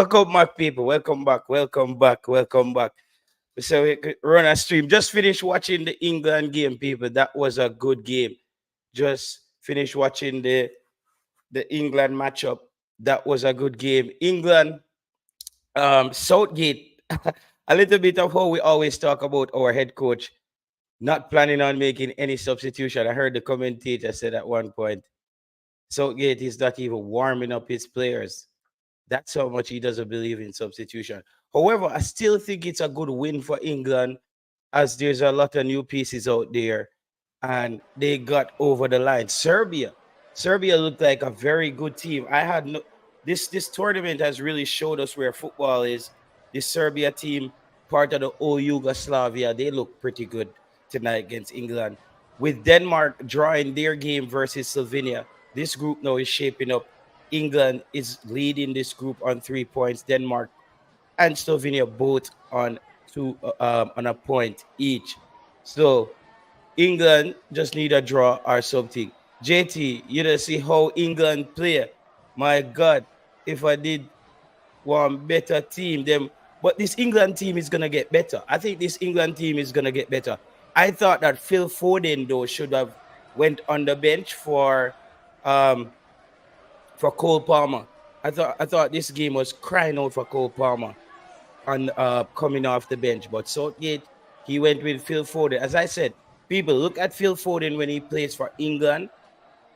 Welcome back, people. Welcome back. Welcome back. Welcome back. So we could run a stream. Just finished watching the England game, people. That was a good game. Just finished watching the England matchup. That was a good game. England, Southgate. A little bit of how we always talk about our head coach not planning on making any substitution. I heard the commentator said at one point, Southgate is not even warming up his players. That's how much he doesn't believe in substitution. However, I still think it's a good win for England as there's a lot of new pieces out there and they got over the line. Serbia looked like a very good team. I had no this tournament has really showed us where football is. The Serbia team, part of the old Yugoslavia, they look pretty good tonight against England. With Denmark drawing their game versus Slovenia, this group now is shaping up. England is leading this group on 3 points. Denmark and Slovenia both on on a point each. So England just need a draw or something. JT, you don't see how England play. My God, if I did one better team, them. But this England team is gonna get better. I think this England team is gonna get better. I thought that Phil Foden though should have went on the bench for Cole Palmer. I thought this game was crying out for Cole Palmer on coming off the bench. But Southgate, he went with Phil Foden. As I said, people look at Phil Foden when he plays for England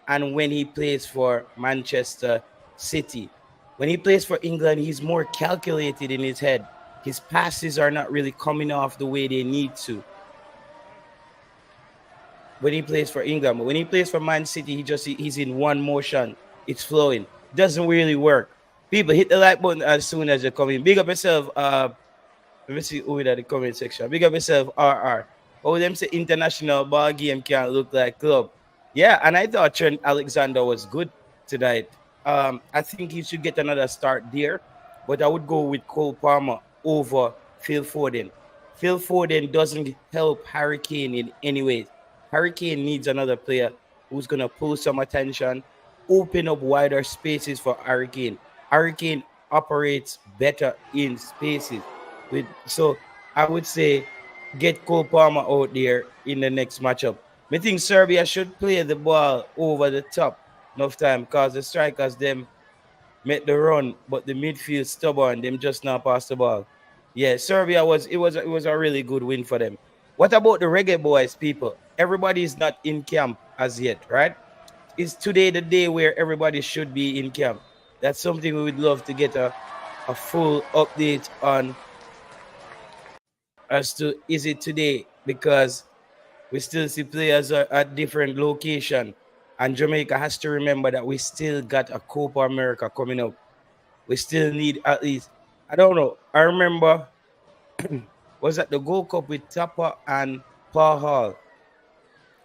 and when he plays for Manchester City. When he plays for England, he's more calculated in his head. His passes are not really coming off the way they need to when he plays for England. But when he plays for Man City, he's in one motion. It's flowing. Doesn't really work. People, hit the like button as soon as you come in. Big up yourself. Let me see who in the comment section. Big up yourself, RR. Oh, them say international ball game can't look like club. Yeah, and I thought Trent Alexander was good tonight. I think he should get another start there, but I would go with Cole Palmer over Phil Foden. Phil Foden doesn't help Harry Kane in any way. Harry Kane needs another player who's going to pull some attention, open up wider spaces for Harry Kane. Harry Kane operates better in spaces. So I would say get Cole Palmer out there in the next matchup. I think Serbia should play the ball over the top enough time because the strikers them make the run, but the midfield stubborn, them just not pass the ball. Yeah, Serbia was a really good win for them. What about the Reggae Boyz, people? Everybody is not in camp as yet, right? Is today the day where everybody should be in camp? That's something we would love to get a full update on as to is it today, because we still see players at different location, and Jamaica has to remember that we still got a Copa America coming up. We still need at least, I don't know, I remember was at the Gold Cup with Tapa and Paul Hall.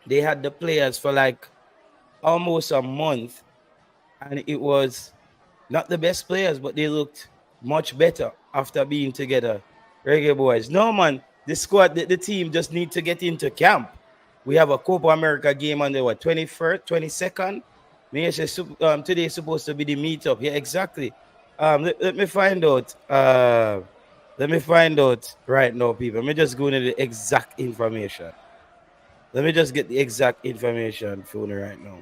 They had the players for like almost a month, and it was not the best players, but they looked much better after being together. Reggae Boyz. No, man, the squad, the team just need to get into camp. We have a Copa America game on the 21st, 22nd. Today is supposed to be the meetup. Yeah, exactly. Let me find out. Let me find out right now, people. Let me just go into the exact information. Let me just get the exact information for you right now.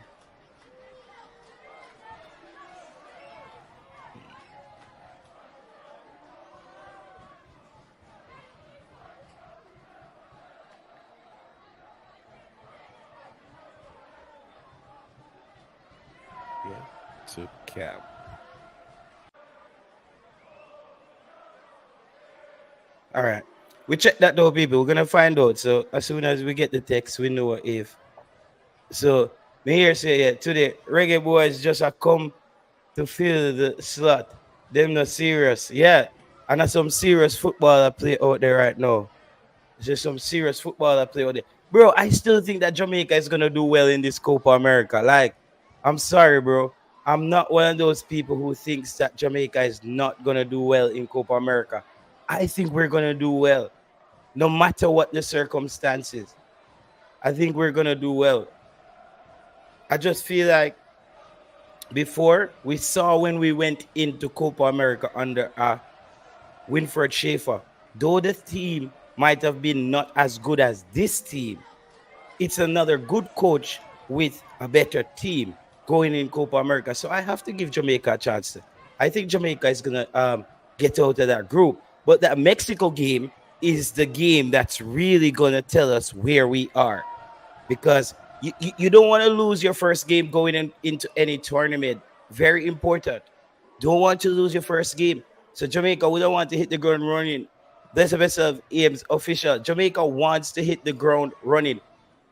To camp. All right. We check that though, people. We're gonna find out. So as soon as we get the text, we know if. So me here say yeah, today Reggae Boyz just a come to fill the slot. Them not serious. Yeah. And that's some serious football I play out there right now. It's just some serious football I play out there. Bro, I still think that Jamaica is gonna do well in this Copa America. Like, I'm sorry, bro. I'm not one of those people who thinks that Jamaica is not going to do well in Copa America. I think we're going to do well, no matter what the circumstances. I think we're going to do well. I just feel like before we saw when we went into Copa America under Winfred Schaefer, though the team might have been not as good as this team, it's another good coach with a better team going in Copa America. So I have to give Jamaica a chance. I think Jamaica is going to get out of that group. But that Mexico game is the game that's really going to tell us where we are. Because you don't want to lose your first game going into any tournament. Very important. Don't want to lose your first game. So Jamaica, we don't want to hit the ground running. Bless the best of Ames official. Jamaica wants to hit the ground running.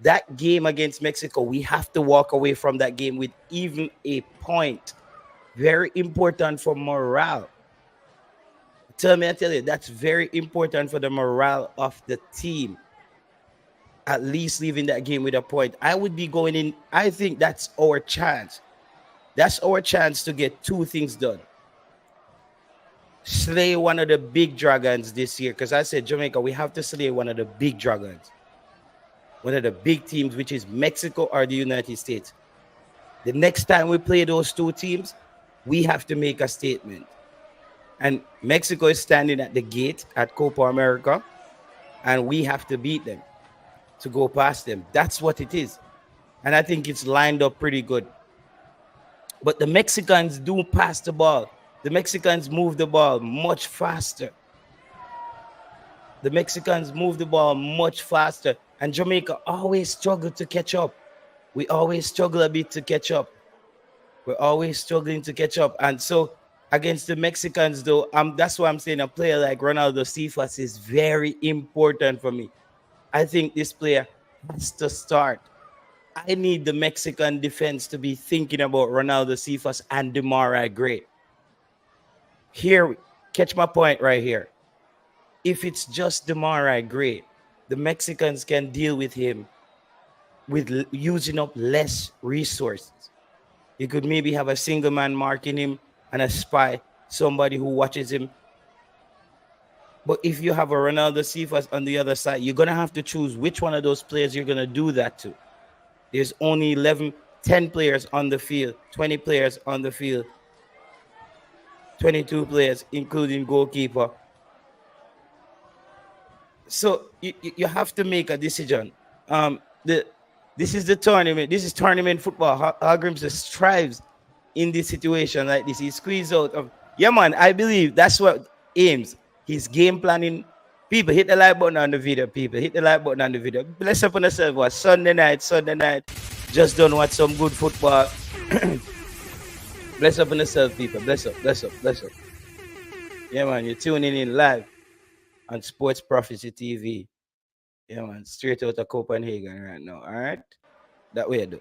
That game against Mexico, we have to walk away from that game with even a point. Very important for morale. I tell you, that's very important for the morale of the team. At least leaving that game with a point. I would be going in. I think that's our chance. That's our chance to get two things done. Slay one of the big dragons this year. Because I said, Jamaica, we have to slay one of the big dragons. One of the big teams, which is Mexico or the United States. The next time we play those two teams, we have to make a statement. And Mexico is standing at the gate at Copa America, and we have to beat them to go past them. That's what it is. And I think it's lined up pretty good. But the Mexicans do pass the ball. The Mexicans move the ball much faster. The Mexicans move the ball much faster. And Jamaica always struggle to catch up. We always struggle a bit to catch up. We're always struggling to catch up. And so against the Mexicans, though, that's why I'm saying a player like Ronaldo Cephas is very important for me. I think this player has to start. I need the Mexican defense to be thinking about Ronaldo Cephas and Demarai Gray. Here, catch my point right here. If it's just Demarai Gray, the Mexicans can deal with him with using up less resources. You could maybe have a single man marking him and a spy, somebody who watches him. But if you have a Ronaldo Cephas on the other side, you're going to have to choose which one of those players you're going to do that to. There's only 10 players on the field, 20 players on the field, 22 players, including goalkeeper. So you have to make a decision. This is the tournament. This is tournament football. Hargreaves strives in this situation like this. He squeezed out of, yeah, man, I believe that's what aims. His game planning. People, hit the like button on the video. People, hit the like button on the video. Bless up on yourself. What Sunday night. Just don't watch some good football. Bless up on yourself, people. Bless up. Yeah, man, you're tuning in live on Sports Prophecy TV. Yeah, man, straight out of Copenhagen right now. All right, that way I do.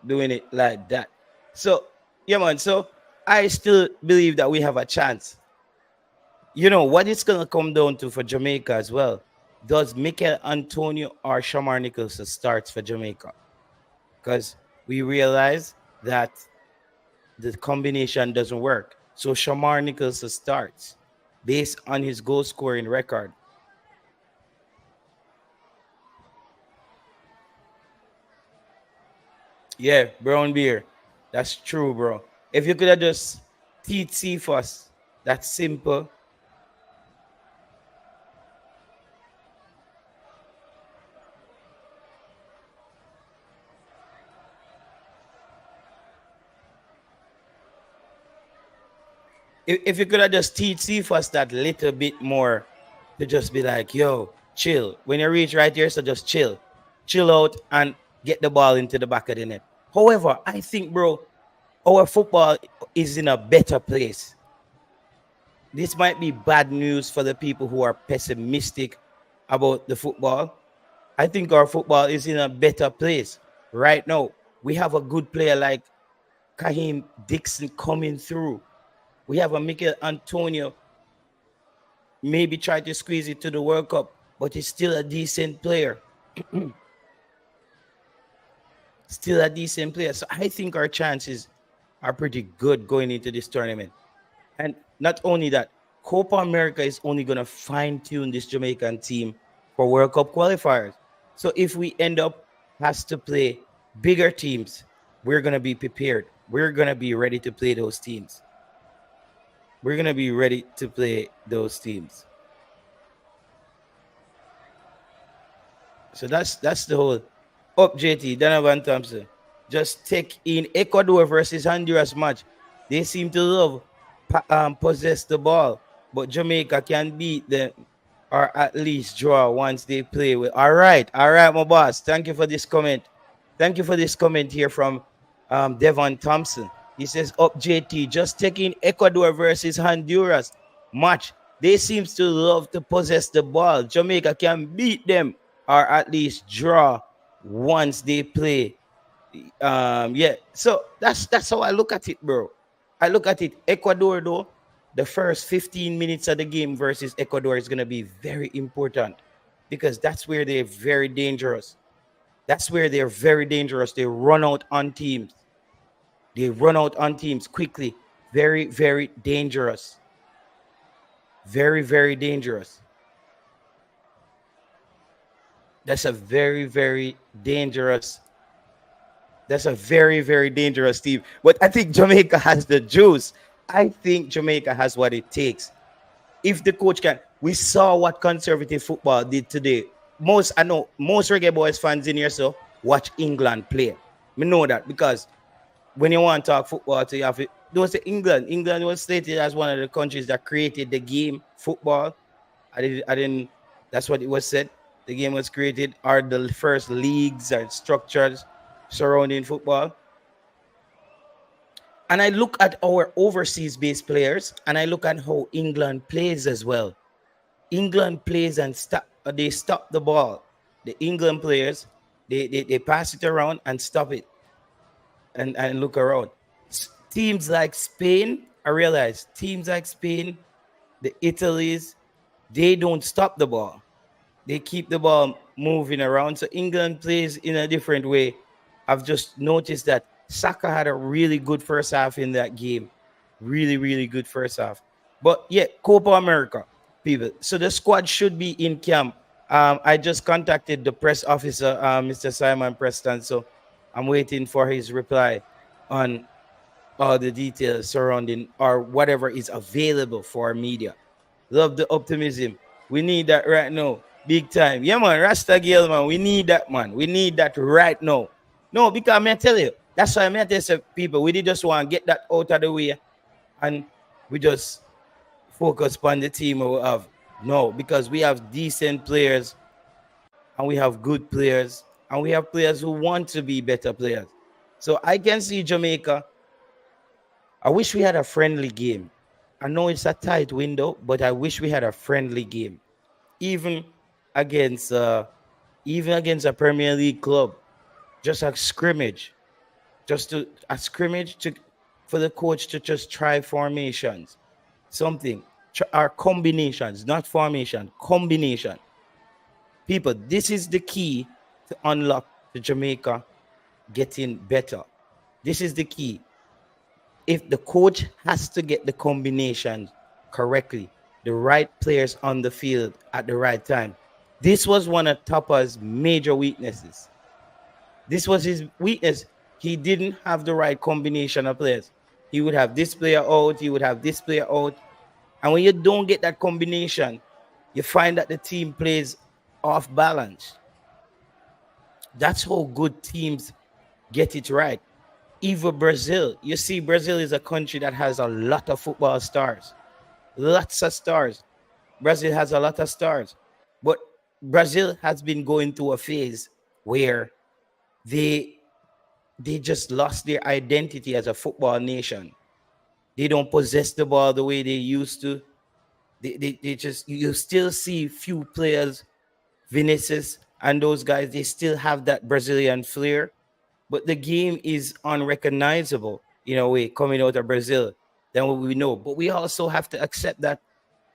Doing it like that. So, yeah, man. So I still believe that we have a chance. You know what it's gonna come down to for Jamaica as well. Does Mikel Antonio or Shamar Nicholson starts for Jamaica? Because we realize that the combination doesn't work. So Shamar Nicholson starts based on his goal scoring record. Yeah, brown beer. That's true, bro. If you could have just teach Cephas, that's simple. If you could have just teach Cephas that little bit more, to just be like, yo, chill. When you reach right here, so just chill out and get the ball into the back of the net. However, I think, bro, our football is in a better place. This might be bad news for the people who are pessimistic about the football. I think our football is in a better place right now. We have a good player like Kaheim Dixon coming through. We have a Mikel Antonio maybe try to squeeze it to the World Cup, but he's still a decent player. Still a decent player. So I think our chances are pretty good going into this tournament. And not only that, Copa America is only going to fine-tune this Jamaican team for World Cup qualifiers. So if we end up has to play bigger teams, we're going to be prepared. we're gonna be ready to play those teams. We're gonna be ready to play those teams. So that's the whole up JT, Donovan Thompson. Just take in Ecuador versus Honduras match. They seem to love possess the ball, but Jamaica can beat them or at least draw once they play with. All right, my boss. Thank you for this comment. Thank you for this comment here from Devon Thompson. He says, up JT, just taking Ecuador versus Honduras match. They seems to love to possess the ball. Jamaica can beat them or at least draw once they play. Yeah. So that's how I look at it, bro. I look at it. Ecuador, though, the first 15 minutes of the game versus Ecuador is gonna be very important because that's where they're very dangerous. That's where they're very dangerous. They run out on teams. They run out on teams quickly. Very, very dangerous. Very, very dangerous. That's a very, very dangerous. That's a very, very dangerous team. But I think Jamaica has the juice. I think Jamaica has what it takes. If the coach can, we saw what conservative football did today. I know most Reggae Boyz fans in here, so watch England play. We know that because when you want to talk football, you have to, don't say England. England was stated as one of the countries that created the game, football. I didn't, that's what it was said. The game was created, are the first leagues and structures surrounding football. And I look at our overseas-based players, and I look at how England plays as well. England plays and they stop the ball. The England players, they pass it around and stop it and look around. Teams like Spain, I realize, teams like Spain, the Italians, they don't stop the ball. They keep the ball moving around. So England plays in a different way. I've just noticed that Saka had a really good first half in that game. Really, really good first half. But yeah, Copa America, people. So the squad should be in camp. I just contacted the press officer, Mr. Simon Preston. So I'm waiting for his reply on all the details surrounding or whatever is available for media. Love the optimism. We need that right now. Big time. Yeah, man. Rasta Gale, man. We need that, man. We need that right now. No, because I'm tell you, that's why I'm tell people, we just want to get that out of the way and we just focus on the team we have. No, because we have decent players and we have good players and we have players who want to be better players. So I can see Jamaica. I wish we had a friendly game. I know it's a tight window, but I wish we had a friendly game. Even against a Premier League club. Just a scrimmage. For the coach to just try formations. Something. Or combinations, not formation, combination. People, this is the key to unlock the Jamaica getting better. This is the key. If the coach has to get the combinations correctly, the right players on the field at the right time. This was one of Topper's major weaknesses. This was his weakness. He didn't have the right combination of players. He would have this player out, he would have this player out. And when you don't get that combination, you find that the team plays off balance. That's how good teams get it right. Even Brazil. You see, Brazil is a country that has a lot of football stars. Lots of stars. Brazil has a lot of stars. But Brazil has been going through a phase where they just lost their identity as a football nation. They don't possess the ball the way they used to. They just, you still see few players, Vinicius and those guys, they still have that Brazilian flair, but the game is unrecognizable in a way coming out of Brazil than what we know. But we also have to accept that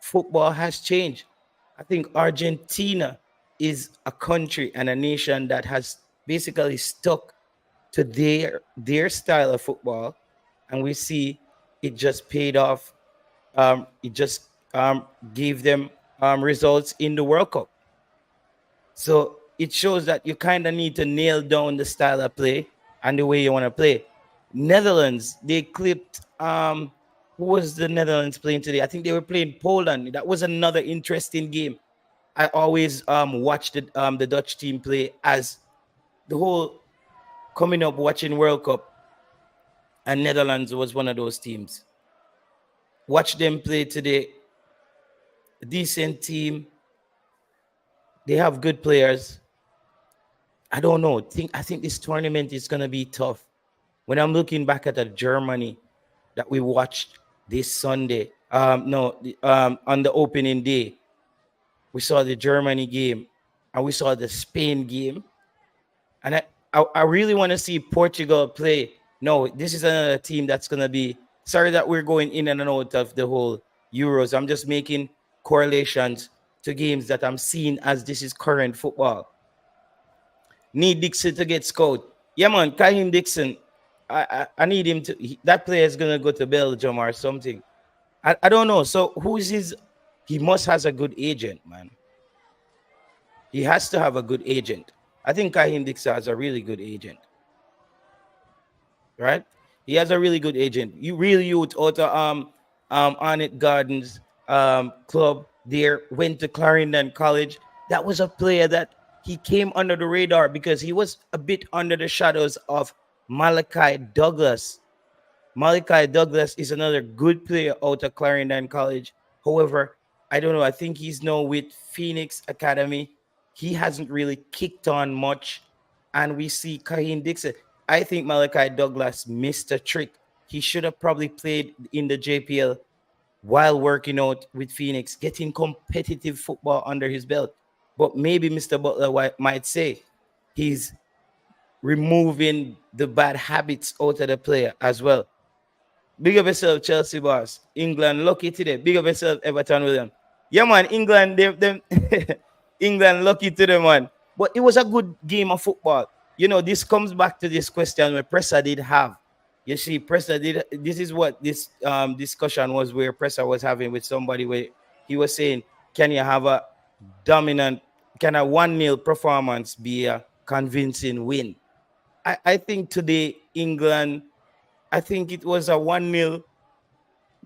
football has changed. I think Argentina is a country and a nation that has basically stuck to their style of football, and we see it just paid off. It just gave them results in the World Cup. So it shows that you kind of need to nail down the style of play and the way you want to play. Netherlands, they clipped who was the Netherlands playing today? I think they were playing Poland. That was another interesting game. I always watch the Dutch team play as the whole coming up watching World Cup, and Netherlands was one of those teams. Watch them play today. A decent team. They have good players. I don't know. I think this tournament is gonna be tough. When I'm looking back at the Germany that we watched this Sunday, on the opening day, we saw the Germany game and we saw the Spain game, and I really want to see Portugal play. No, this is another team that's gonna be. Sorry that we're going in and out of the whole Euros. I'm just making correlations to games that I'm seeing as this is current football. Need Dixon to get scout. Yeah, man, Kaheim Dixon. I need him to. That player is gonna go to Belgium or something. I don't know. So who is his? He must has a good agent, man. He has to have a good agent. I think Kaheim Dixon has a really good agent, right? He has a really good agent. You really youth out of Arnett Gardens club there, went to Clarendon College. That was a player that he came under the radar because he was a bit under the shadows of Malachi Douglas. Malachi Douglas is another good player out of Clarendon College. However, I don't know. I think he's now with Phoenix Academy. He hasn't really kicked on much. And we see Kaheim Dixon. I think Malachi Douglas missed a trick. He should have probably played in the JPL while working out with Phoenix, getting competitive football under his belt. But maybe Mr. Butler might say he's removing the bad habits out of the player as well. Big up yourself, Chelsea boss. England lucky today. Big up yourself, Everton William. Yeah, man, England, them England lucky today, man. But it was a good game of football. You know, this comes back to this question where Pressa did have. You see, Pressa did. This is what this discussion was where Pressa was having with somebody where he was saying, can you have a dominant, can a 1-0 performance be a convincing win? I think today, England, I think it was a 1-0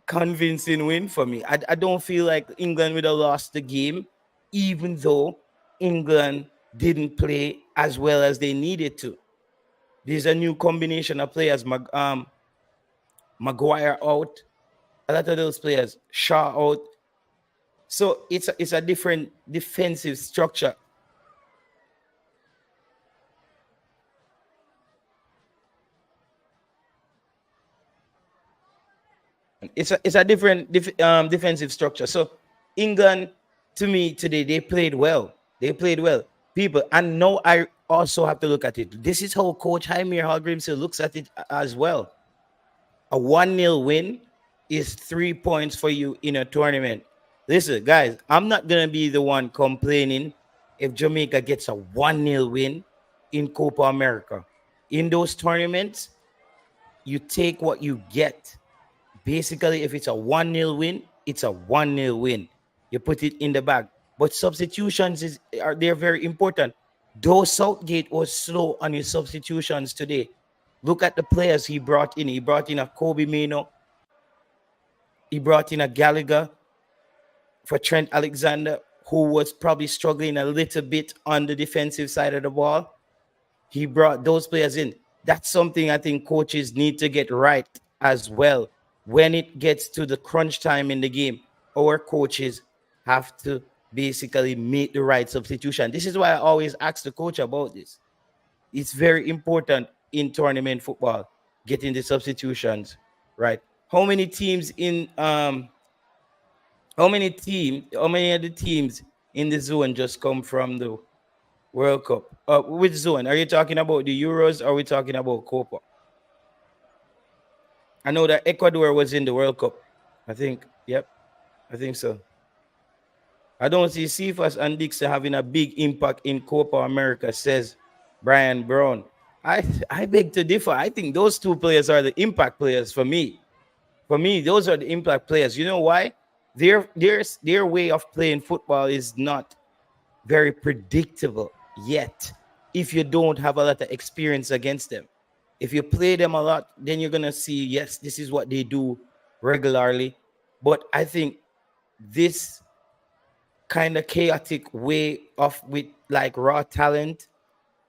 convincing win for me. I don't feel like England would have lost the game, even though England didn't play as well as they needed to. There's a new combination of players. Maguire out. A lot of those players. Shaw out. So it's a different defensive structure. It's a different defensive structure. So England, to me today, they played well. They played well. People, and now I also have to look at it. This is how Coach Jaime Hallgrimsson looks at it as well. A 1-0 win is 3 points for you in a tournament. Listen, guys, I'm not going to be the one complaining if Jamaica gets a 1-0 win in Copa America. In those tournaments, you take what you get. Basically, if it's a 1-0 win, it's a 1-0 win. You put it in the bag. But substitutions they're very important. Though Southgate was slow on his substitutions today, look at the players he brought in. He brought in a Kobe Mino. He brought in a Gallagher for Trent Alexander, who was probably struggling a little bit on the defensive side of the ball. He brought those players in. That's something I think coaches need to get right as well. When it gets to the crunch time in the game, our coaches have to basically make the right substitution. This is why I always ask the coach about this. It's very important in tournament football, getting the substitutions right. How many teams in how many of the teams in the zone just come from the World Cup? Which zone? Are you talking about the Euros or are we talking about Copa? I know that Ecuador was in the World Cup. I think, yep, I think so. I don't see Cephas and Dixon having a big impact in Copa America, says Brian Brown. I beg to differ. I think those two players are the impact players for me. For me, those are the impact players. You know why? Their way of playing football is not very predictable yet if you don't have a lot of experience against them. If you play them a lot, then you're gonna see, yes, this is what they do regularly. But I think this kind of chaotic way of with like raw talent,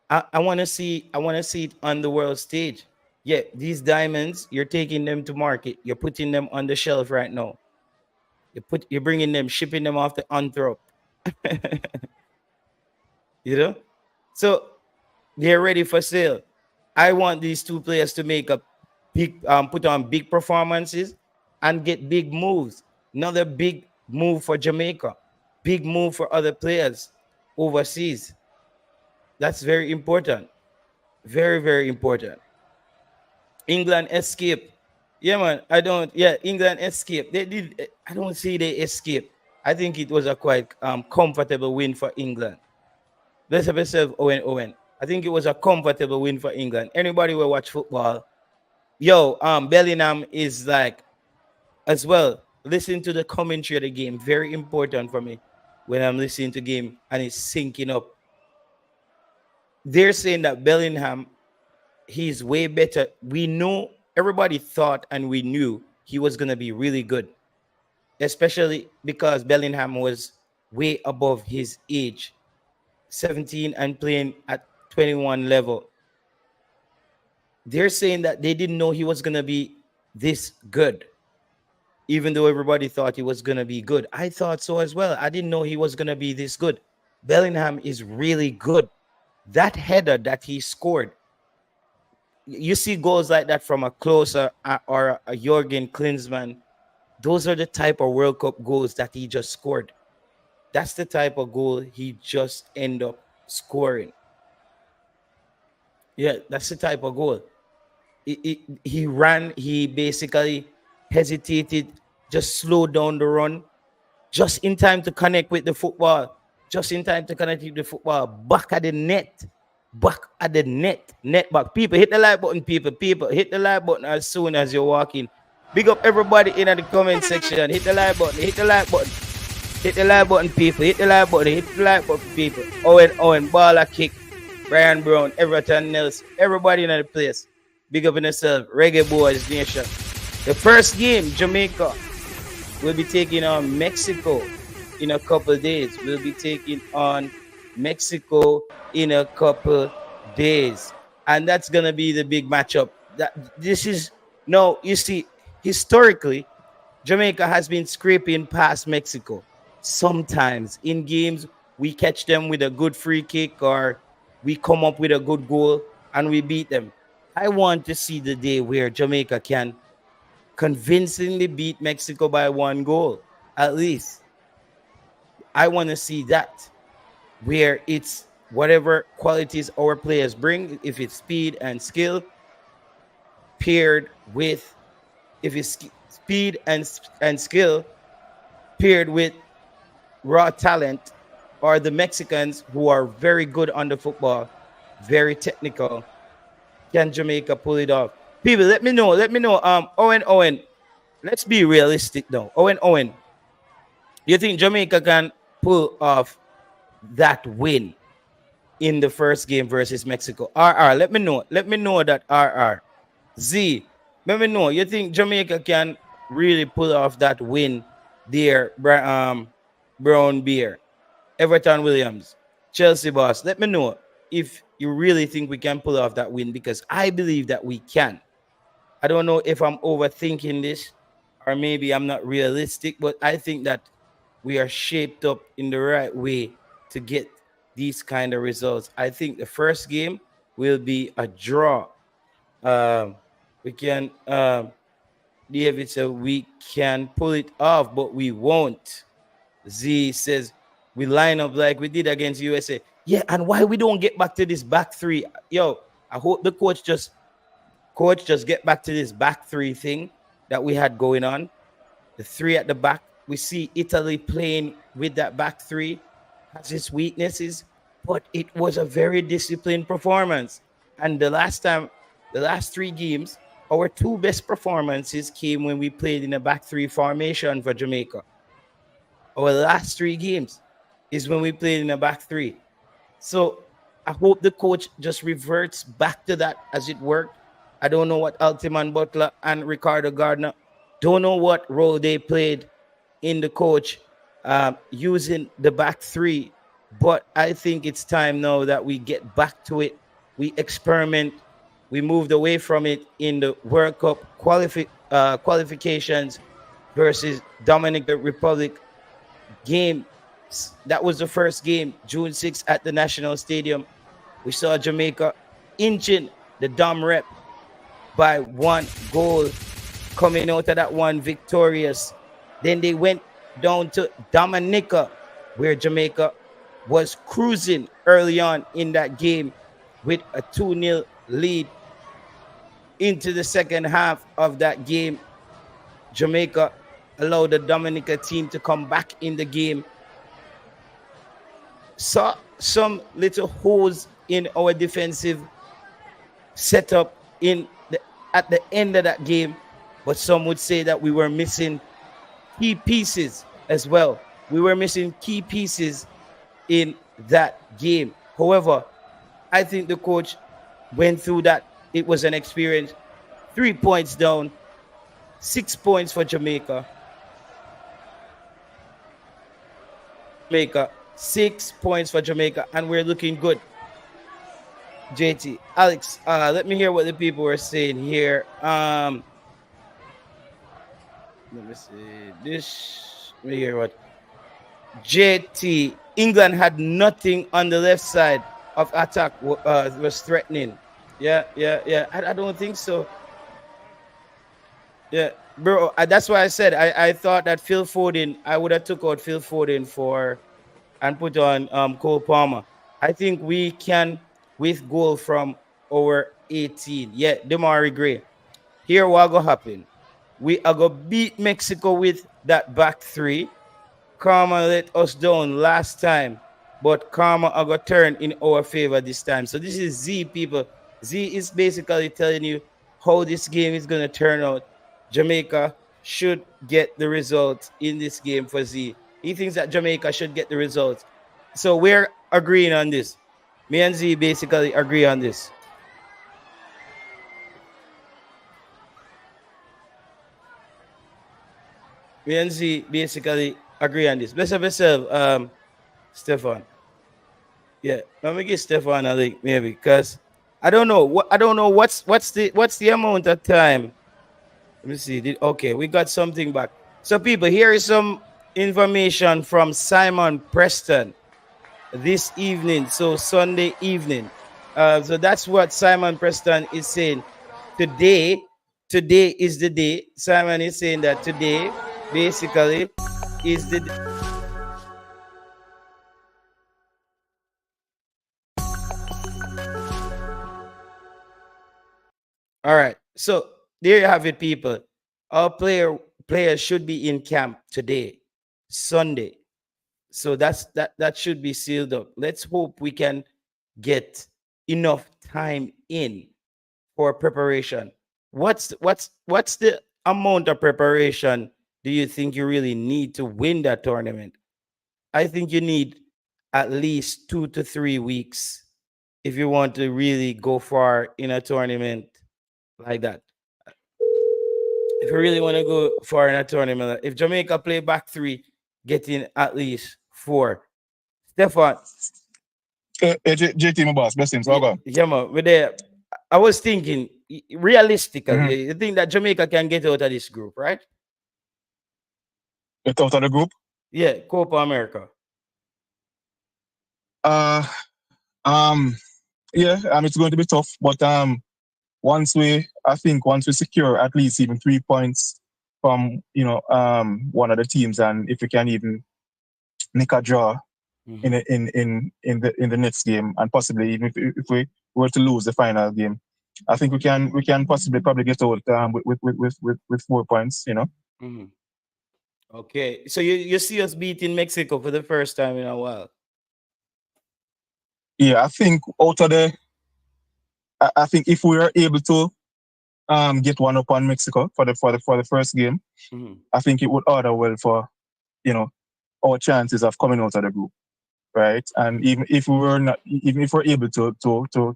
I want to see it on the world stage. Yeah, these diamonds, you're taking them to market. You're putting them on the shelf right now. You're bringing them, shipping them off the Antwerp. You know, so they're ready for sale. I want these two players to make a big, put on big performances and get big moves. Another big move for Jamaica, big move for other players overseas. That's very important. Very, very important. England escape. Yeah, man. I don't. Yeah, England escape. They did. I don't see they escape. I think it was a quite comfortable win for England. Let's have yourself Owen Owen. I think it was a comfortable win for England. Anybody will watch football. Yo, Bellingham is like as well. Listen to the commentary of the game. Very important for me when I'm listening to game and it's syncing up. They're saying that Bellingham, he's way better. We know, everybody thought and we knew he was going to be really good, especially because Bellingham was way above his age, 17 and playing at 21 level. They're saying that they didn't know he was going to be this good, even though everybody thought he was going to be good. I thought so as well. I didn't know he was going to be this good. Bellingham is really good. That header that he scored, you see goals like that from a closer or a Jurgen Klinsmann. Those are the type of World Cup goals that he just scored. That's the type of goal he just end up scoring. Yeah, that's the type of goal. He ran, he basically hesitated, just slowed down the run, just in time to connect with the football. Just in time to connect with the football. Back at the net. Back at the net. Net back. People, hit the like button, people. People, hit the like button as soon as you're walking. Big up everybody in the comment section. Hit the like button. Hit the like button. Hit the like button, people. Hit the like button. Hit the like button, people. Owen, baller kick. Brian Brown, Everton Nelson. Everybody in the place. Big up in yourself. Reggae Boyz Nation. The first game, Jamaica will be taking on Mexico in a couple days. We'll be taking on Mexico in a couple days. And that's going to be the big matchup. This is, no, you see, historically, Jamaica has been scraping past Mexico. Sometimes in games, we catch them with a good free kick or we come up with a good goal and we beat them. I want to see the day where Jamaica can convincingly beat Mexico by 1 goal, at least. I want to see that, where it's whatever qualities our players bring, if it's speed and skill, paired with, if it's speed and skill, paired with raw talent, or the Mexicans who are very good on the football, very technical. Can Jamaica pull it off? People, let me know. Owen, let's be realistic now. Owen, you think Jamaica can pull off that win in the first game versus Mexico? RR, let me know. Let me know that RR. Z, let me know. You think Jamaica can really pull off that win there, Brown Beer, Everton Williams, Chelsea Boss? Let me know if you really think we can pull off that win, because I believe that we can. I don't know if I'm overthinking this or maybe I'm not realistic, but I think that we are shaped up in the right way to get these kind of results. I think the first game will be a draw. We can, David said we can pull it off, but we won't. Z says we line up like we did against USA. Yeah, and why we don't get back to this back three? Yo, I hope the coach just get back to this back three thing that we had going on. The 3 at the back. We see Italy playing with that back 3, has its weaknesses, but it was a very disciplined performance. And the last 3 games, our 2 best performances came when we played in a back 3 formation for Jamaica. Our last 3 games is when we played in a back 3. So I hope the coach just reverts back to that as it worked. I don't know what Altiman Butler and Ricardo Gardner, don't know what role they played in the coach using the back three. But I think it's time now that we get back to it. We experiment. We moved away from it in the World Cup qualifications versus Dominican Republic game. That was the first game, June 6th at the National Stadium. We saw Jamaica inching the Dom rep by 1 goal, coming out of that one victorious. Then they went down to Dominica, where Jamaica was cruising early on in that game with a 2-0 lead. Into the second half of that game, Jamaica allowed the Dominica team to come back in the game. Saw some little holes in our defensive setup at the end of that game, but some would say that we were missing key pieces as well. We were missing key pieces in that game. However, I think the coach went through that. It was an experience. 3 points down, 6 points for Jamaica. 6 points for Jamaica, and we're looking good. JT, Alex, let me hear what the people were saying here. Let me see this. Let me hear what JT. England had nothing on the left side of attack. Was threatening. Yeah. I don't think so. Yeah, bro. That's why I said I thought that Phil Foden. I would have took out Phil Foden and put on Cole Palmer. I think we can with goal from our 18. Yeah, Demari Gray. Here what go happen. We are going to beat Mexico with that back three. Karma let us down last time, but karma are going to turn in our favor this time. So this is Z, people. Z is basically telling you how this game is going to turn out. Jamaica should get the result in this game for Z. He thinks that Jamaica should get the result. So we're agreeing on this. Me and Z basically agree on this. Me and Z basically agree on this. Bless up yourself, Stefan. Yeah, let me give Stefan a link maybe, because I don't know what's the amount of time. Let me see. Okay, we got something back. So people, here is some information from Simon Preston this evening. So Sunday evening. So that's what Simon Preston is saying. Today is the day. Simon is saying that today basically is the all right. So there you have it, people. Our players should be in camp today, Sunday. So that should be sealed up. Let's hope we can get enough time in for preparation. What's the amount of preparation do you think you really need to win that tournament? I think you need at least 2 to 3 weeks if you want to really go far in a tournament like that. If you really want to go far in a tournament, if Jamaica play back three, getting at least 4. Stefan. JT, my boss, best things. Yeah, man. With I was thinking, realistically, you think that Jamaica can get out of this group, right? Get out of the group? Yeah, Copa America. Yeah, it's going to be tough, but once we secure at least even 3 points from one of the teams, and if we can even nick a draw in the next game, and possibly even if we were to lose the final game, I think we can probably get out with 4 points. Okay, so you see us beating Mexico for the first time in a while. Yeah, I think I think if we are able to get one up on Mexico for the first game, I think it would order well for our chances of coming out of the group, right? And even if we're able to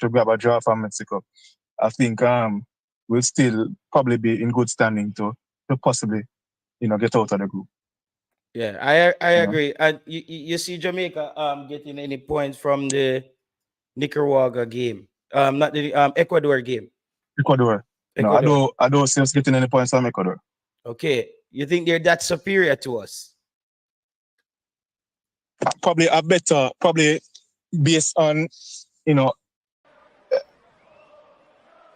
grab a draw from Mexico, I think will still probably be in good standing to possibly, get out of the group. Yeah, I agree. And you see Jamaica getting any points from the Nicaragua game? Not the Ecuador game. Ecuador. Ecuador. No, I don't see us getting any points from Ecuador. Okay, you think they're that superior to us? Probably a better, based on,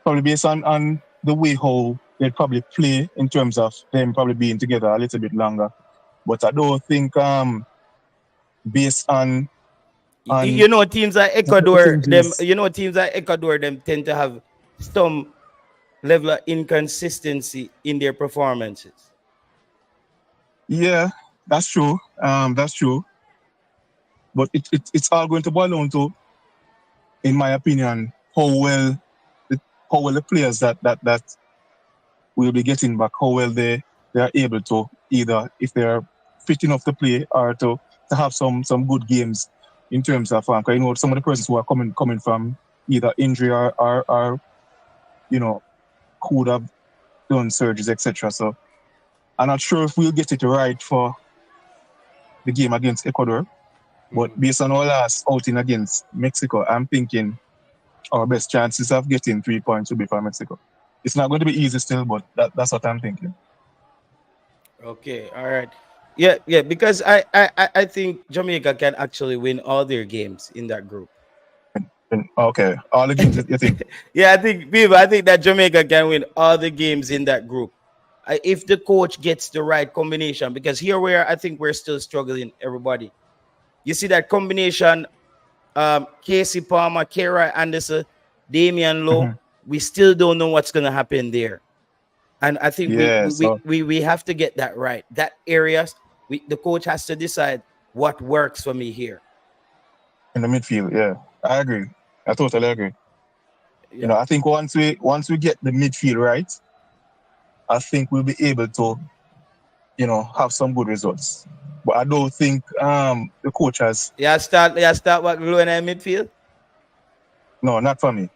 probably based on the way how they probably play in terms of them probably being together a little bit longer. But I don't think based on teams like Ecuador, them tend to have some level of inconsistency in their performances. Yeah, that's true. That's true. But it's all going to boil down to, in my opinion, how well the players that will be getting back, how well they are able to, either if they are fit enough to play or to have some good games in terms of some of the persons who are coming from either injury or could have done surgeries, etc. So I'm not sure if we'll get it right for the game against Ecuador, but based on our last outing against Mexico, I'm thinking our best chances of getting 3 points will be for Mexico. It's not going to be easy still, but that's what I'm thinking. Okay, all right. Yeah, because I think Jamaica can actually win all their games in that group. Okay, all the games you think? Yeah, I think that Jamaica can win all the games in that group. If the coach gets the right combination, because here I think we're still struggling, everybody. You see that combination, Casey Palmer, Kara Anderson, Damian Lowe, we still don't know what's going to happen there. And I think we have to get that right. That areas, the coach has to decide what works for me here. In the midfield, yeah. I agree. I totally agree. Yeah. I think once we get the midfield right, I think we'll be able to, have some good results. But I don't think the coach has. Start what glue in the midfield? No, not for me.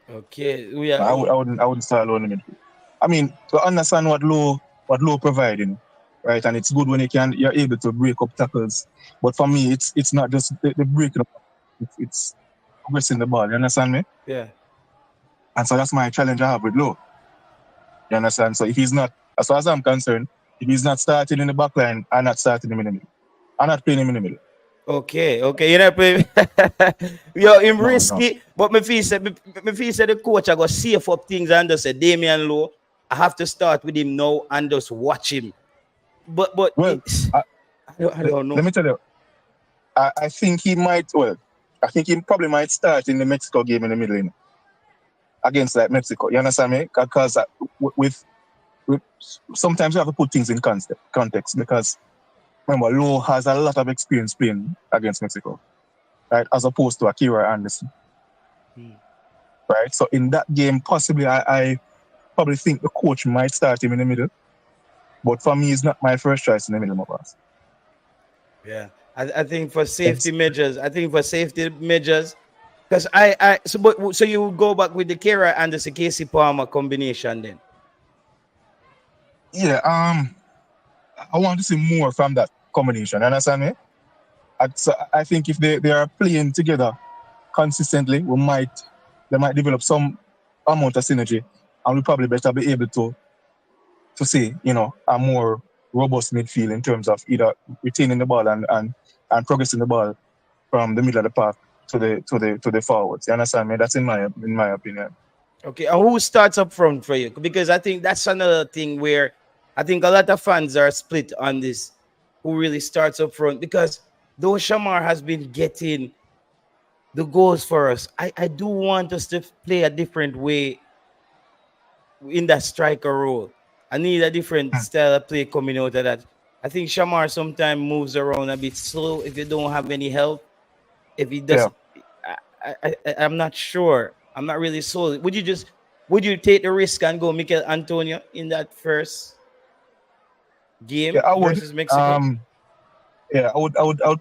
Okay. I wouldn't start Lowe in the midfield. I mean, to understand what Lowe providing, right? And it's good when you're able to break up tackles. But for me, it's not just the breaking up, it's progressing the ball. You understand me? Yeah. And so that's my challenge I have with Lowe. You understand? So if he's not, as far as I'm concerned, if he's not starting in the back line, I'm not starting him in the middle. I'm not playing him in the middle. Okay, you're not playing. Yo, him risky, but me feel said the coach I go safe up things and just say Damian Lowe, I have to start with him now and just watch him. But well, I don't know. Let me tell you, I think he might. Well, I think he probably might start in the Mexico game in the middle, against Mexico. You understand me? Because with sometimes you have to put things in context because remember, Lowe has a lot of experience playing against Mexico, right? As opposed to Akira Anderson, right? So in that game, possibly I probably think the coach might start him in the middle, but for me, it's not my first choice in the middle, my boss. Yeah, I think for safety measures, because so you would go back with the Kera and the Casey Palmer combination then. Yeah, I want to see more from that combination. You understand me? I think if they are playing together consistently, they might develop some amount of synergy, and we probably better be able to see, a more robust midfield in terms of either retaining the ball and progressing the ball from the middle of the park to the forwards. You understand me? That's in my opinion. Okay, and who starts up front for you? Because I think that's another thing where I think a lot of fans are split on this. Who really starts up front? Because though Shamar has been getting the goals for us, I do want us to play a different way in that striker role. I need a different style of play coming out of that. I think Shamar sometimes moves around a bit slow if you don't have any help. If he doesn't, I'm not sure. I'm not really sold. Would you take the risk and go Mikel Antonio in that first game versus Mexico? I would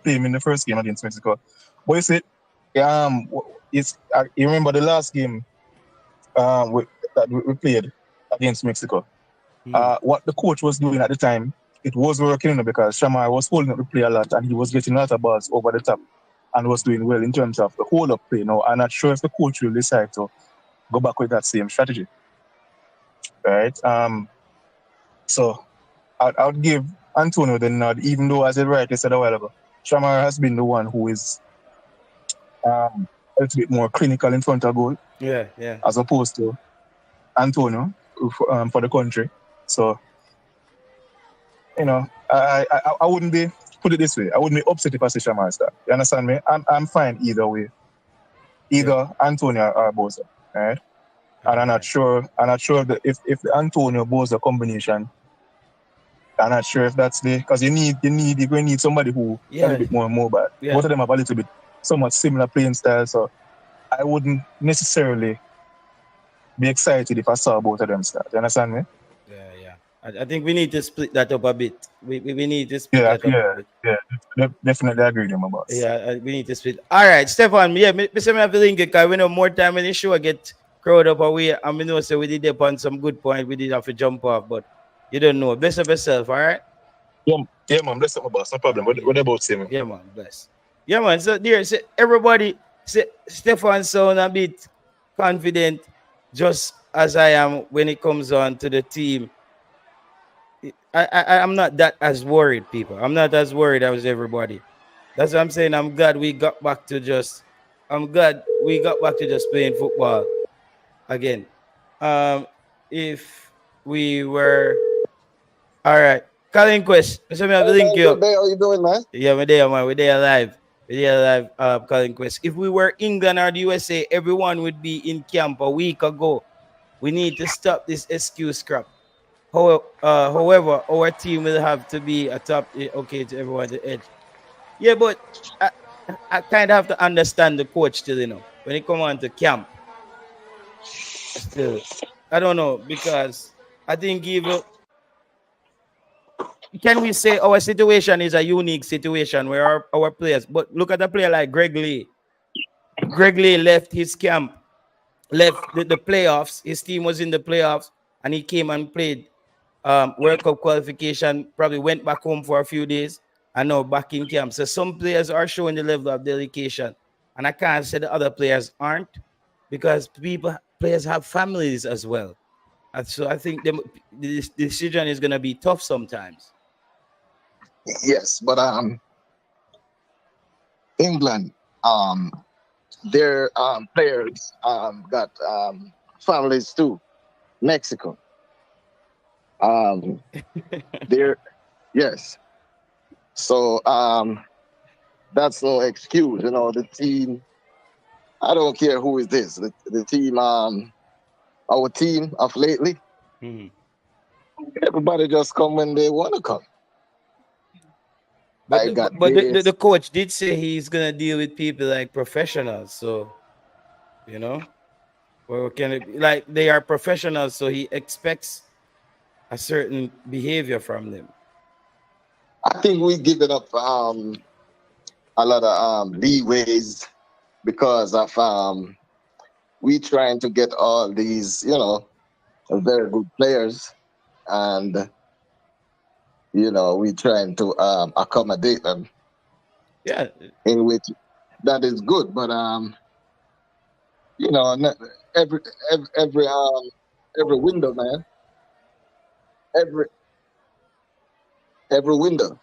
play him in the first game against Mexico. But you see, you remember the last game that we played against Mexico. What the coach was doing at the time, it was working, because Shamar was holding up the play a lot and he was getting a lot of balls over the top and was doing well in terms of the hold-up play. Now, I'm not sure if the coach will decide to go back with that same strategy. Right? So I would give Antonio the nod, even though, as I rightly said a while ago, Shamar has been the one who is a little bit more clinical in front of goal. Yeah. As opposed to Antonio for the country. So, I wouldn't be, put it this way, I wouldn't be upset if I see Shamar start. You understand me? I'm fine either way. Either Antonio or Boza, right? And I'm not sure if the Antonio Boza combination, I'm not sure if that's because you're going to need somebody who is a little bit more mobile. Yeah. Both of them have a little bit somewhat similar playing style, so I wouldn't necessarily be excited if I saw both of them start. You understand me? Yeah. I think we need to split that up a bit. We need to split that up a bit. Yeah, definitely agree with my boss. Yeah, we need to split. All right, Stefan, me have to link it because we know more time in the show I get crowd up away. And we know so we did upon some good point. We did have to jump off, but you don't know. Bless up yourself, all right? Yeah, man, bless up my boss. No problem. What about him? Yeah, man, bless. Yeah, man. So dear, everybody, Stefan sound a bit confident, just as I am when it comes on to the team. I'm not that as worried, people. I'm not as worried as everybody. That's what I'm saying. I'm glad we got back to just playing football again. If we were all right, Colin Quest. So me have to link you up. How you doing, man? Yeah, we're there, man. We're there live. Colin Quest. If we were England or the USA, everyone would be in camp a week ago. We need to stop this excuse crap. However, our team will have to be a top. Okay, to everyone the edge. Yeah, but I kind of have to understand the coach still, when it come on to camp. Still, I don't know, because I think can we say our situation is a unique situation where our players, but look at a player like Greg Lee. Greg Lee left his camp, left the playoffs. His team was in the playoffs, and he came and played World Cup qualification, probably went back home for a few days, and now back in camp. So some players are showing the level of dedication, and I can't say the other players aren't, because players have families as well. And so I think the decision is going to be tough sometimes. Yes, but England, their players got families too. Mexico, yes. So that's no excuse, the team. I don't care who is this. The team, our team of lately, everybody just come when they want to come. But the coach did say he's gonna deal with people like professionals, so like they are professionals, so he expects a certain behavior from them. I think we give it up a lot of leeways because of we trying to get all these, very good players, and we trying to accommodate them. Yeah. In which that is good, but every window, man. Every window,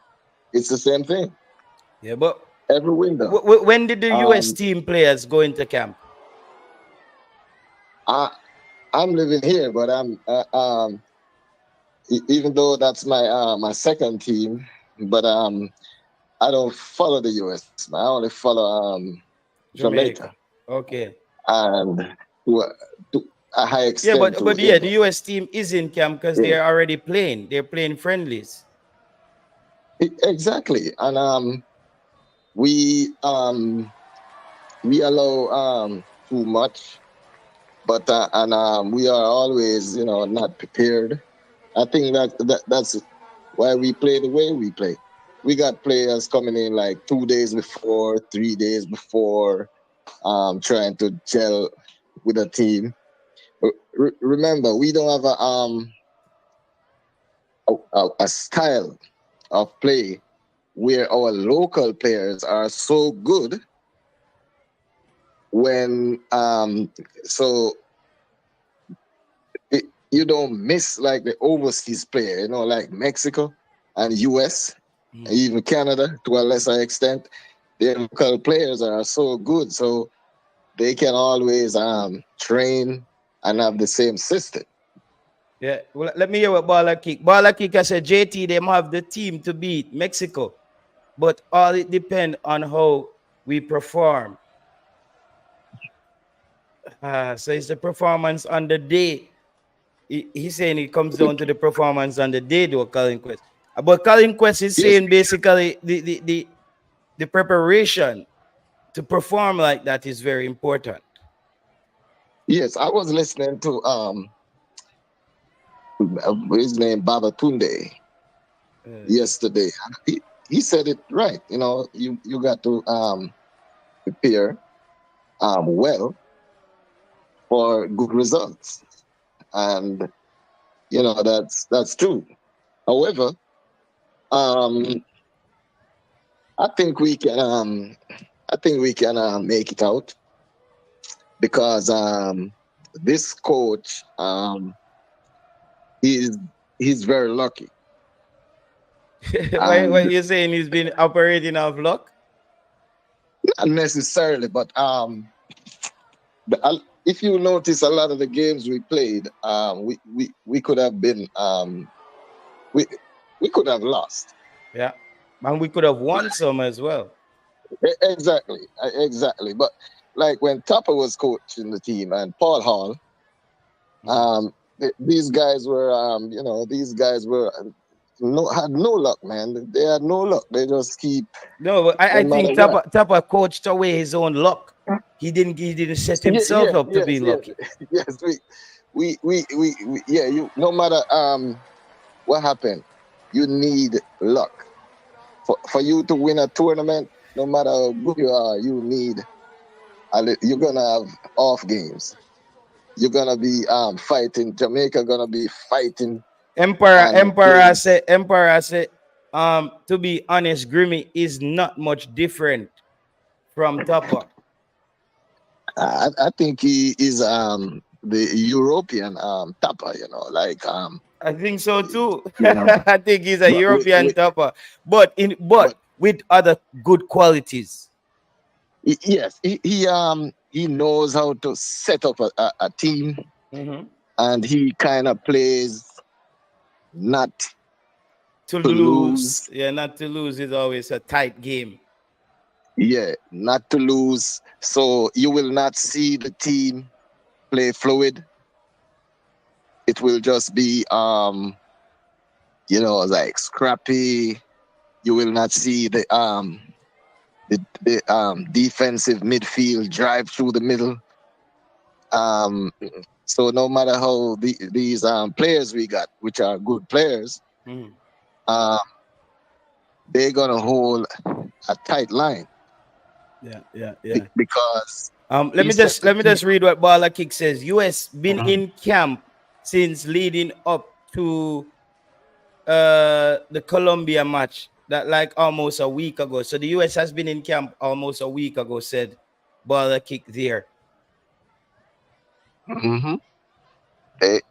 it's the same thing. Yeah, but every window. When did the US team players go into camp? I'm living here, but I'm even though that's my second team, but I don't follow the US. I only follow Jamaica. Okay. And to a high extent. Yeah, but the US team is in camp because they're already playing. They're playing friendlies. Exactly, and we allow too much, but we are always not prepared. I think that's why we play the way we play. We got players coming in like 2 days before, 3 days before, trying to gel with a team. remember, we don't have a style of play where our local players are so good when so you don't miss like the overseas player, like Mexico and US, and even Canada to a lesser extent. Their local players are so good, so they can always train and have the same system. Yeah, well, let me hear what Baller Kick. Baller Kick, I said, JT, they have the team to beat Mexico, but all it depends on how we perform. So it's the performance on the day. He's saying it comes down to the performance on the day, though, Colin Quest. But Colin Quest is saying basically the preparation to perform like that is very important. Yes, I was listening to his name Babatunde yesterday. He said it right. You got to prepare well for good results, and that's true. However, I think we can make it out because this coach he's very lucky. What you're saying, he's been operating off luck? Not necessarily, but if you notice a lot of the games we played, we could have been we could have lost. Yeah, and we could have won some as well. Exactly. But like when Topper was coaching the team and Paul Hall, these guys were had no luck, man. They had no luck. They just keep. No, but I think Topper coached away his own luck. He didn't set himself up to be lucky. Yes, we no matter what happened, you need luck for you to win a tournament. No matter how good you are, you're gonna have off games. You're gonna be fighting. Jamaica gonna be fighting. Emperor said, to be honest, Grimmy is not much different from Topper. I think he is the European Topper, I think so too. I think he's a European Topper, but with other good qualities. Yes, he knows how to set up a team, and he kind of plays not to lose. Yeah, not to lose is always a tight game. Yeah, not to lose. So you will not see the team play fluid. It will just be like scrappy. You will not see the defensive midfield drive through the middle. So no matter how these players we got, which are good players, they're gonna hold a tight line. Yeah. Because let me just read what Baller Kick says. US been in camp since leading up to the Colombia match, that like almost a week ago. So the US has been in camp almost a week ago, said Baller Kick there. They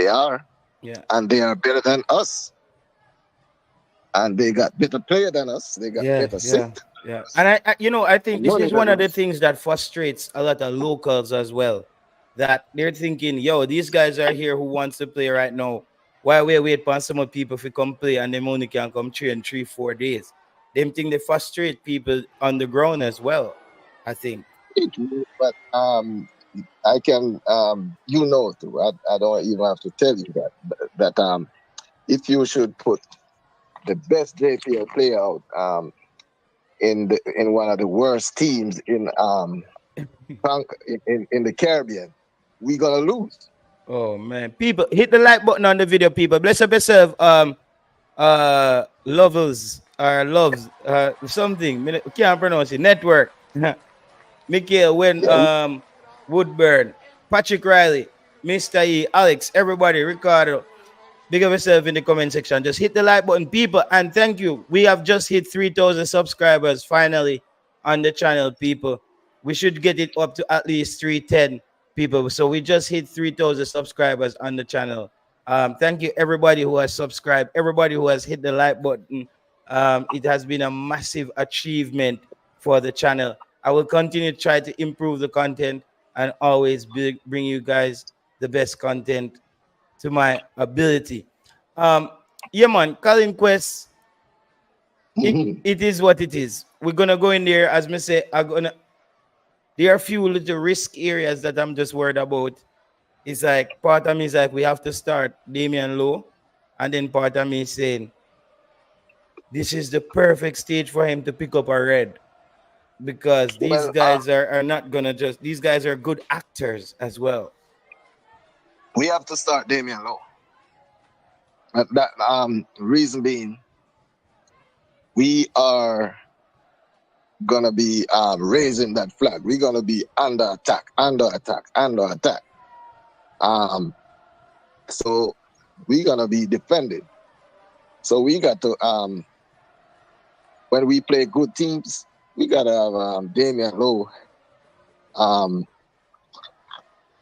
are. Yeah. And they are better than us. And they got better player than us. They got better system. Yeah. And I think this is one of the things that frustrates a lot of locals as well. That they're thinking, these guys are here who wants to play right now. Why we wait for some people to come play and them only can come train 3-4 days? Them think they frustrate people on the ground as well, I think. But I can too. I don't even have to tell you that if you should put the best JPL player out in one of the worst teams in the Caribbean, we're gonna lose. Oh man, people, hit the like button on the video, people. Bless up yourself, lovers or loves, something. We can't pronounce it. Network. Michael Woodburn, Patrick Riley, Mr. E, Alex, everybody, Ricardo. Big up yourself in the comment section. Just hit the like button, people, and thank you. We have just hit 3,000 subscribers finally on the channel, people. We should get it up to at least 310 people. So we just hit 3,000 subscribers on the channel. Thank you, everybody who has subscribed, everybody who has hit the like button. It has been a massive achievement for the channel. I will continue to try to improve the content and always bring you guys the best content to my ability. Yeah, man, Colin Quest, it is what it is. We're gonna go in there, as me say, there are a few little risk areas that I'm just worried about. It's like part of me is like we have to start Damian Lowe, and then part of me is saying this is the perfect stage for him to pick up a red. Because these guys are not gonna just, these guys are good actors as well. We have to start Damian Lowe. That reason being, we are gonna be raising that flag. We're gonna be under attack. So we're gonna be defended. So we got to when we play good teams, we gotta have Damian Lowe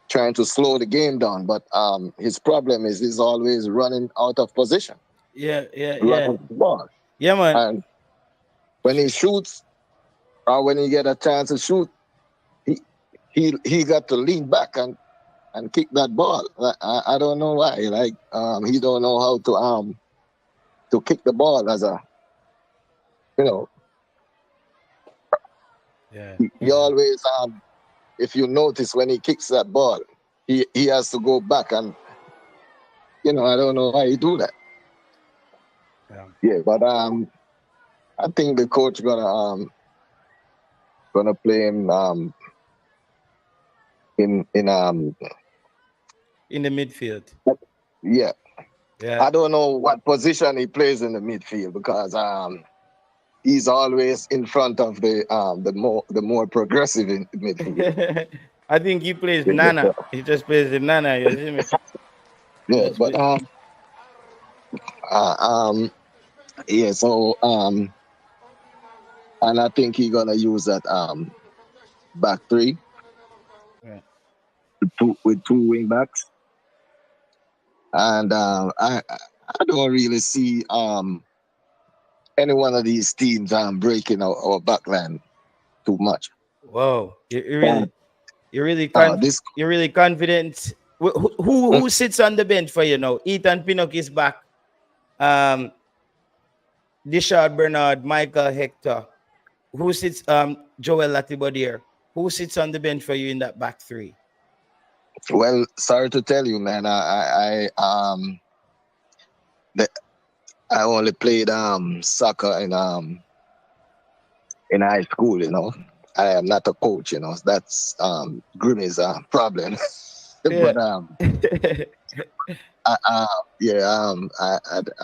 trying to slow the game down, but his problem is he's always running out of position. Yeah. The ball. Yeah, man. And when he shoots, or when he get a chance to shoot, he got to lean back and kick that ball. I don't know why. Like he don't know how to kick the ball as a, you know. Yeah. He always if you notice when he kicks that ball, he has to go back, and you know, I don't know why he do that. Yeah, but I think the coach gonna play him in the midfield. Yeah. Yeah. I don't know what position he plays in the midfield, because he's always in front of the more progressive in midfield. I think he plays Nana. He just plays the Nana, you see me? Yeah, but yeah, so and I think he's gonna use that back three, right, with two wing backs. And I don't really see any one of these teams breaking our backline too much. Whoa, you're really confident. Who sits on the bench for you now? Ethan Pinnock is back. Dishard Bernard, Michael Hector. Who sits? Joel Latibodier. Who sits on the bench for you in that back three? Well, sorry to tell you, man. I only played soccer in high school. You know, I am not a coach. You know, that's Grimmy's problem. Yeah. But I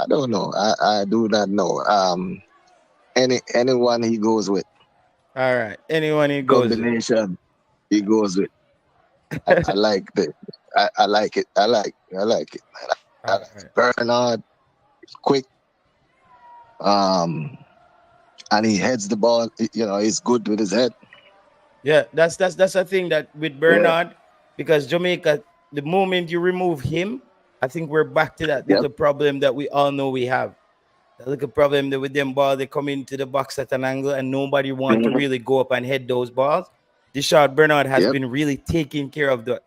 don't know. I do not know. Anyone he goes with. All right. Anyone he goes combination with. He goes with. I like it. I like it. Right. Bernard, quick. And he heads the ball. You know, he's good with his head. Yeah, that's a thing that with Bernard, because Jamaica, the moment you remove him, I think we're back to that little problem that we all know we have. The little problem that with them ball, they come into the box at an angle and nobody want to really go up and head those balls. Dishard Bernard has been really taking care of that.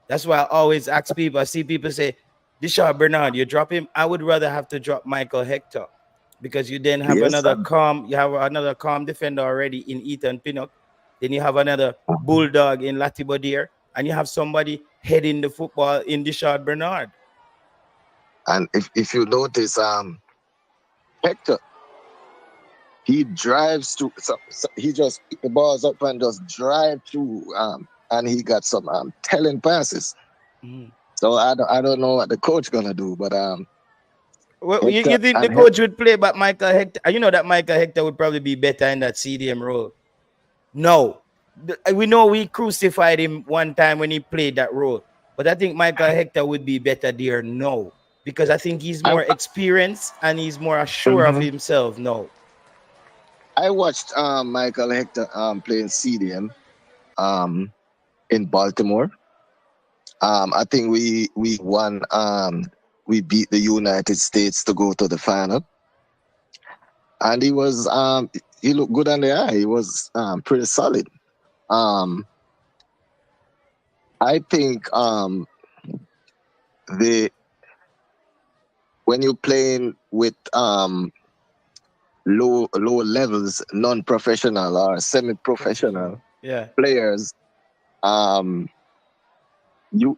That's why I always ask people. I see people say, Dishard Bernard, you drop him. I would rather have to drop Michael Hector, because you then have another calm defender already in Ethan Pinnock. Then you have another bulldog in Latibodier, and you have somebody heading the football in Dishard Bernard. And if you notice, Hector, he drives through. So he just pick the balls up and just drive through, and he got some telling passes. So I don't know what the coach gonna do, but well, you think the coach would play but Michael Hector? You know that Michael Hector would probably be better in that CDM role. No, we know we crucified him one time when he played that role. But I think Michael Hector would be better there now because I think he's more experienced and he's more sure of himself now. I watched Michael Hector playing CDM in Baltimore. I think we won. We beat the United States to go to the final, and he was he looked good on the eye. He was pretty solid. I think when you're playing with low levels, non-professional or semi-professional players, you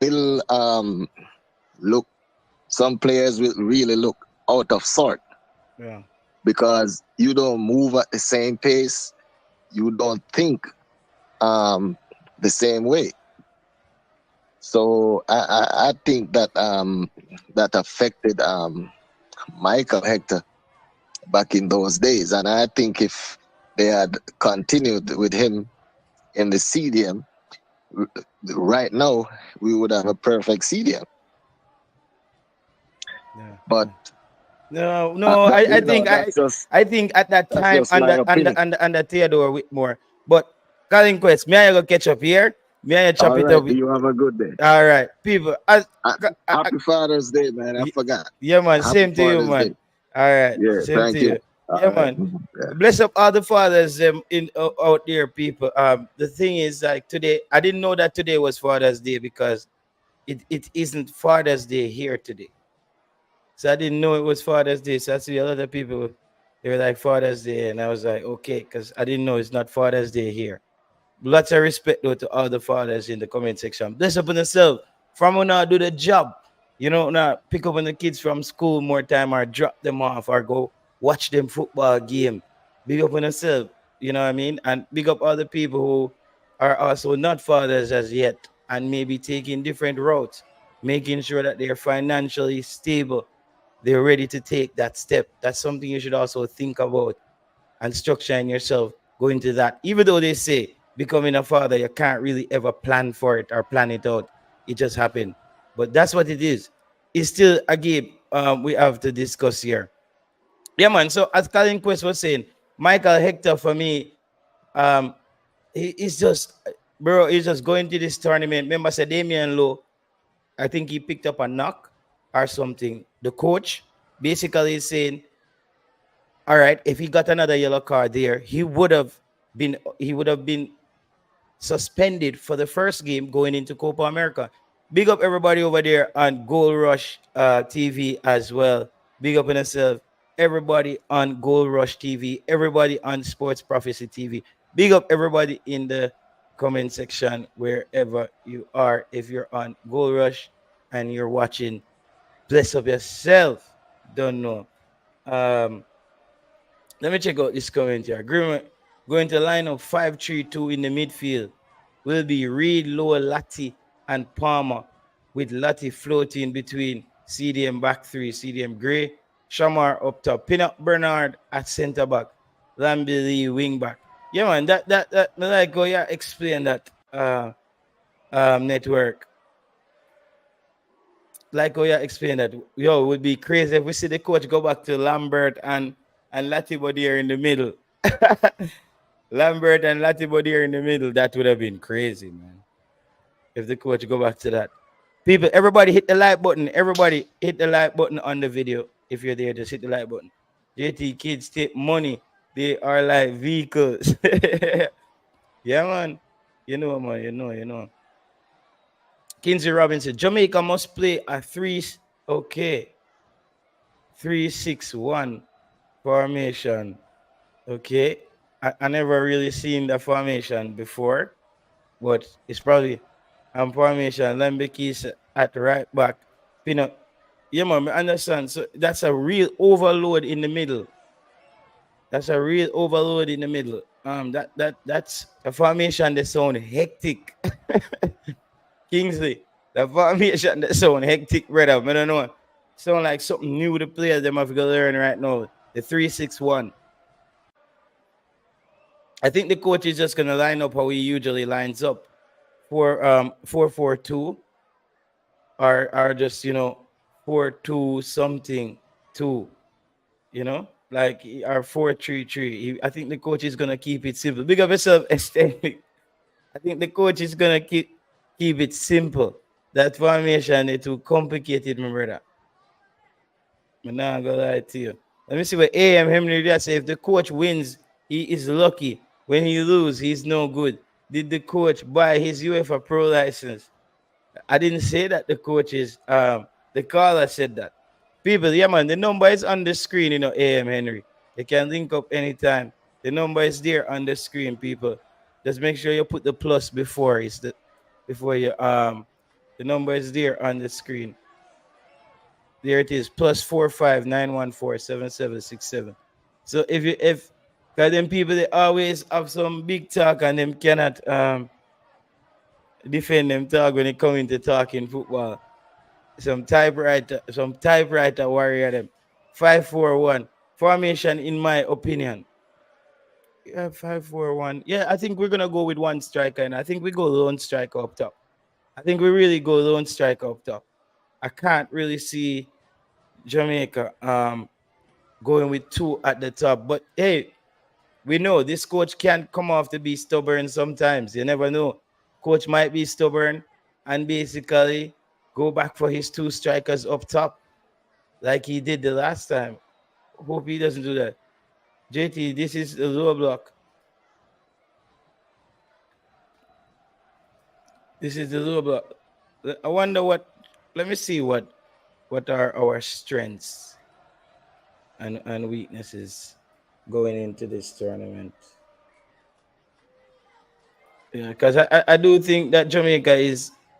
will look. Some players will really look out of sort. Yeah. Because you don't move at the same pace, you don't think the same way. So I think that that affected Michael Hector back in those days, and I think if they had continued with him in the CDM, right now we would have a perfect CDM. Yeah. But no, I think at that time under Theodore Whitmore. But Colin Quest, may I go catch up here? May I chop it up? You have a good day. All right, people. Happy Father's Day, man. I forgot. Yeah, man. Happy Same to you, Father's man. Day. All right. Yeah, same to you. Yeah, man. Yeah. Bless up all the fathers out there, people. The thing is, like today, I didn't know that today was Father's Day because it isn't Father's Day here today. So I didn't know it was Father's Day. So I see a lot of people, they were like Father's Day, and I was like, okay, because I didn't know it's not Father's Day here. Lots of respect though to all the fathers in the comment section. Bless up on yourself. From when I do the job, you know, now pick up on the kids from school more time or drop them off or go watch them football game. Big up on yourself, you know what I mean? And big up all the people who are also not fathers as yet and maybe taking different routes, making sure that they're financially stable. They're ready to take that step. That's something you should also think about and structuring yourself going to that. Even though they say becoming a father, you can't really ever plan for it or plan it out. It just happened. But that's what it is. It's still a game we have to discuss here. Yeah, man. So as Colin Quest was saying, Michael Hector for me, he's just, bro, he's just going to this tournament. Remember, said Damian Lowe, I think he picked up a knock or something. The coach basically is saying, all right, if he got another yellow card there, he would have been suspended for the first game going into Copa America. Big up everybody over there on Gold Rush TV as well. Big up on yourself. Everybody on Gold Rush TV. Everybody on Sports Prophecy TV. Big up everybody in the comment section wherever you are. If you're on Gold Rush and you're watching, bless up yourself. Don't know. Let me check out this comment here. Agreement going to line up 5-3-2 in the midfield will be Reid, Lowe, Latti, and Palmer, with Latti floating between CDM back three, CDM Gray, Shamar up top, Pinnock Bernard at centre back, Lambi Lee wing back. Yeah, man, that like go yeah, explain that network. Like how you explained that, yo, it would be crazy if we see the coach go back to Lambert and Latibodier in the middle. Lambert and Latibodier in the middle, that would have been crazy, man. If the coach go back to that. People, everybody hit the like button. Everybody hit the like button on the video. If you're there, just hit the like button. JT kids take money. They are like vehicles. Yeah, man. You know, man. You know. Kinsey Robinson, Jamaica must play a 3-6-1 formation. Okay. I never really seen the formation before, but it's probably formation. Lembekis at right back. Yeah, man, I understand. So that's a real overload in the middle. That's a real overload in the middle. That's a formation that sound hectic. Kingsley, the formation that sound hectic, brother. I don't know. Sound like something new the players them have to learn right now. The 3-6-1. I think the coach is just gonna line up how he usually lines up 4-4-2 or just 4-2 something 2, like our 4-3-3. I think the coach is gonna keep it simple. Big up yourself, extend. I think the coach is gonna keep it simple. That formation is too complicated, my brother. I'm not gonna lie to you. Let me see what AM Henry just say. If the coach wins, he is lucky. When he loses, he's no good. Did the coach buy his UEFA Pro license? I didn't say that the coach is. The caller said that. People, yeah, man, the number is on the screen, AM Henry. You can link up anytime. The number is there on the screen, people. Just make sure you put the plus before before you the number is there on the screen. There it is, +45 914 7767. So if because them people they always have some big talk and them cannot defend them talk when they come into talking football. Some typewriter warrior them. 5-4-1 formation, in my opinion. Yeah, 5-4-1. Yeah, I think we're gonna go with one striker, and I think we go lone striker up top. I think we really go lone striker up top. I can't really see Jamaica going with 2 at the top. But hey, we know this coach can come off to be stubborn sometimes. You never know. Coach might be stubborn and basically go back for his 2 strikers up top like he did the last time. Hope he doesn't do that. JT, this is the lower block. This is the lower block. I wonder let me see what are our strengths and weaknesses going into this tournament. Yeah, because I do think that Jamaica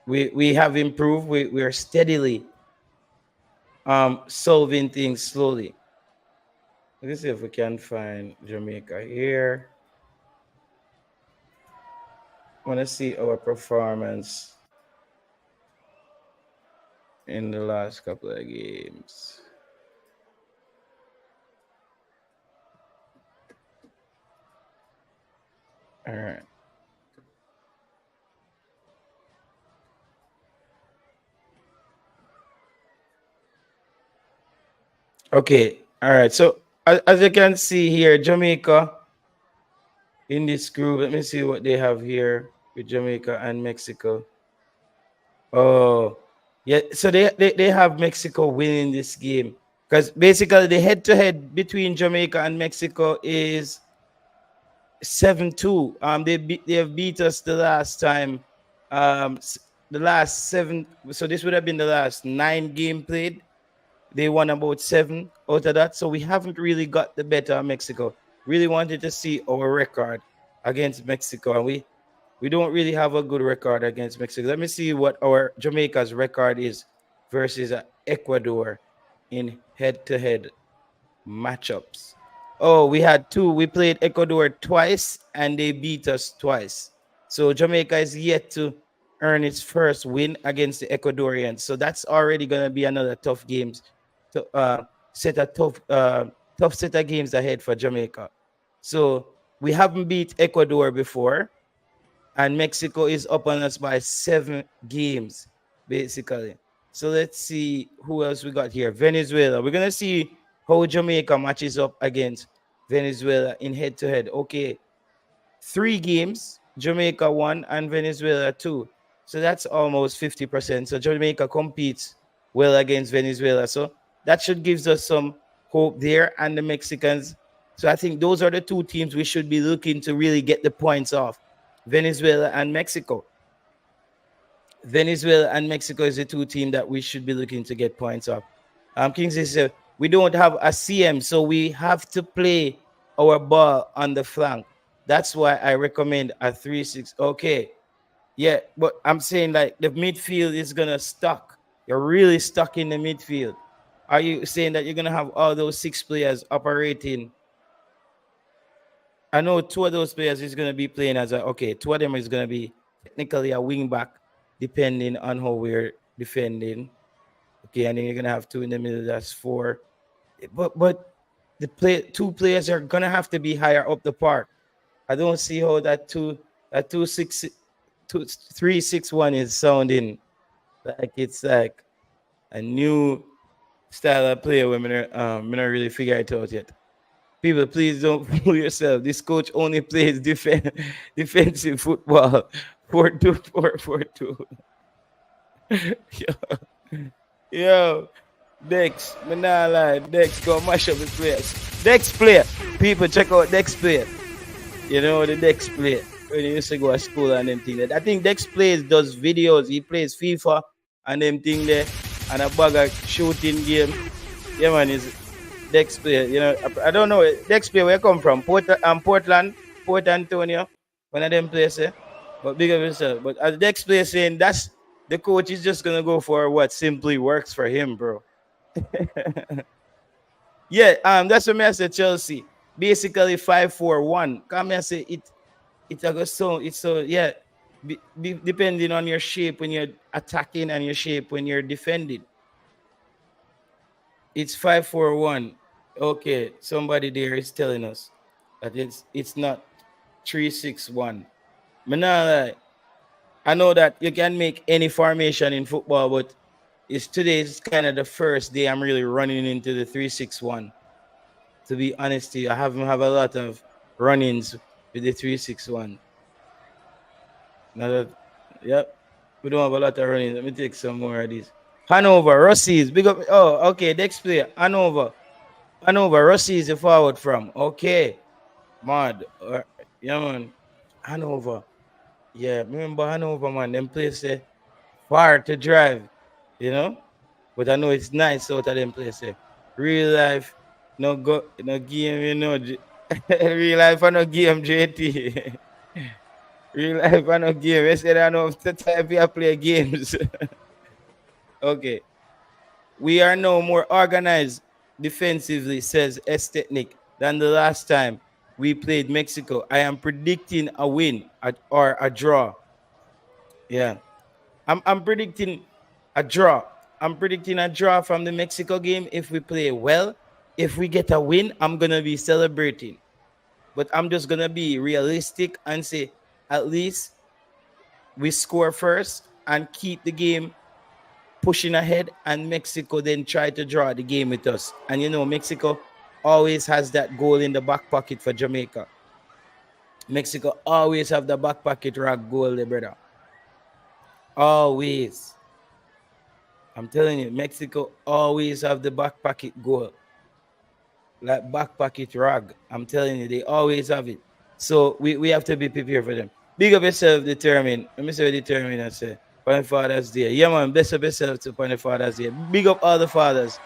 we have improved. We are steadily solving things slowly. Let's see if we can find Jamaica here. I want to see our performance in the last couple of games. All right. Okay. All right. So as you can see here, Jamaica in this group. Let me see what they have here with Jamaica and Mexico. Oh, yeah. So they have Mexico winning this game because basically the head-to-head between Jamaica and Mexico is 7-2. They have beat us the last time. The last 7. So this would have been the last 9 game played. They won about 7 out of that. So we haven't really got the better of Mexico. Really wanted to see our record against Mexico, and we don't really have a good record against Mexico. Let me see what our Jamaica's record is versus Ecuador in head-to-head matchups. Oh, we had 2. We played Ecuador twice, and they beat us twice. So Jamaica is yet to earn its first win against the Ecuadorians. So that's already going to be another tough games. To set a tough set of games ahead for Jamaica. So we haven't beat Ecuador before, and Mexico is up on us by 7 games, basically. So let's see who else we got here. Venezuela. We're gonna see how Jamaica matches up against Venezuela in head-to-head. Okay, 3 games, Jamaica 1 and Venezuela 2. So that's almost 50%. So Jamaica competes well against Venezuela. So that should give us some hope there, and the Mexicans. So I think those are the 2 teams we should be looking to really get the points off. Venezuela and Mexico. Venezuela and Mexico is the 2 teams that we should be looking to get points off. Kingsley said, we don't have a CM, so we have to play our ball on the flank. That's why I recommend a 3-6. Okay. Yeah, but I'm saying like the midfield is going to stuck. You're really stuck in the midfield. Are you saying that you're going to have all those 6 players operating? I know 2 of those players is going to be playing as 2 of them is going to be technically a wing back, depending on how we're defending. Okay, and then you're going to have 2 in the middle. That's 4. But the 2 players are going to have to be higher up the park. I don't see how that 2-6 3-6-1 is sounding like it's like a new style of play when we not really figure it out yet. People, please don't fool yourself. This coach only plays defensive football. 4-2-4-4-2. Yo, Dex, me nah lie. Dex, go mash up the players. Dex player. People, check out Dex player. You know the Dex player. When he used to go to school and them thing. I think Dex does videos. He plays FIFA and them thing there. And a bag of shooting game. Yeah, man, is Dex player. You know, I don't know. Dex player, where you come from? Portland, Port Antonio. One of them places. But big of yourself. But as Dex player saying, that's the coach is just gonna go for what simply works for him, bro. Yeah, that's what I said. Chelsea basically 5-4-1. Come here, say it's a good so it's so yeah. Depending on your shape when you're attacking and your shape when you're defending. It's 5-4-1. Okay, somebody there is telling us that it's not 3-6-1. I know that you can make any formation in football, but today's kind of the first day I'm really running into the 3-6-1. To be honest with you, I haven't have a lot of run-ins with the 3-6-1. Yep, we don't have a lot of run-ins. Let me take some more of these. Hanover, Rossies, big up. Oh, okay, next player, Hanover, Rossies, the forward from. Okay, mad. Yeah, man, Hanover. Yeah, remember Hanover, man. Them places far to drive, you know. But I know it's nice out of them places. Real life, no game, you know. Real life, I no game, JT. Real life, I no game. I said I know the type you play games. Okay, we are now more organized defensively, says S Technic, than the last time we played Mexico. I am predicting a win or a draw. Yeah. I'm predicting a draw. I'm predicting a draw from the Mexico game if we play well. If we get a win, I'm going to be celebrating. But I'm just going to be realistic and say at least we score first and keep the game pushing ahead, and Mexico then try to draw the game with us. And you know, Mexico always has that goal in the back pocket for Jamaica. Mexico always have the back pocket rock goal there, brother. Always. I'm telling you, Mexico always have the back pocket goal. Like back pocket rag. I'm telling you, they always have it. So we have to be prepared for them. Big up yourself, determined. Let me say determined and say, Upon Father's Day. Yeah, man, bless up yourself to Upon Father's Day. Big up all the fathers.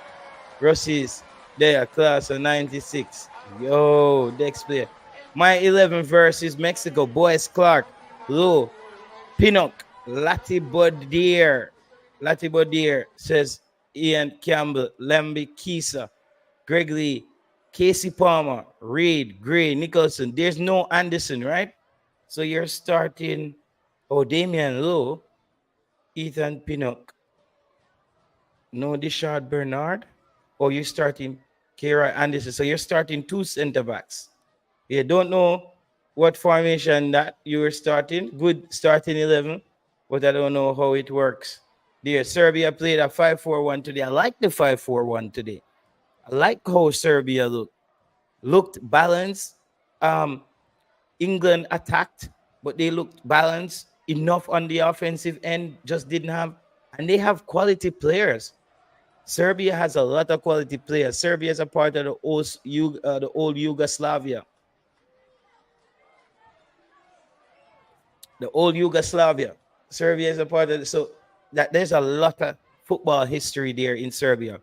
Rossi's there, class of 96. Yo, Dex player. My 11 versus Mexico. Boys Clark, Lowe, Pinnock, Latibodier says Ian Campbell, Lambi Kisa, Greg Lee, Casey Palmer, Reid, Gray, Nicholson. There's no Anderson, right? So you're starting Damian Lowe, Ethan Pinnock, no Dishard Bernard, or you're starting Kira Anderson. So you're starting two center backs. You don't know what formation that you were starting. Good starting 11, but I don't know how it works. There, Serbia played a 5-4-1 today. I like the 5-4-1 today. I like how Serbia looked balanced. England attacked, but they looked balanced enough on the offensive end. Just didn't have, and they have quality players. Serbia has a lot of quality players. Serbia is a part of the old Yugoslavia. The old Yugoslavia. Serbia is a part of it. So that there's a lot of football history there in Serbia.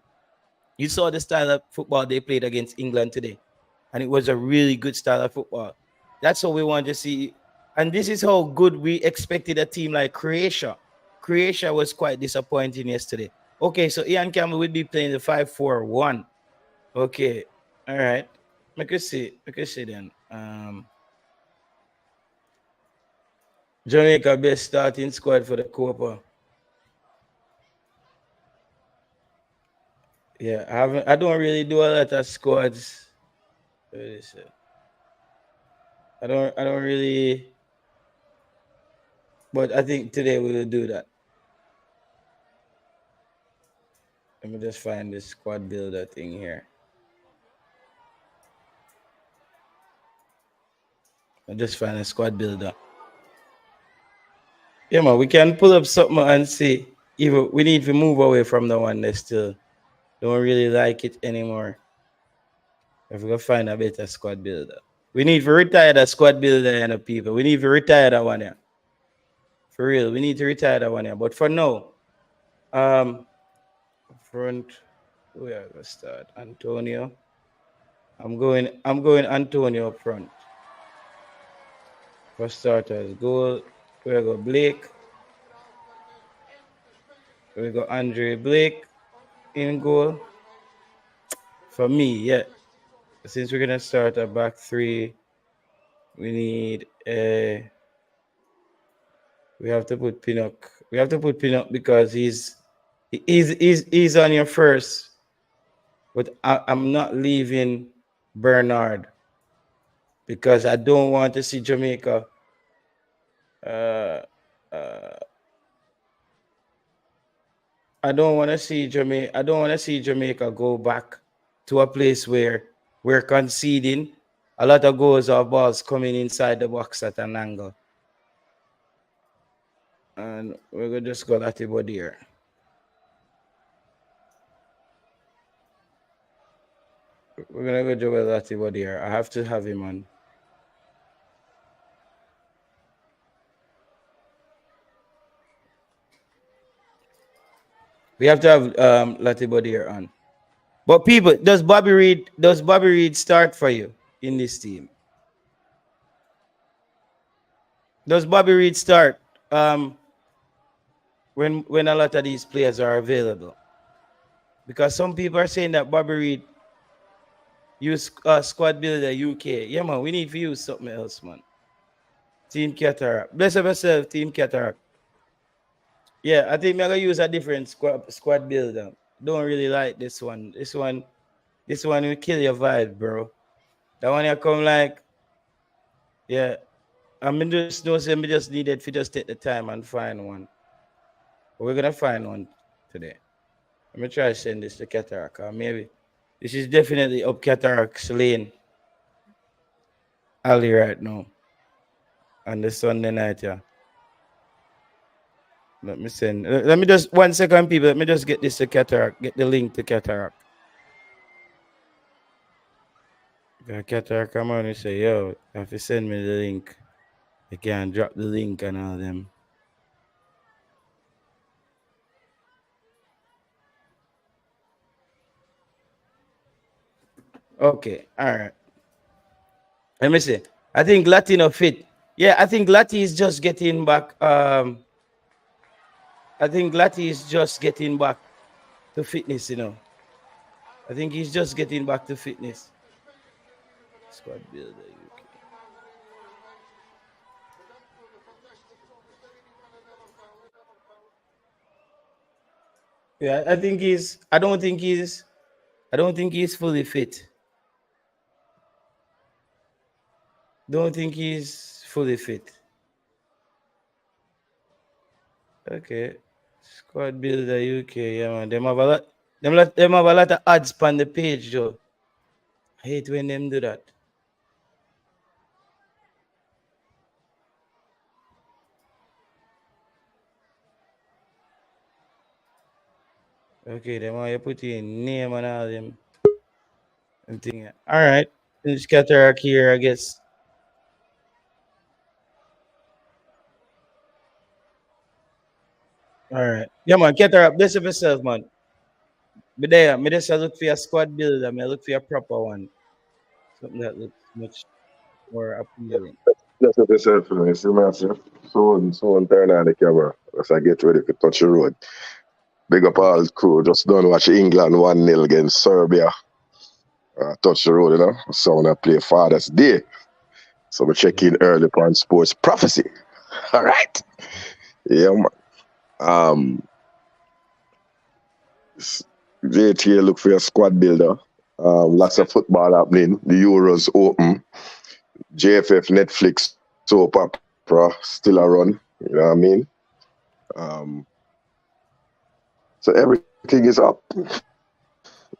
You saw the style of football they played against England today. And it was a really good style of football. That's what we want to see. And this is how good we expected a team like Croatia. Croatia was quite disappointing yesterday. Okay, so Ian Campbell will be playing the 5-4-1. Okay. All right. I could see then. Jamaica best starting squad for the Copa. Yeah, I don't really do a lot of squads. I don't really But I think today we will do that. Let me just find this squad builder thing here. I'll just find a squad builder. Yeah, man, we can pull up something and see. Even we need to move away from the one that still don't really like it anymore. If we can find a better squad builder. We need to retire that squad builder and the people. We need to retire that one here. For real, we need to retire that one here. But for now, front, where we start? Antonio. I'm going Antonio up front. For starters, goal. We go Blake. We go Andre Blake in goal. For me, yeah. Since we're gonna start a back three, we need a. We have to put Pinnock. We have to put Pinnock because he's on your first. But I'm not leaving Bernard because I don't want to see Jamaica. I don't want to see Jamaica go back to a place where we're conceding a lot of goals or balls coming inside the box at an angle. And we're gonna just go Latibody here. We're gonna go Joel Latibody here. I have to have him on. We have to have Latibody here on. But people, does Bobby Reid start for you in this team? Does Bobby Reid start when a lot of these players are available? Because some people are saying that Bobby Reid use squad builder UK. Yeah, man, we need to use something else, man. Team Cataract. Bless up yourself, Team Cataract. Yeah, I think I'm gonna use a different squad builder. Don't really like this one. This one will kill your vibe, bro. That one you come like, yeah. I mean, just needed to just take the time and find one. But we're gonna find one today. Let me try to send this to Cataract. Maybe this is definitely up Cataract's lane alley right now. On the Sunday night, yeah. Let me send. Let me just 1 second, people. Let me just get this to Cataract. Get the link to Cataract. Cataract, come on and say, yo, you have to send me the link. You can drop the link and all them. Okay, all right. Let me see. I think Latino fit. Yeah, I think Lati is just getting back. I think Lati is just getting back to fitness, you know. I think he's just getting back to fitness. Squad builder UK. Yeah, I don't think he's fully fit. Don't think he's fully fit. Okay. Squad builder UK, yeah, man. Them have a lot of ads on the page, Joe. I hate when them do that. Okay, them want you put in name and all them. Thing. All right. Finish Cataract here, I guess. All right. Yeah, man. Cataract, bless up yourself, man. But there, me just look for a squad builder. I look for a proper one. Something that looks much more appealing. That's what they said for me. See, massive. Someone turn on the camera as I get ready to touch the road. Big up all crew. Just don't watch England 1-0 against Serbia. Touch the road, you know. Someone that play Father's Day. So we check in early on Sports Prophecy. All right. Yeah, man. JTA look for your squad builder. Lots of football happening. The Euros open. JFF Netflix soap opera still a run. You know what I mean? So everything is up.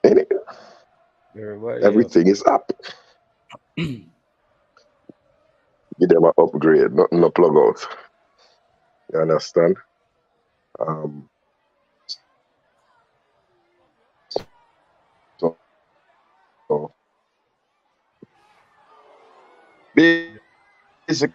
Ain't it? Everything is up. Give them an upgrade, nothing a plug out. You understand? So basically,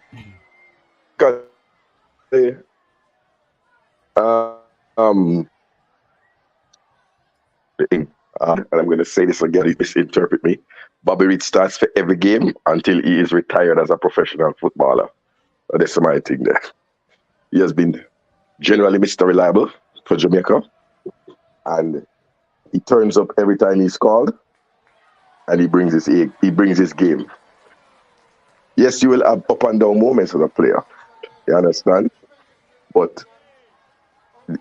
and I'm going to say this again, you misinterpret me. Bobby Reid starts for every game until he is retired as a professional footballer. That's my thing there. He has been generally Mr. Reliable for Jamaica, and he turns up every time he's called, and he brings his game. Yes, you will have up and down moments as a player. You understand? But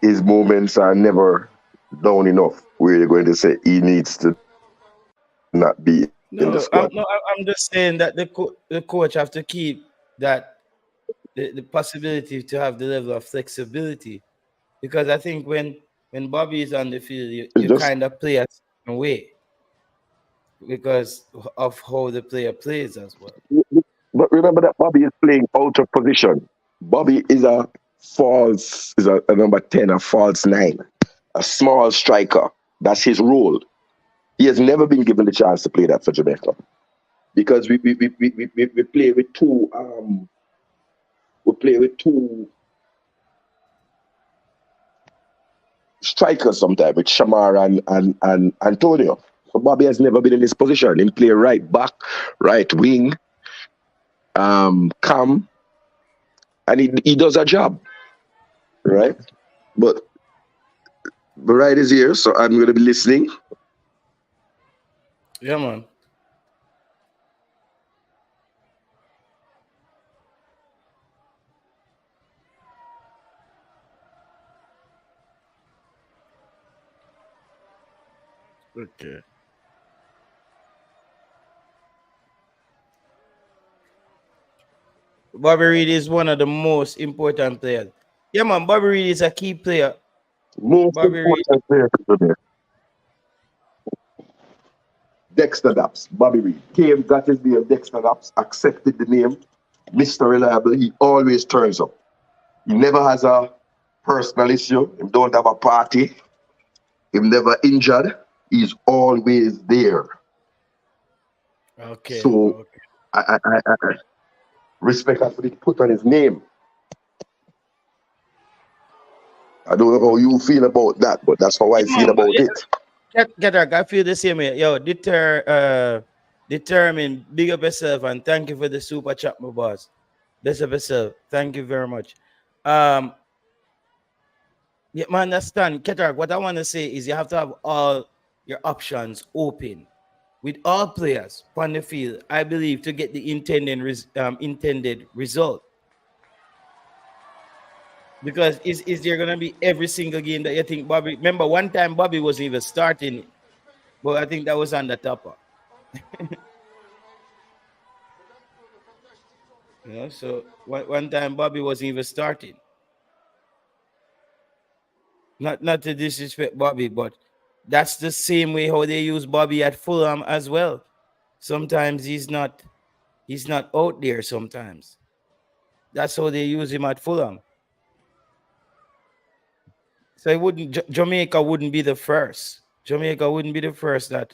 his moments are never down enough where you're going to say he needs to not be in the squad. I'm just saying that the coach have to keep that the possibility to have the level of flexibility, because I think when Bobby is on the field, you kind of play a certain way because of how the player plays as well. But remember that Bobby is playing out of position. Bobby is a number 10, a false 9, a small striker. That's his role. He has never been given the chance to play that for Jamaica, because we play with two strikers sometimes, with Shamar and Antonio. So Bobby has never been in this position. He play right back, right wing, cam, and he does a job, right? But Reid is here, so I'm going to be listening. Yeah, man. Okay. Bobby Reid is one of the most important players. Yeah, man. Bobby Reid is a key player. Bobby Reid. Dexter Daps, Bobby Reid got his name. Dexter Daps accepted the name. Mr. Reliable. He always turns up. He never has a personal issue. He don't have a party. He's never injured. He's always there. Okay. So I respect has to be put on his name. I don't know how you feel about that, but that's how I feel about it. I feel the same way. Yo, determine, big up yourself, and thank you for the super chat, my boss. Best of yourself. Thank you very much. Yeah, man, understand, Ketark, what I want to say is you have to have all your options open with all players on the field, I believe, to get the intended result. Because is there going to be every single game that you think Bobby... Remember, one time Bobby wasn't even starting, but I think that was on the topper. You know, so one time Bobby wasn't even starting. Not to disrespect Bobby, but that's the same way how they use Bobby at Fulham as well. Sometimes he's not out there sometimes. That's how they use him at Fulham. So it wouldn't... Jamaica wouldn't be the first. Jamaica wouldn't be the first that...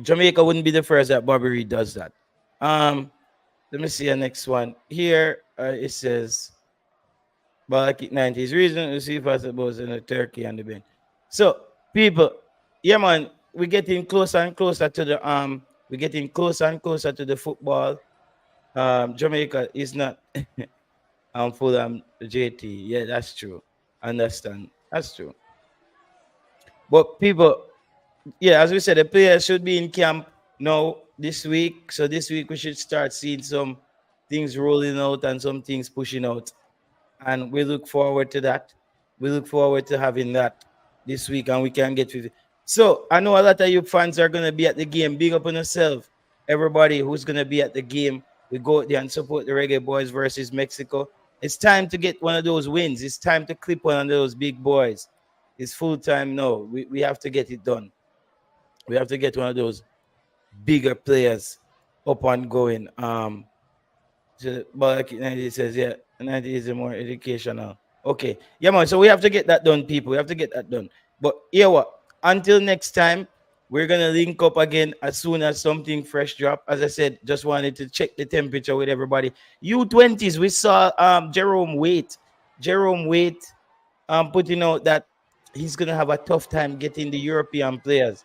Jamaica wouldn't be the first that Bobby Reid does that. Let me see the next one. Here it says Balakit 90s reason to see possibles in the turkey and the bin. So people, yeah man, we're getting closer and closer to the football. Jamaica is not Fulham JT. Yeah, that's true. Understand. That's true. But people, yeah, as we said, the players should be in camp now this week. So this week we should start seeing some things rolling out and some things pushing out. And we look forward to that. We look forward to having that this week, and we can get with it. So I know a lot of you fans are going to be at the game. Big up on yourself. Everybody who's going to be at the game, We go out there and support the Reggae Boyz versus Mexico. It's time to get one of those wins. It's time to clip one of those big boys. It's full time now. We have to get it done. We have to get one of those bigger players up and going. But it says, yeah, 90 is more educational. Okay. Yeah, man. So we have to get that done, people. We have to get that done. But yeah, what? Until next time, we're gonna link up again as soon as something fresh drop. As I said, just wanted to check the temperature with everybody. U20s, we saw Jerome Waite putting out that he's gonna have a tough time getting the European players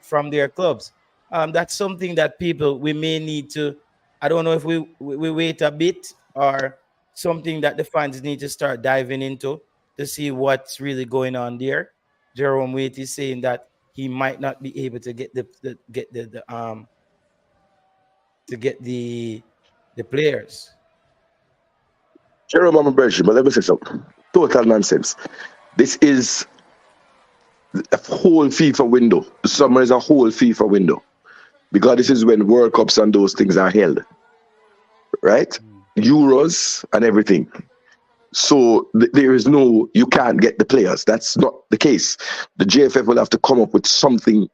from their clubs. That's something that we may need to. I don't know if we wait a bit or something that the fans need to start diving into to see what's really going on there. Jerome Waite is saying that he might not be able to get the players. Jerome, I'm a virgin, but let me say something. Total nonsense. This is a whole FIFA window. The summer is a whole FIFA window. Because this is when World Cups and those things are held. Right? Euros and everything. So there is no, you can't get the players. That's not the case. The JFF will have to come up with something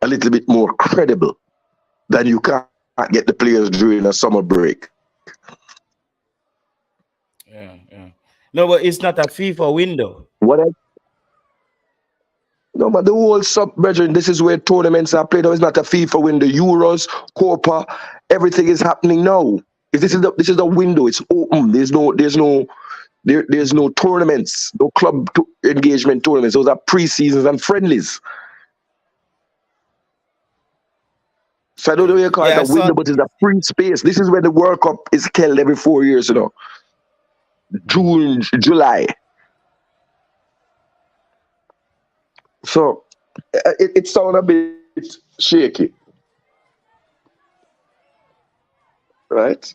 a little bit more credible than you can't get the players during a summer break. Yeah. No, but it's not a FIFA window. What else? No, but the whole brethren, this is where tournaments are played. No, it's not a FIFA window. Euros, Copa, everything is happening now. This is the window. It's open. There's no tournaments, no club engagement tournaments. Those are pre-seasons and friendlies. So I don't know what you call it a window, but it's a free space. This is where the World Cup is held every 4 years, June, July. So it sounds a bit shaky. Right?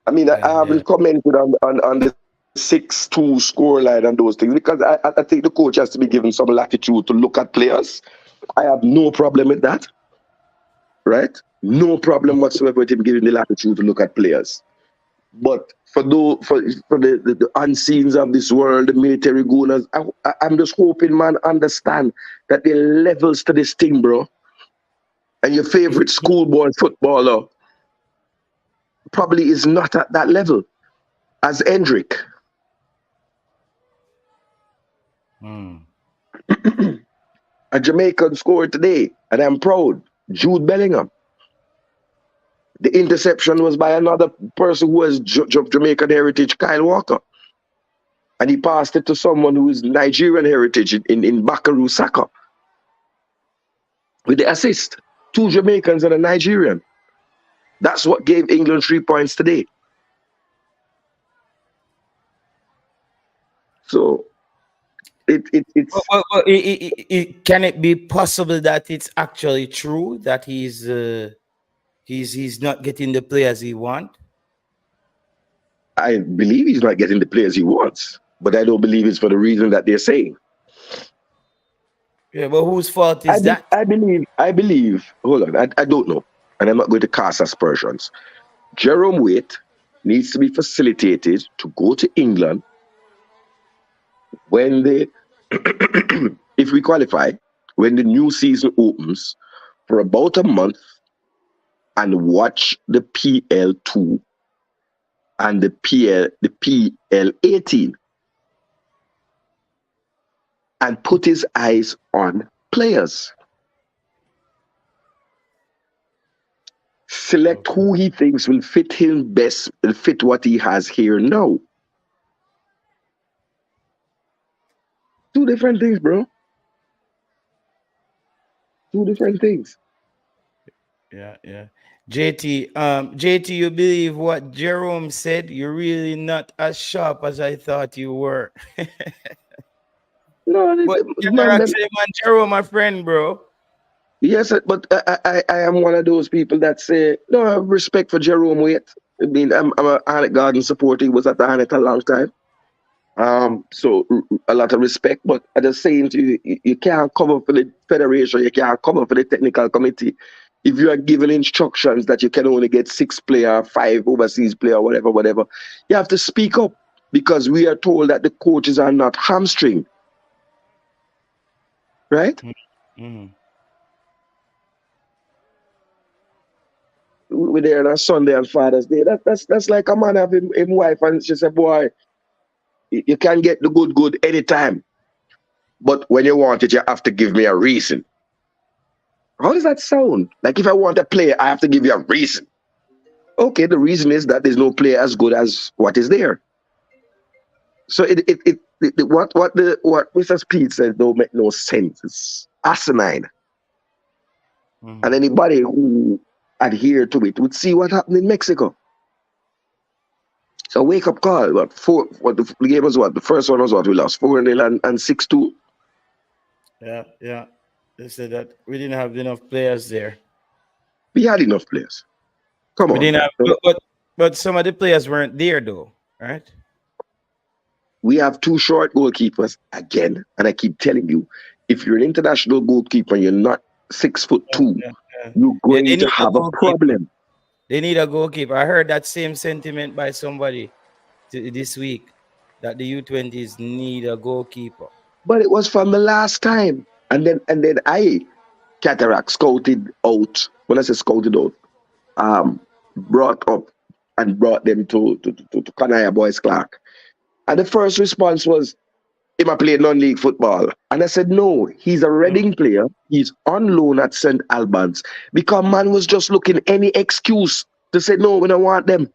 I mean, I haven't commented on the 6-2 scoreline and those things because I think the coach has to be given some latitude to look at players. I have no problem with that. Right? No problem whatsoever with him giving the latitude to look at players. But for the unseens of this world, the military gooners, I'm just hoping man understand that there are levels to this thing, bro. And your favorite schoolboy footballer probably is not at that level as Hendrick. A Jamaican scored today, and I'm proud. Jude Bellingham. The interception was by another person who has Jamaican heritage, Kyle Walker. And he passed it to someone who is Nigerian heritage in Bakaru Saka. With the assist. 2 Jamaicans and a Nigerian. That's what gave England 3 points today. So it's can it be possible that it's actually true that he's not getting the players he wants? I believe he's not getting the players he wants, but I don't believe it's for the reason that they're saying. Yeah, but whose fault is that? I believe, hold on, I don't know, and I'm not going to cast aspersions. Jerome Waite needs to be facilitated to go to England when if we qualify, when the new season opens for about a month and watch the PL2 and the PL18 and put his eyes on players. Select who he thinks will fit him best, will fit what he has here now. 2 different things, bro. 2 different things. Yeah. JT, you believe what Jerome said? You're really not as sharp as I thought you were. No, but Jerome, my friend, bro. Yes, but I am one of those people that say, no, I have respect for Jerome Waite. I mean, I'm a Arnett Garden supporter. He was at the Arnett a long time. So a lot of respect, but I just saying to you, you can't cover for the federation, you can't cover for the technical committee, if you are given instructions that you can only get 6 player, 5 overseas player, whatever, you have to speak up, because we are told that the coaches are not hamstring. Right? Mm-hmm. We're there on Sunday and Father's Day. That's like a man having him wife and she said, boy, you can get the good anytime. But when you want it, you have to give me a reason. How does that sound? Like if I want a player, I have to give you a reason. Okay, the reason is that there's no player as good as what is there. So what Mr. Speed said don't make no sense. It's asinine. Mm-hmm. And anybody who adhere to it would see what happened in Mexico. So wake up call. The game was what? The first one was what? We lost 4-0 and 6-2. Yeah. They said that we didn't have enough players there. We had enough players. Come on. We didn't have, but some of the players weren't there though, right? We have 2 short goalkeepers again, and I keep telling you, if you're an international goalkeeper and you're not 6'2", you're going to have a problem. They need a goalkeeper. I heard that same sentiment by somebody this week, that the U20s need a goalkeeper. But it was from the last time, and then I Cataract scouted out. When I say scouted out, brought up and brought them to Kanaya Boys Clark, and the first response was, him I play non-league football. And I said, no, he's a Reading player. He's on loan at St. Albans. Because man was just looking any excuse to say, no, we don't want them.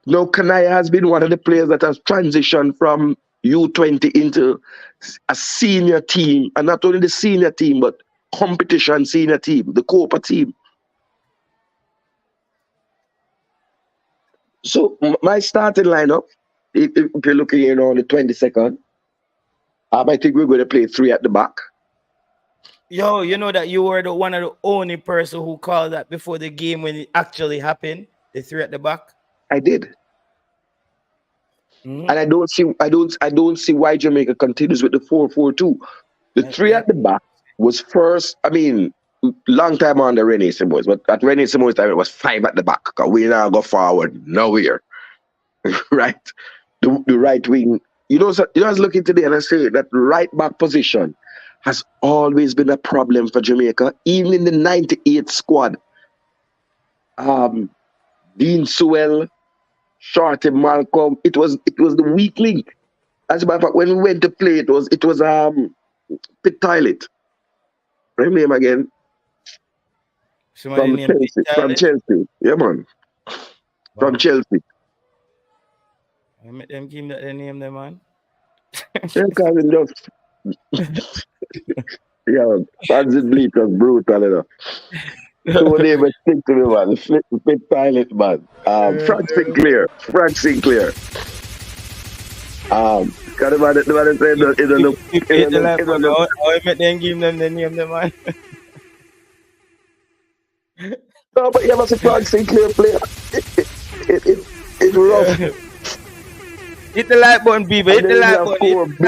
Now, Kanaya has been one of the players that has transitioned from U20 into a senior team. And not only the senior team, but competition senior team, the Copa team. So my starting lineup, if you're looking here on the 22nd, I think we're going to play 3 at the back. Yo, you know that you were one of the only person who called that before the game when it actually happened, the 3 at the back? I did. Mm-hmm. And I don't see why Jamaica continues with the 4-4-2. The 3 at the back was first, long time on the Renee Simoes, but at Renee Simoes' time it was 5 at the back. Because we now go forward nowhere. Right? The right wing. I was looking today and I say that right back position has always been a problem for Jamaica, even in the 98 squad. Dean Sewell, Shorty Malcolm, it was the weak link. As a matter of fact, when we went to play, it was Pit Toilet. Remember him again? Somebody named From Chelsea. Yeah, man. Wow. From Chelsea. I met them give that the name, them man. Yeah, call him just. Yeah, Fancy Bleak was brutal, you know. So they were stick to me, man. Pit Toilet, man. Frank Sinclair. Kind of man, the man said, I met them give them the name, them man. No, but you must a Frank Sinclair player. It's rough. Hit the like button, people. Hit the like button.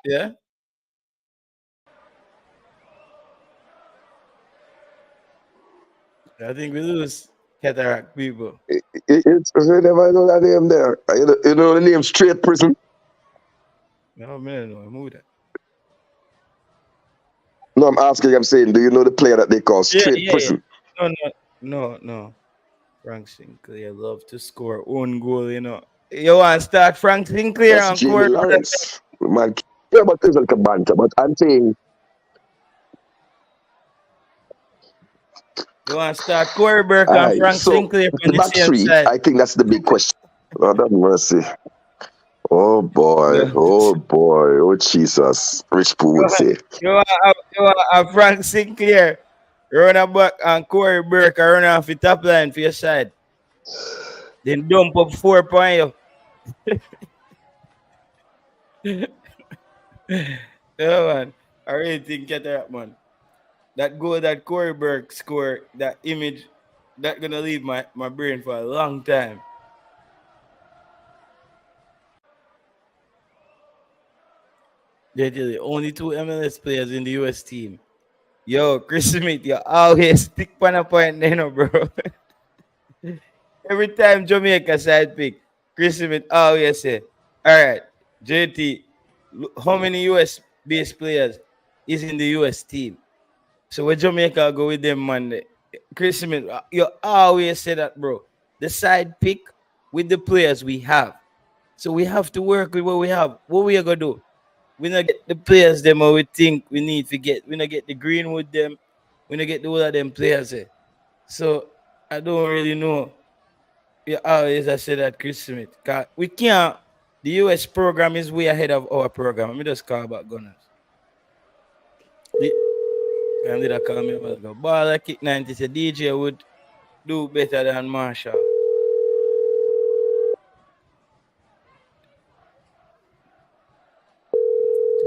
Yeah. I think we lose Cataract, people. It's never know that name there. You know the name Straight Prison? No, man, no, I move that. No, I'm saying, do you know the player that they call Straight Prison? Yeah. No. Frank Sinclair love to score own goal, you know. You want to start Frank Sinclair That's and Jamie Corey Lawrence. Man, yeah, but there's like a banter. But I'm saying, you want to start Corey Burke and Frank Sinclair from the back same 3, side. I think that's the big question. Lord have mercy. Oh boy, oh Jesus. Rich Pooh would say. You want Frank Sinclair run a back and Corey Burke run off the top line for your side. Then dump up 4 point. Yeah, man. I really think that, man. That goal that Corey Burke scored, that image, that gonna leave my brain for a long time. They're the only 2 MLS players in the US team. Yo, Chris Smith, you always stick on a point, you know, bro. Every time Jamaica side pick, Chris Smith always say, all right, JT, how many US based players is in the US team? So when Jamaica go with them Monday, Chris Smith, you always say that, bro. The side pick with the players we have. So we have to work with what we have. What we are gonna do? We not get the players them or we think we need to get. We not get the Greenwood them. We not get the all of them players. So I don't really know. Yeah, always I say that Chris Smith. We can't. The US program is way ahead of our program. Let me just call back Gunners. And did I call me about go ball I kick 90 say DJ would do better than Marshall.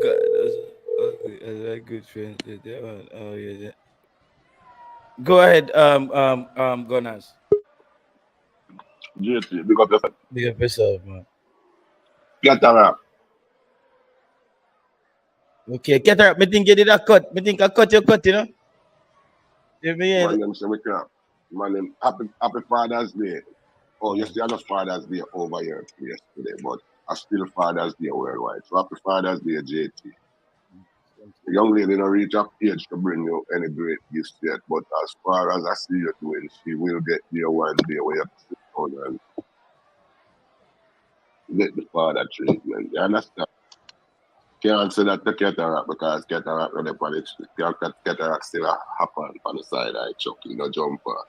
God, that's a good friend. Oh yeah. Go ahead, Gunners. JT, big up yourself. Big up yourself, man. Get around. Okay, get her. Me think you did a cut. Me think I cut your cut, you know. If me Man, them say we can. Man, them happy Father's Day. Oh, you see, enough Father's Day over here yesterday, but I still Father's Day worldwide. So happy Father's Day, JT. The young lady don't reach up age to bring you any great gifts yet, but as far as I see you doing, she will get there one day where you have to sit down and get the father treatment. You understand? Can't say that to cataract because cataract on the panic. Cataract still happen on the side eye chuck, you know, jump on.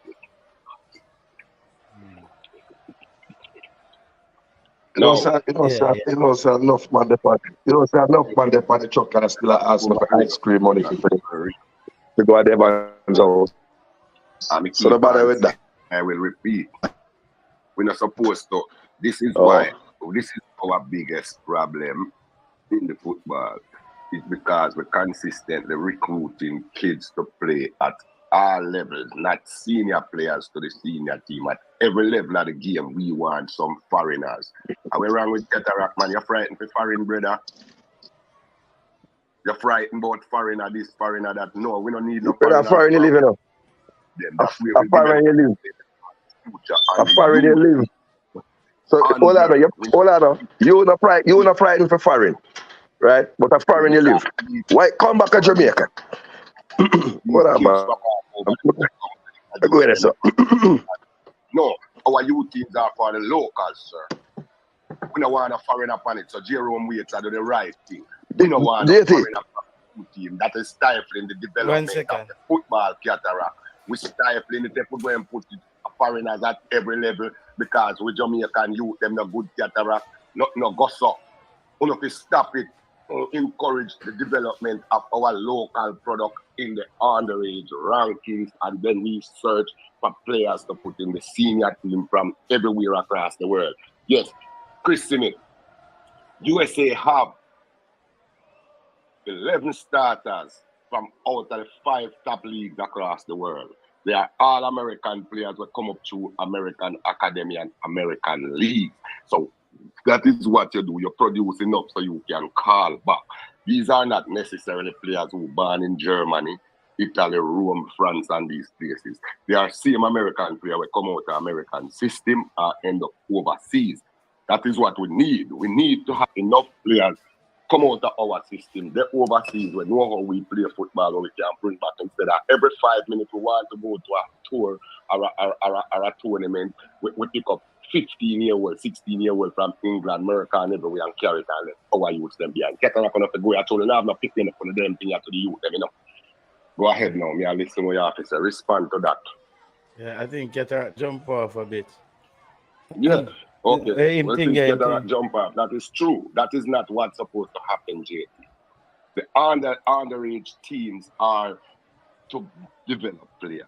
You know, sir, enough man enough man there on the truck and still ask me for ice cream money to go at the man's house. So no matter with that. I will repeat. We're not supposed to. This is why. This is our biggest problem in the football. It's because we're consistently recruiting kids to play at all levels, not senior players to the senior team. At every level of the game, we want some foreigners. Are we wrong with cataract, man? You're frightened for foreign, brother? You're frightened about foreigner this, foreigner that? No, we don't need no foreigner. Foreign you live, you know. Then that's where we foreign you live. Foreign you live. So hold on, you not frightened for foreign, right? But a foreign you live. Why come back to Jamaica? What about? Go ahead, sir. No, our youth teams are for the locals, sir. We don't want a foreigner on it, so Jerome waits to do the right thing. We don't want a foreigner team that is stifling the development of the football cataract. We stifling it, we go and put it foreigners at every level because we Jamaican youth, them no good cataract, no gossip. We have to stop it. Encourage the development of our local product in the underage rankings, and then we search for players to put in the senior team from everywhere across the world. Yes, Chris Smith, USA have 11 starters from out of the 5 top leagues across the world. They are all American players who come up through American Academy and American League. So that is what you do. You produce enough so you can call back. These are not necessarily players who were born in Germany, Italy, Rome, France, and these places. They are same American players who come out of the American system and end up overseas. That is what we need. We need to have enough players come out of our system. They're overseas. We know how we play football, or we can bring back instead of every 5 minutes we want to go to a tour or a tournament. We pick up 15-year-old, 16-year-old from England, America, and everywhere and carry it and let our youth them behind. Get on up enough to go. I told you, I'm not picking up on the damn thing to the youth, them, you know. Go ahead now, me and listen to your officer. Respond to that. Yeah, I think get her jump off a bit. Yeah. Okay. Well, jump off. That is true. That is not what's supposed to happen, JT. The underage teams are to develop players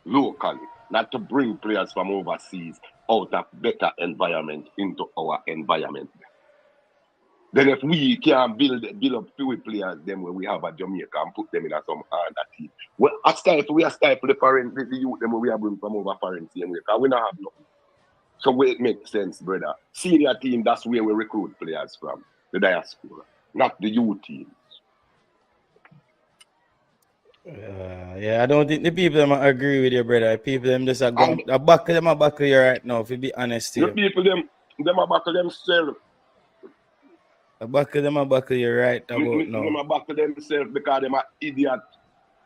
locally, not to bring players from overseas out of better environment into our environment. Then if we can build up few players, then when we have a Jamaica and put them in some other team. Well, we are stifle the foreign the youth them we are bring from over foreign team because we don't have nothing. So it makes sense, brother. Senior team, that's where we recruit players from, the diaspora, not the youth teams. Yeah, I don't think the people them agree with you, brother. People them just are going. And The buckle them a buckle you right now. If you be honest the here, people them are back to themselves. the buckle them a buckle you right about Them now. are back to themselves because them are idiot.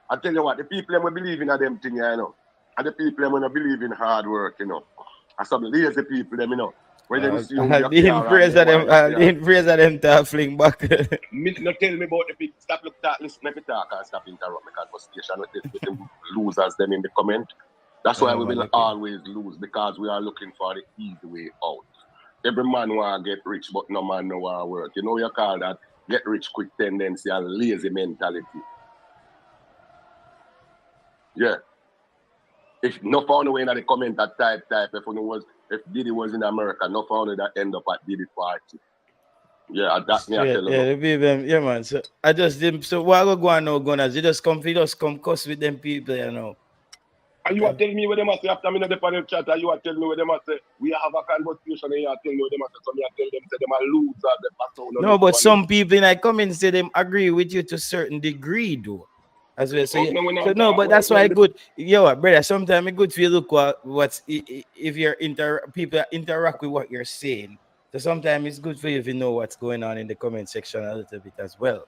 I tell you what, the people them will believe in them thing, you know. And the people them will believe in hard work, you know. And some lazy people them, you know. When them see you with I'll your be in car and praise them of them. wind up I'll be there. in praise of them to fling buckle. Not tell me about the big stop look talk, listen, let me talk and stop interrupt my conversation with the losers them in the comment. That's why Yeah, we man, will okay. always lose because we are looking for the easy way out. Every man want to get rich, but no man no want to work. You know you call that get rich quick tendency and lazy mentality. Yeah. If no found a way in the comment that type, if Diddy was in America, no found that end up at Diddy party. Yeah, that's me I tell you. Yeah, the people, yeah, man. So I just didn't. So what I go on now, gunners? You just come cuss with them people, you know. And you are telling me what they must say after me in the panel chat, and you are telling me what they must say. We have a conversation, and you are telling me what they must say. So me I tell them, say them are losers, they pass on. No, but some people in the comments say them agree with you to a certain degree, though. As well. So, no, but that's why good. Yo, brother, sometimes it's good for you look what's if you're people interact with what you're saying. So sometimes it's good for you if you know what's going on in the comment section a little bit as well.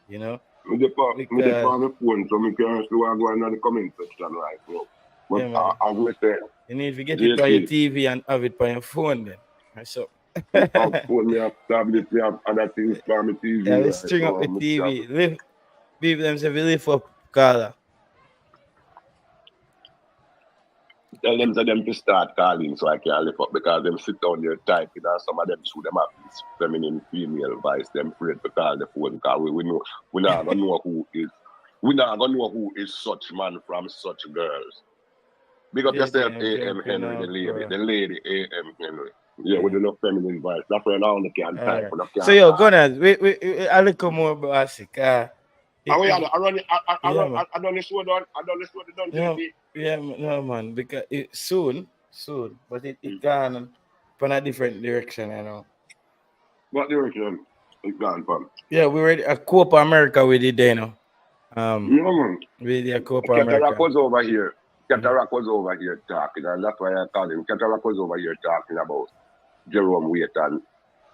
You know? Me dey on my phone, so me can't see what going on in the comment section right now. But Yeah, I will say, you need to get it on your TV and have it on your phone then. So phone me have tablet, me have other things for my TV. yeah, let's string up the TV. Lift people themselves lift up color. Tell them to start calling so I can lift up because them sit down there typing and some of them show them have this feminine female voice. Them afraid to call the phone because we know we not gonna know who is such man from such girls. Big up yourself, A.M. Henry, the lady A.M. Henry. Yeah, with enough feminine voice. That's why I only can type. So yo, Gunners, I look more basic. I run the show down. Yeah, no man, because soon, but it gone from a different direction, you know. What direction? It gone from? Yeah, we were at Copa America with it, you know. Man. With the Copa America. Cataract was over here. Cataract was over here talking, and that's why I called him. Cataract was over here talking about Jerome Waite and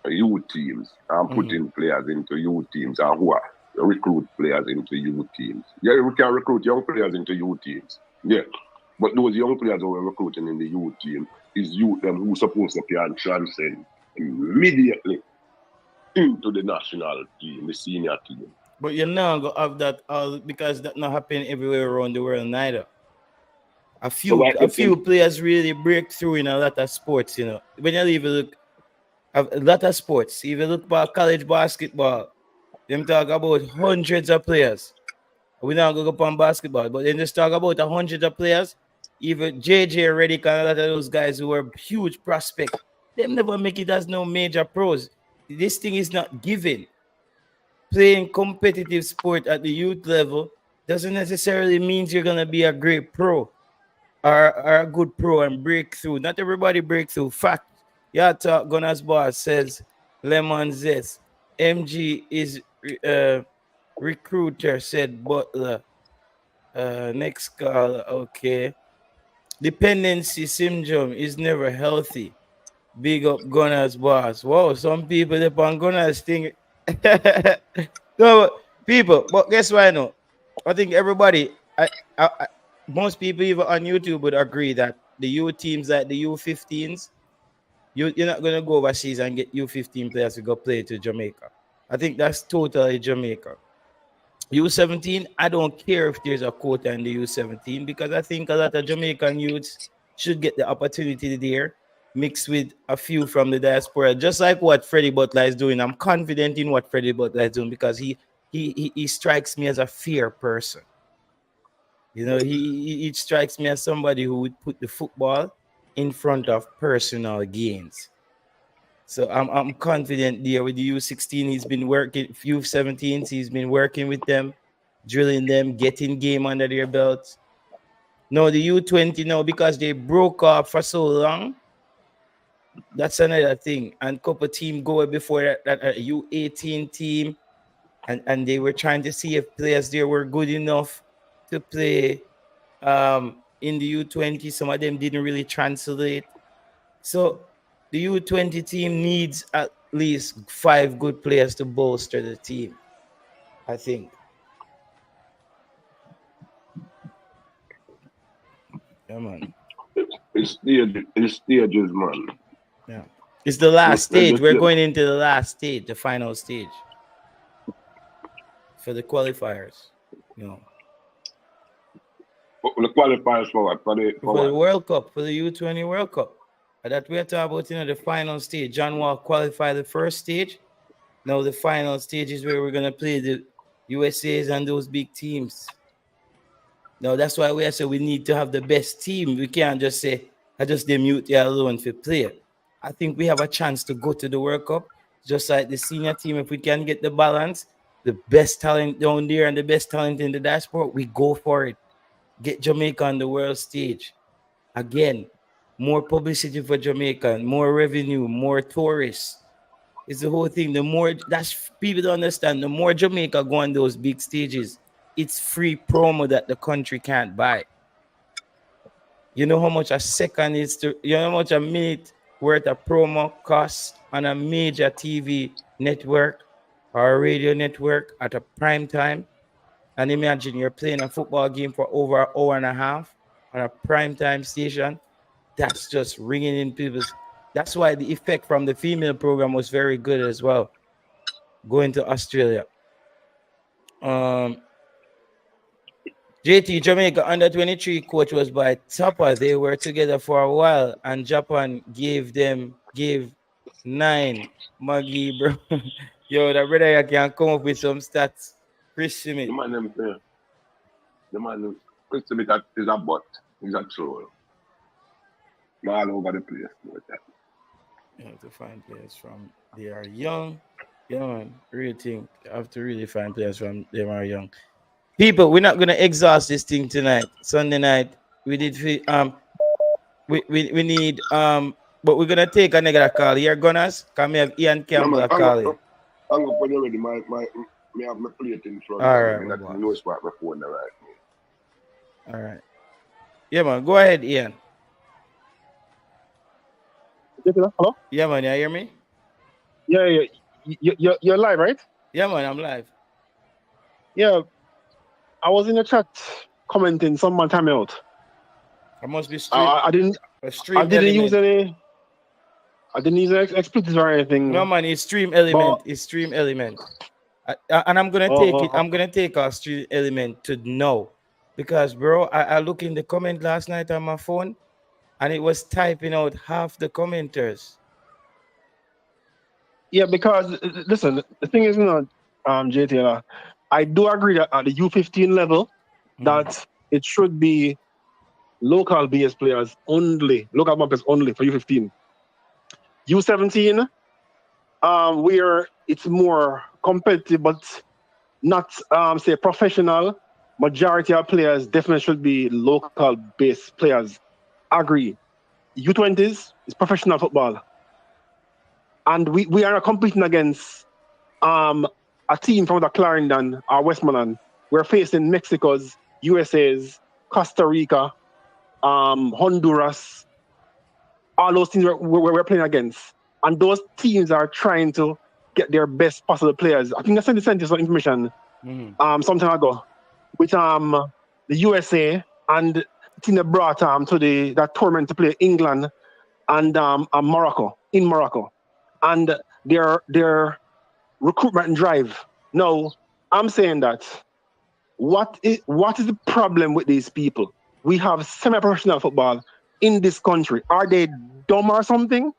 youth teams and putting players into youth teams and who are recruit players into youth teams. Yeah, we can recruit young players into youth teams. Yeah. But those young players who we're recruiting in the youth team is youth them who supposed to can transcend immediately into the national team, the senior team. But you're not going to have that all because that not happen everywhere around the world neither. A few players really break through in a lot of sports, you know. When you even look a lot of sports, even look about college basketball, them talk about hundreds of players. We're not going to go on basketball, but then just talk about 100 of players. Even JJ Redick and a lot of those guys who were huge prospects, them never make it as no major pros. This thing is not given. Playing competitive sport at the youth level doesn't necessarily mean you're going to be a great pro or a good pro and break through. Not everybody break through. Fact, yeah, talk Gunners Boss says Lemon Zest. MG is recruiter, said Butler. Next call, okay. Dependency syndrome is never healthy. Big up Gunners Boss. Wow, some people upon Gunners think no people, but guess what? No, I think everybody, most people even on YouTube would agree that the U teams like the U15s, you're not gonna go overseas and get U15 players to go play to Jamaica. I think that's totally Jamaica. U17, I don't care if there's a quota in the U17 because I think a lot of Jamaican youths should get the opportunity there, mixed with a few from the diaspora, just like what Freddie Butler is doing. I'm confident in what Freddie Butler is doing because he strikes me as a fair person. You know, he strikes me as somebody who would put the football in front of personal gains. So I'm confident there with the U16. He's been working, U17s, he's been working with them, drilling them, getting game under their belts. No, the U20 now, because they broke up for so long, that's another thing. And couple team go before that U18 team, and they were trying to see if players there were good enough. to play in the U20. Some of them didn't really translate. So the U20 team needs at least 5 good players to bolster the team, I think. Yeah, man. It's stages, man. Yeah. It's the last stage. We're going into the last stage, the final stage for the qualifiers. You know. The qualifiers for what? For the World Cup, for the U20 World Cup. That we're talking about, the final stage. John will qualify the first stage. Now the final stage is where we're gonna play the USAs and those big teams. Now that's why we say we need to have the best team. We can't just say I just demute you alone for play. I think we have a chance to go to the World Cup, just like the senior team. If we can get the balance, the best talent down there and the best talent in the diaspora, we go for it. Get Jamaica on the world stage. Again, more publicity for Jamaica, more revenue, more tourists. It's the whole thing. The more, that's people don't understand, the more Jamaica go on those big stages, it's free promo that the country can't buy. You know how much a second is to, you know how much a minute worth of promo costs on a major TV network or a radio network at a prime time? And imagine you're playing a football game for over an hour and a half on a prime time station. That's just ringing in people's. That's why the effect from the female program was very good as well. Going to Australia. JT, Jamaica under 23 coach was by Topper. They were together for a while, and Japan gave 9. Maggie, bro. Yo, that brother can come up with some stats. Chris Smith. The man, Chris Smith is a bot. He's a troll. All over the place. You have to find players from they are young. Yeah, man. Really think you have to really find players from they are young. People, we're not gonna exhaust this thing tonight. Sunday night, we did we need but we're gonna take a negative call. You're Gunners? Come here, have Ian Campbell calling. I'm gonna put you ready. Me have my plate in front. All right. I got no spot my phone right. All right. Yeah, man. Go ahead, Ian. Hello? Yeah, man. You hear me? Yeah. You're live, right? Yeah, man. I'm live. Yeah. I was in the chat commenting someone time out. I must be stream. I didn't use any explicit or anything. No, man. It's stream element. It's stream element. And I'm gonna take it. I'm gonna take our stream element to no, because bro, I looked in the comment last night on my phone, and it was typing out half the commenters. Yeah, because listen, the thing is, JT, I do agree that at the U15 level, that it should be local BS players only, local bumpers only for U15. U17, where it's more competitive, but not say professional. Majority of players definitely should be local based players. Agree. U20s is professional football, and we are competing against a team from the Clarendon or Westmoreland. We're facing Mexico's, USA's, Costa Rica, Honduras, all those teams we're playing against, and those teams are trying to get their best possible players. I think I sent you some information some time ago with the USA and the team that brought to that tournament to play England and Morocco, in Morocco, and their recruitment drive. Now, I'm saying that what is the problem with these people? We have semi-professional football in this country. Are they dumb or something?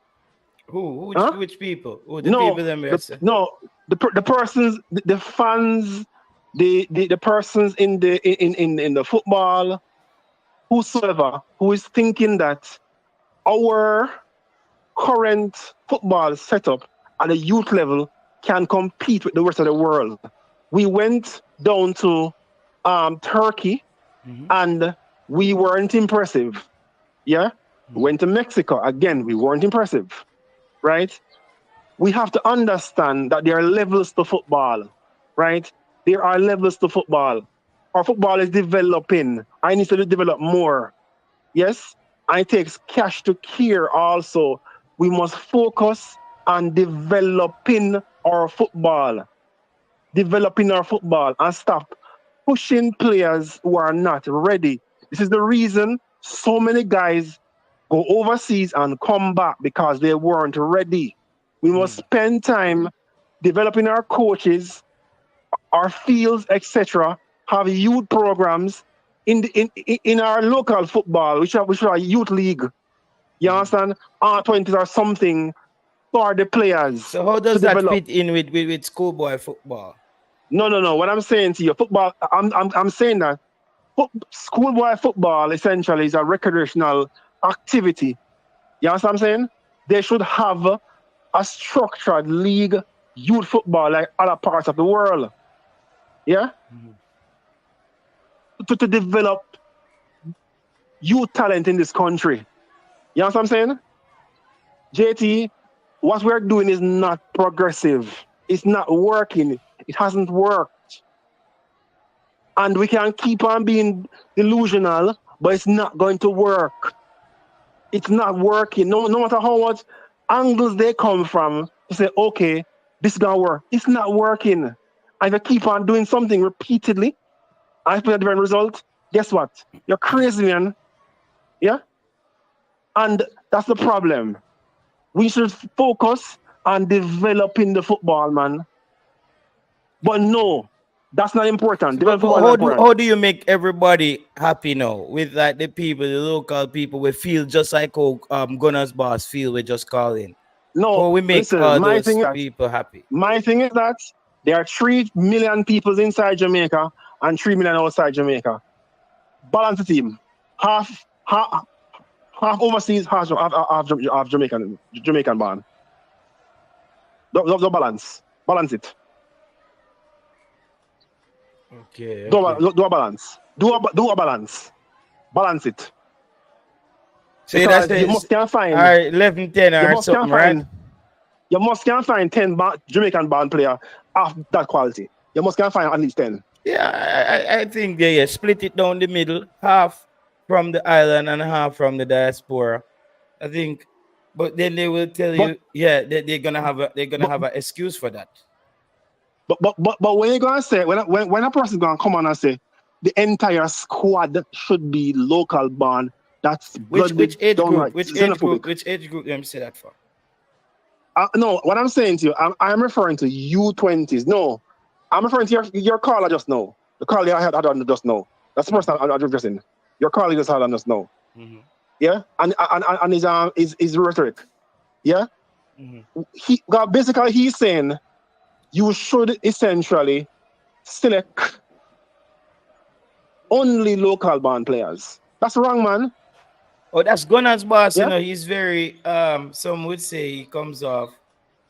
Which people? Who the people them the persons, the fans, the persons in the football, whosoever who is thinking that our current football setup at the youth level can compete with the rest of the world. We went down to Turkey and we weren't impressive. Yeah? We went to Mexico. Again, we weren't impressive. Right? We have to understand that there are levels to football. Right? There are levels to football. our football is developing. I need to develop more. Yes? And it takes cash to care also. We must focus on developing our football. Developing our football and stop pushing players who are not ready. This is the reason so many guys go overseas and come back because they weren't ready. We must spend time developing our coaches, our fields, etc. Have youth programs in our local football, which are youth league. You understand? R20s or something for the players. So how does that fit in with schoolboy football? No. What I'm saying to you, football. I'm saying that schoolboy football essentially is a recreational activity. You understand what I'm saying? They should have a structured league youth football like other parts of the world. Yeah? To develop youth talent in this country. You know what I'm saying? JT, what we're doing is not progressive. It's not working. It hasn't worked. And we can keep on being delusional, but it's not going to work. It's not working. No matter how much angles they come from to say, okay, this is going to work. It's not working. And if you keep on doing something repeatedly, and expect a different result, guess what? You're crazy, man. Yeah? And that's the problem. We should focus on developing the football, man. But no, that's not important. How do you make everybody happy now? With like the people, the local people, we feel just like how Gunners boss feel we just calling. No, how we make all those people happy. My thing is that there are 3 million people inside Jamaica and 3 million outside Jamaica. Balance the team. Half overseas, half Jamaican born. The balance. Balance it. Okay. Do a balance. Do a balance. Balance it. So that's you must can find 11, 10 or something, right? You must can find 10 Jamaican born player of that quality. You must can find at least 10. Yeah, I think they split it down the middle, half from the island and half from the diaspora. I think, but then they will tell you, that they're gonna have an excuse for that. But when you're gonna say when a person gonna come on and say the entire squad should be local born, that's which age group? Which age group them say that for? No, what I'm saying to you, I'm referring to U20s. No, I'm referring to your caller just now. The caller I had just now. That's the person I'm addressing. Your caller just had just now. Mm-hmm. Yeah, and his rhetoric. Yeah, basically he's saying you should essentially select only local born players. That's wrong, man. Oh, that's Gunners boss. Yeah? You know, he's very some would say he comes off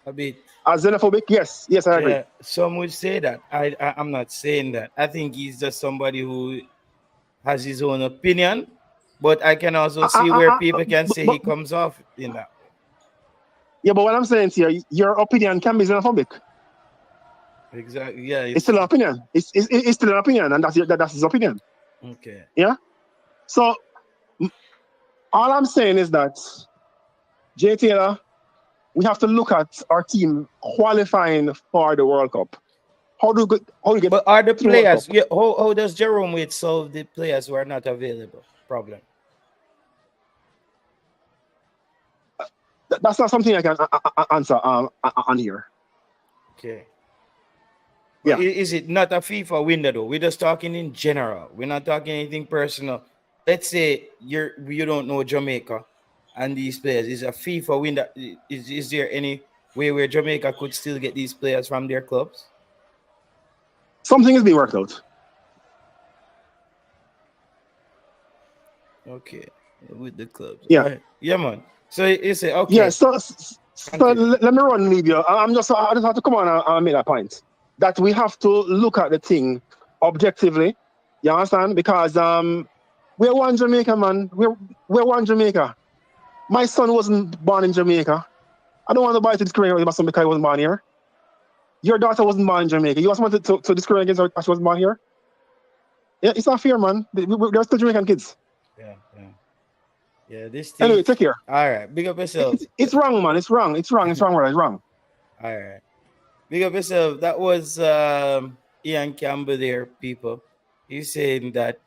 a bit xenophobic. Yes, I agree. Some would say that. I'm not saying that. I think he's just somebody who has his own opinion, but I can also see where people can say he comes off in that. Yeah, but what I'm saying to you, your opinion can be xenophobic. Exactly. Yeah, it's still an opinion. It's still an opinion, and that's his opinion. Okay. Yeah. So all I'm saying is that J. Taylor, we have to look at our team qualifying for the World Cup. How do you get? But are the players? Yeah. How does Jerome Wade solve the players who are not available problem? That's not something I can answer on here. Okay. Yeah. Is it not a FIFA window though? We're just talking in general. We're not talking anything personal. Let's say you don't know Jamaica and these players. Is a FIFA window? Is there any way where Jamaica could still get these players from their clubs? Something is being worked out. Okay, with the clubs. Yeah. Right. Yeah, man. So you say okay. Yeah. So let me run leave you. I just have to come on and make that point that we have to look at the thing objectively. You understand? Because we're one Jamaica, man. We're one Jamaica. My son wasn't born in Jamaica. I don't want to buy to discriminate against my son because he wasn't born here. Your daughter wasn't born in Jamaica. You also wanted to discriminate against her because she wasn't born here? Yeah, it's not fair, man. They're still Jamaican kids. Yeah, this thing. Anyway, take care. All right, big up yourself. It's wrong, man. It's wrong. It's wrong. It's wrong. It's wrong. All right, big up yourself. That was Ian Campbell there, people. He's saying that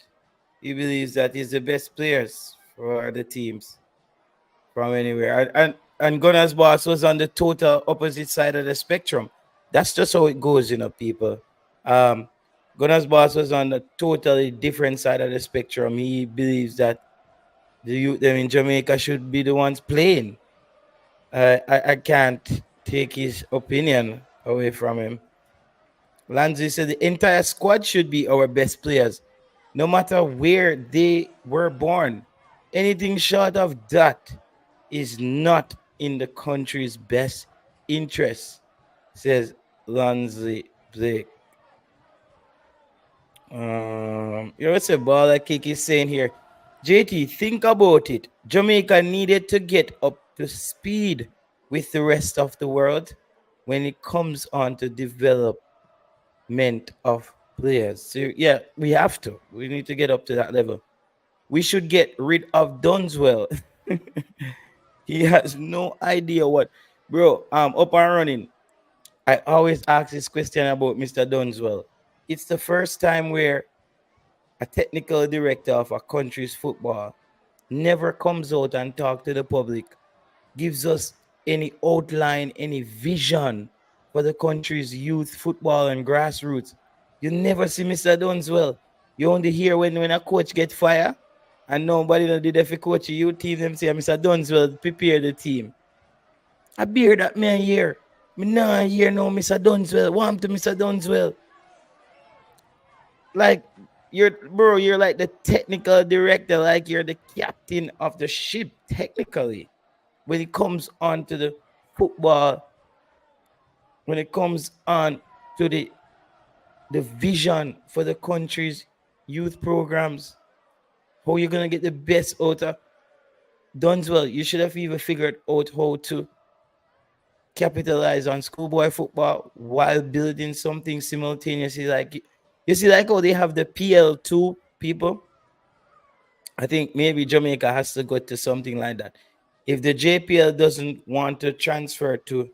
he believes that he's the best players for the teams from anywhere. And Gunner's boss was on the total opposite side of the spectrum. That's just how it goes, people. Gunner's boss was on the totally different side of the spectrum. He believes that the youth in Jamaica should be the ones playing. I can't take his opinion away from him. Lanzi said the entire squad should be our best players, no matter where they were born. Anything short of that is not in the country's best interest, says Lanzi Blake. What's a baller kick is saying here? JT, think about it. Jamaica needed to get up to speed with the rest of the world when it comes on to development of players. So yeah, we have to. We need to get up to that level. We should get rid of Dunswell. He has no idea what, bro. Up and running. I always ask this question about Mr. Dunswell. It's the first time where a technical director of a country's football never comes out and talk to the public, gives us any outline, any vision for the country's youth football and grassroots. You never see Mr. Dunswell. You only hear when a coach get fired and nobody did if a coach you team them say Mr. Dunswell prepare the team. I bear that man here. Me nah hear no Mr. Dunswell. Want to Mr. Dunswell. Like you're like the technical director, like you're the captain of the ship technically. When it comes on to the football, when it comes on to the vision for the country's youth programs, how you're gonna get the best out of Dunswell. You should have even figured out how to capitalize on schoolboy football while building something simultaneously. Like you see, like how they have the PL2 people. I think maybe Jamaica has to go to something like that. If the JPL doesn't want to transfer to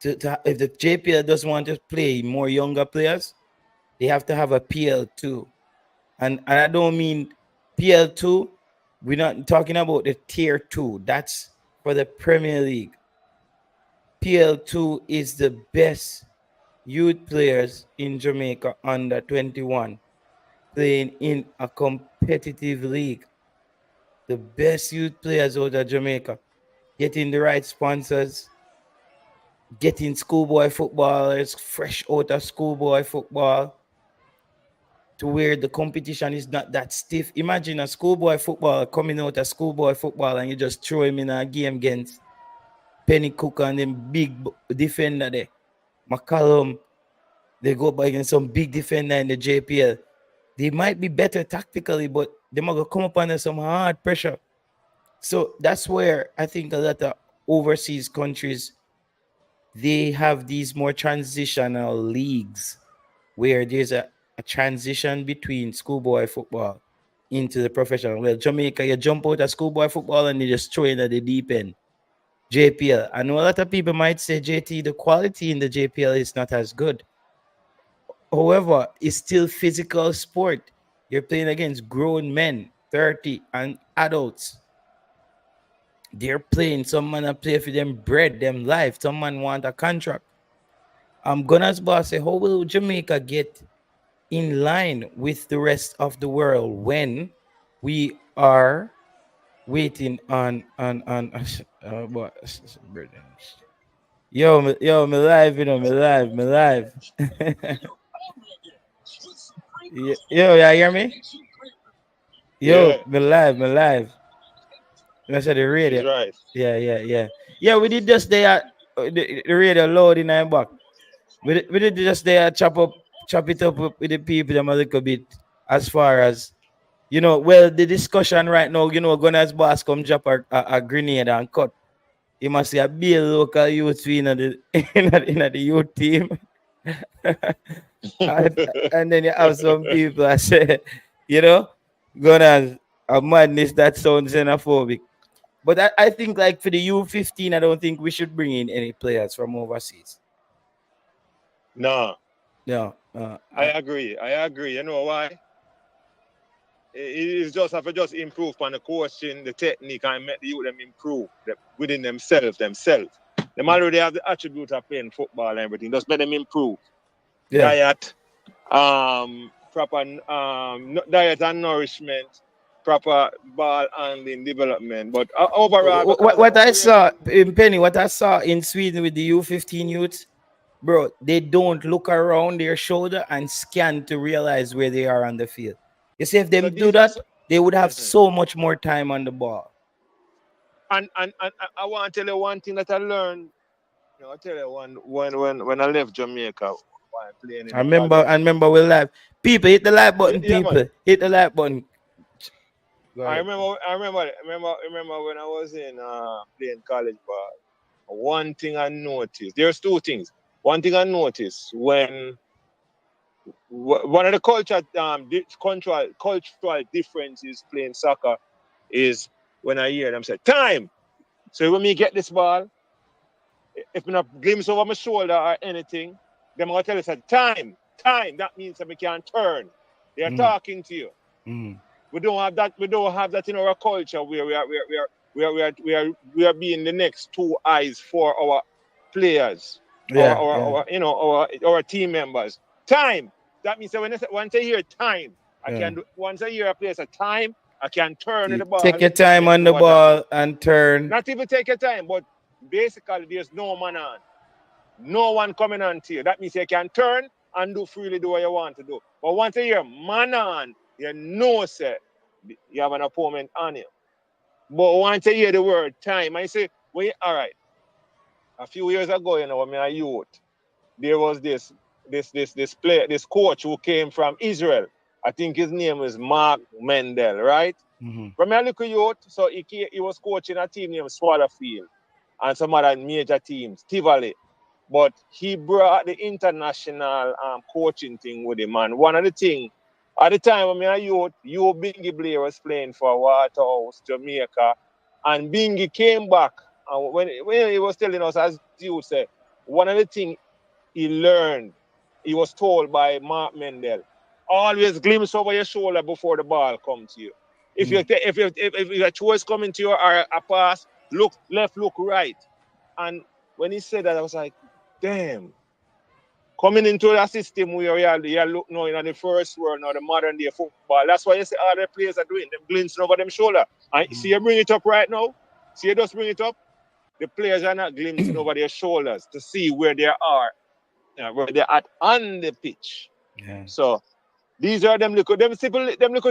if the JPL doesn't want to play more younger players, they have to have a PL2. And I don't mean PL2. We're not talking about the tier 2. That's for the Premier League. PL2 is the best youth players in Jamaica under 21 playing in a competitive league. The best youth players out of Jamaica, getting the right sponsors, getting schoolboy footballers fresh out of schoolboy football to where the competition is not that stiff. Imagine a schoolboy footballer coming out of schoolboy football and you just throw him in a game against Penny Cook and them big defender there. McCallum, they go up against some big defender in the JPL. They might be better tactically, but they might come up under some hard pressure. So that's where I think a lot of overseas countries, they have these more transitional leagues where there's a transition between schoolboy football into the professional. Well, Jamaica, you jump out of schoolboy football and you just throw in at the deep end. JPL. I know a lot of people might say, JT, the quality in the JPL is not as good. However, it's still physical sport. You're playing against grown men, 30, and adults. They're playing. Some man play for them bread, them life. Some man want a contract. Gunner's boss say, how will Jamaica get in line with the rest of the world when we are waiting on what? Yo, me live, me live. Yo, you hear me? Yo, Yeah. me live. I said the radio. Right. Yeah. Yeah, we did just there the radio load in our back. We did just there chop it up with the people them a little bit as far as well, the discussion right now, Gunner's boss come drop a grenade and cut. He must be a local youth in the youth team. And then you have some people that say, you know, gonna a madness that sounds xenophobic. But I think like for the U15, I don't think we should bring in any players from overseas. No, No, I agree. You know why? It is just have to just improve on the coaching, the technique, and make the youth them improve within themselves. Them already have the attribute of playing football and everything. Just make them improve. yeah. Diet, proper diet and nourishment, proper ball handling, development. But overall, What I saw in Penny, what I saw in Sweden with the U15 youths, bro, they don't look around their shoulder and scan to realize where they are on the field. You see, if they do that, they would have so much more time on the ball. And I want to tell you one thing that I learned. You know, I tell you when I left Jamaica, while playing in I remember we live. People hit the like button. Yeah, people man. hit the like button. I remember when I was in playing college ball. One thing I noticed. There's two things. One thing I noticed when one of the cultural differences playing soccer is when I hear them say time. So when me get this ball, if I glimpse over my shoulder or anything, them gonna tell us that time. That means that we can turn. They are talking to you. We don't have that. We don't have that in our culture where we are being the next two eyes for our players, our team members. Time. That means that once I hear time, I can do. Once I hear a place a time, I can turn the ball. Take your time on the ball and turn. Not even take your time, but basically there's no man on. No one coming on to you. That means you can turn and freely do what you want to do. But once you hear man on, you know, sir, you have an opponent on you. But once you hear the word time, I say, well, all right. A few years ago, you know, when I was a youth, there was this coach who came from Israel. I think his name is Mark Mendel, right? From a little youth, so he was coaching a team named Swallowfield and some other major teams, Tivoli. But he brought the international coaching thing with him. And one of the things, at the time when I was youth, Bingy Blair was playing for Waterhouse, Jamaica. And Bingy came back. And when he was telling us, as you said, one of the things he learned, he was told by Mark Mendel, always glimpse over your shoulder before the ball comes to you. If your choice coming to you or a pass, look left, look right. And when he said that, I was like, damn. Coming into that system where you look now in the first world, now the modern day football, that's why you see all the players are doing, them glancing over them shoulder. And see you bring it up right now? See you just bring it up? The players are not glimpsing over their shoulders to see where they are, where they're at on the pitch. Yeah. So these are them little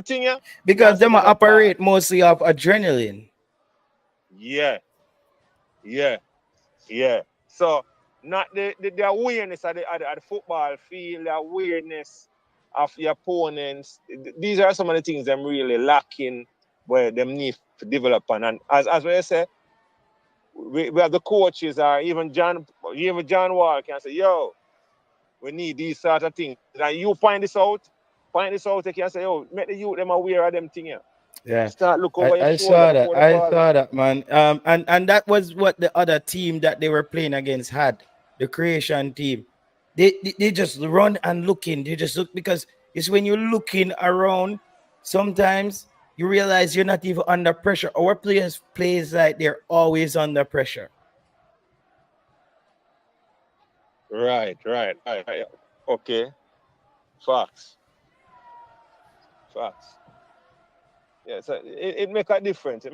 thing, yeah? Because them operate mostly off adrenaline. Yeah. So not the awareness of the football field, the awareness of your opponents. These are some of the things I'm really lacking where them need to develop on. And as I say, we have the coaches or even John Wall can say, yo, we need these sort of things. And you find this out, they can say, yo, make the youth them aware of them things here. Yeah, start look over your I shoulder. saw that, man. And that was what the other team that they were playing against had, the Croatian team. They just run and looking. They just look, because it's when you're looking around, sometimes you realize you're not even under pressure. Our players plays like they're always under pressure. Right. Okay. Facts. Yeah, so it make a difference.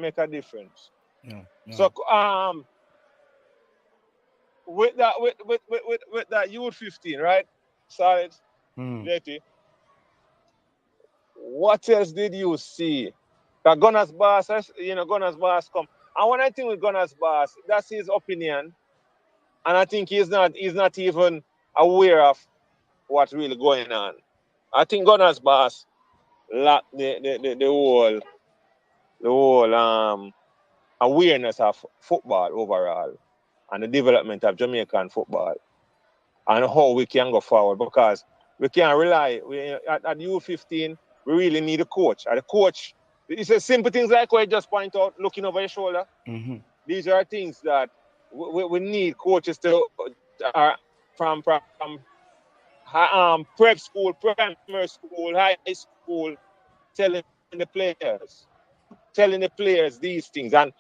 No. So with that U15, right? Solid. JT. What else did you see? That Gunners Boss come. And when I think with Gunners Boss, that's his opinion. And I think he's not even aware of what's really going on. I think Gunners Boss lack the whole awareness of football overall and the development of Jamaican football and how we can go forward, because we can't rely. At U15, we really need a coach. And the coach, it's a simple things like what I just point out, looking over your shoulder. Mm-hmm. These are things that we need coaches to from prep school, primary school, high school, telling the players these things and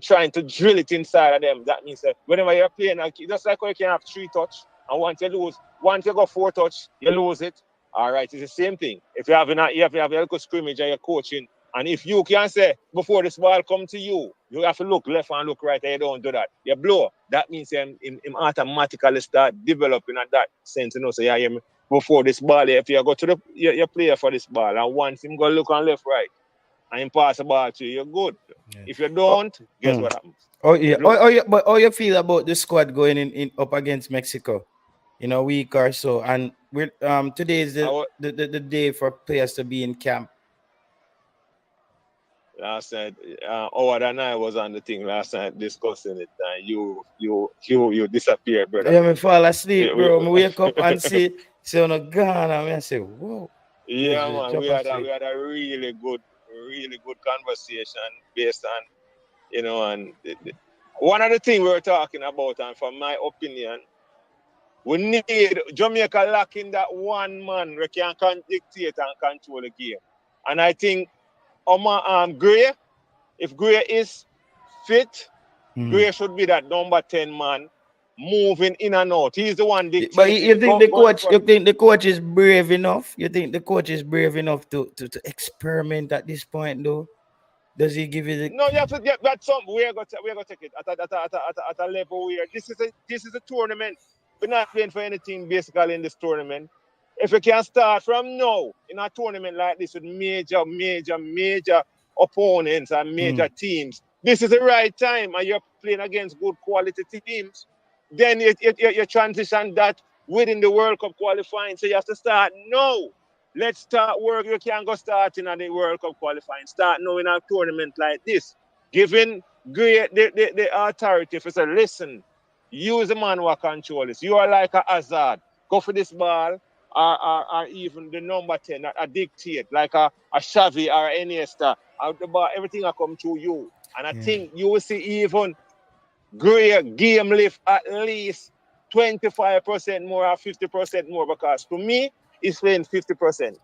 trying to drill it inside of them. That means that whenever you're playing, just like how you can have 3 touch, and once you go 4 touch, you lose it. All right, it's the same thing. If you have a little scrimmage and you're coaching, and if you can say before this ball come to you, you have to look left and look right, and you don't do that. You blow. That means him automatically start developing at that sense, you know. So yeah, before this ball, if you go to your player for this ball, and once him go look on left, right, and him pass the ball to you, you're good. Yeah. If you don't, guess what happens? Oh yeah. But how you feel about the squad going in up against Mexico in a week or so? And we're today is the day for players to be in camp. Last night, Howard and I was on the thing last night discussing it, and you disappeared, brother. Yeah, me fall asleep, bro. Me wake up and see on a gun, and I say, whoa. Yeah, man, we had a really good conversation based on, you know, and one of the things we were talking about, and from my opinion, we need Jamaica lacking that one man who can dictate and control the game. And I think Gray, if Gray is fit, Gray should be that number 10 man moving in and out. He's the one dictating. But you think the coach is brave enough? You think the coach is brave enough to experiment at this point, though? Does he give you the? No, you have to get that. We're gonna take it at a level where this is a tournament. We're not playing for anything basically in this tournament. If we can start from now in a tournament like this with major opponents and major teams, this is the right time, and you're playing against good quality teams. Then you transition that within the World Cup qualifying. So you have to start now. Let's start work. You can't go starting at the World Cup qualifying. Start now in a tournament like this. Giving the authority to say, listen, use the man who control this. You are like a Hazard. Go for this ball, or even the number 10, a dictate, like a Xavi or Iniesta. Out the ball, everything will come to you. And I think you will see even great game lift at least 25% more or 50% more, because to me, he's playing 50%.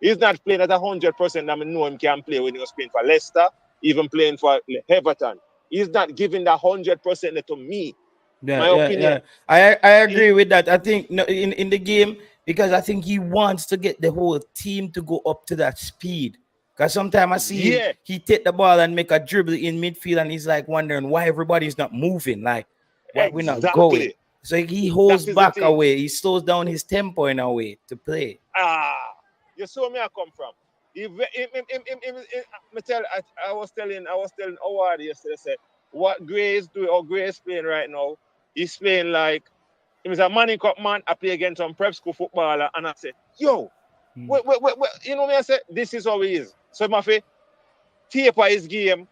He's not playing at 100%. I know him can play when he was playing for Leicester, even playing for Everton. He's not giving that 100% to me. My opinion. Yeah. I agree with that. I think in the game, because I think he wants to get the whole team to go up to that speed. Because sometimes I see him, he take the ball and make a dribble in midfield, and he's like wondering why everybody's not moving, like why we're not going. So he holds back away. He slows down his tempo in a way to play. You saw me I come from. I was telling Howard yesterday, said what Gray is doing, or Gray is playing right now, he's playing like he was a Manning Cup man. I play against some prep school footballer, and I said, yo, wait, you know me, I said, this is how he is. So my taper his game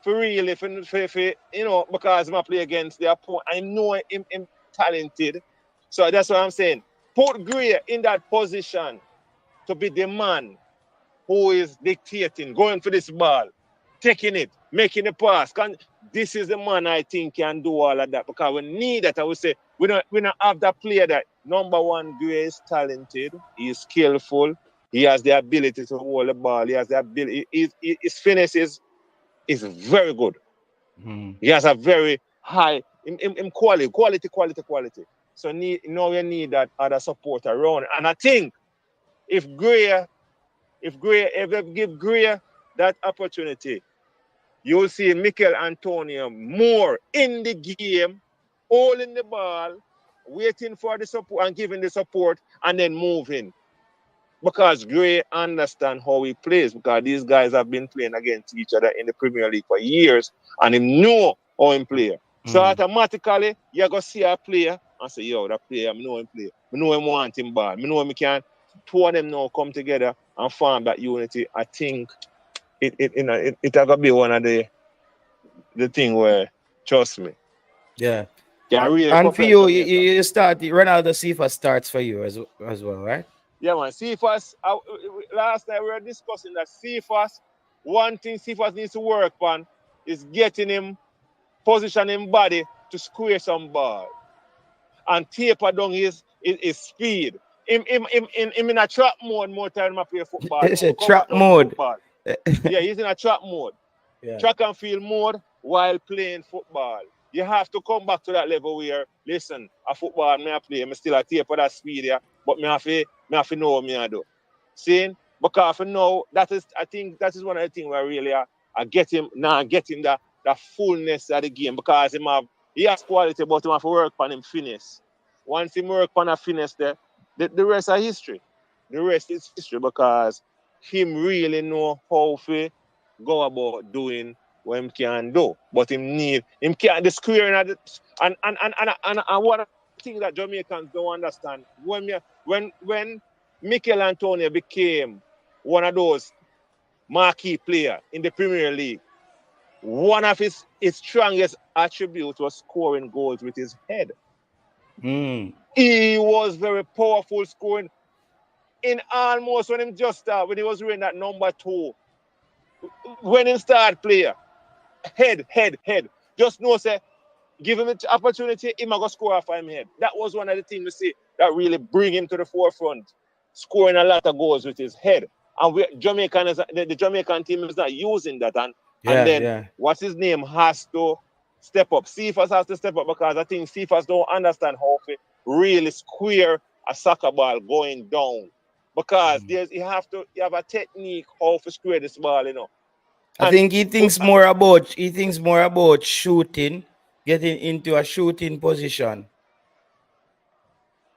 for really, for you know, because I play against the opponent. I know him talented. So that's what I'm saying. Put Gray in that position to be the man who is dictating, going for this ball, taking it, making the pass. This is the man I think can do all of that, because we need that. I would say we don't have that player that number one, Gray is talented, he's skillful, he has the ability to hold the ball, he has the ability, his finish is very good. He has a very high in quality. So now we need that other support around. And I think if they give Gray that opportunity, you'll see Mikel Antonio more in the game, holding the ball, waiting for the support and giving the support, and then moving. Because Gray understands how he plays, because these guys have been playing against each other in the Premier League for years, and he know how he plays. So automatically, you're going to see a player and say, yo, that player, I know him play. I know him want him ball. I know him can. Two of them now come together and form that unity. I think it's going to be one of the thing where, trust me. Yeah. Can really And for propel you, Jamaica. you start Ronaldo Sifa starts for you as well, right? Yeah, man. Cephas, last night we were discussing that Cephas, one thing Cephas needs to work on is getting him, positioning body to square some ball and taper down his speed. Him in a trap mode more time I play football. It's a Come back trap down to mode. football. Yeah, he's in a trap mode. Yeah. Track and field mode while playing football. You have to come back to that level where, listen, a football me I play, I still a taper that speed here, but me have to know what me I do. Seeing? Because for now, I think that is one of the things where really I get him that fullness of the game because he has quality, but he have to work on him finesse. Once he work on a finesse there, the rest are history. The rest is history because him really know how to go about doing what him can do. But him can't the squaring and one of the things that Jamaicans don't understand when Mikel Antonio became one of those marquee players in the Premier League, one of his strongest attributes was scoring goals with his head. He was very powerful scoring in almost when him just started, when he was wearing that number 2. When he started player, head. Just know say, give him the opportunity, he might go score off him head. That was one of the things we see that really bring him to the forefront, scoring a lot of goals with his head. And the Jamaican team is not using that. And then what's his name has to step up. Cephas has to step up because I think Cephas don't understand how to really square a soccer ball going down. Because you have a technique how to square this ball, you know. I think he thinks more about shooting, getting into a shooting position.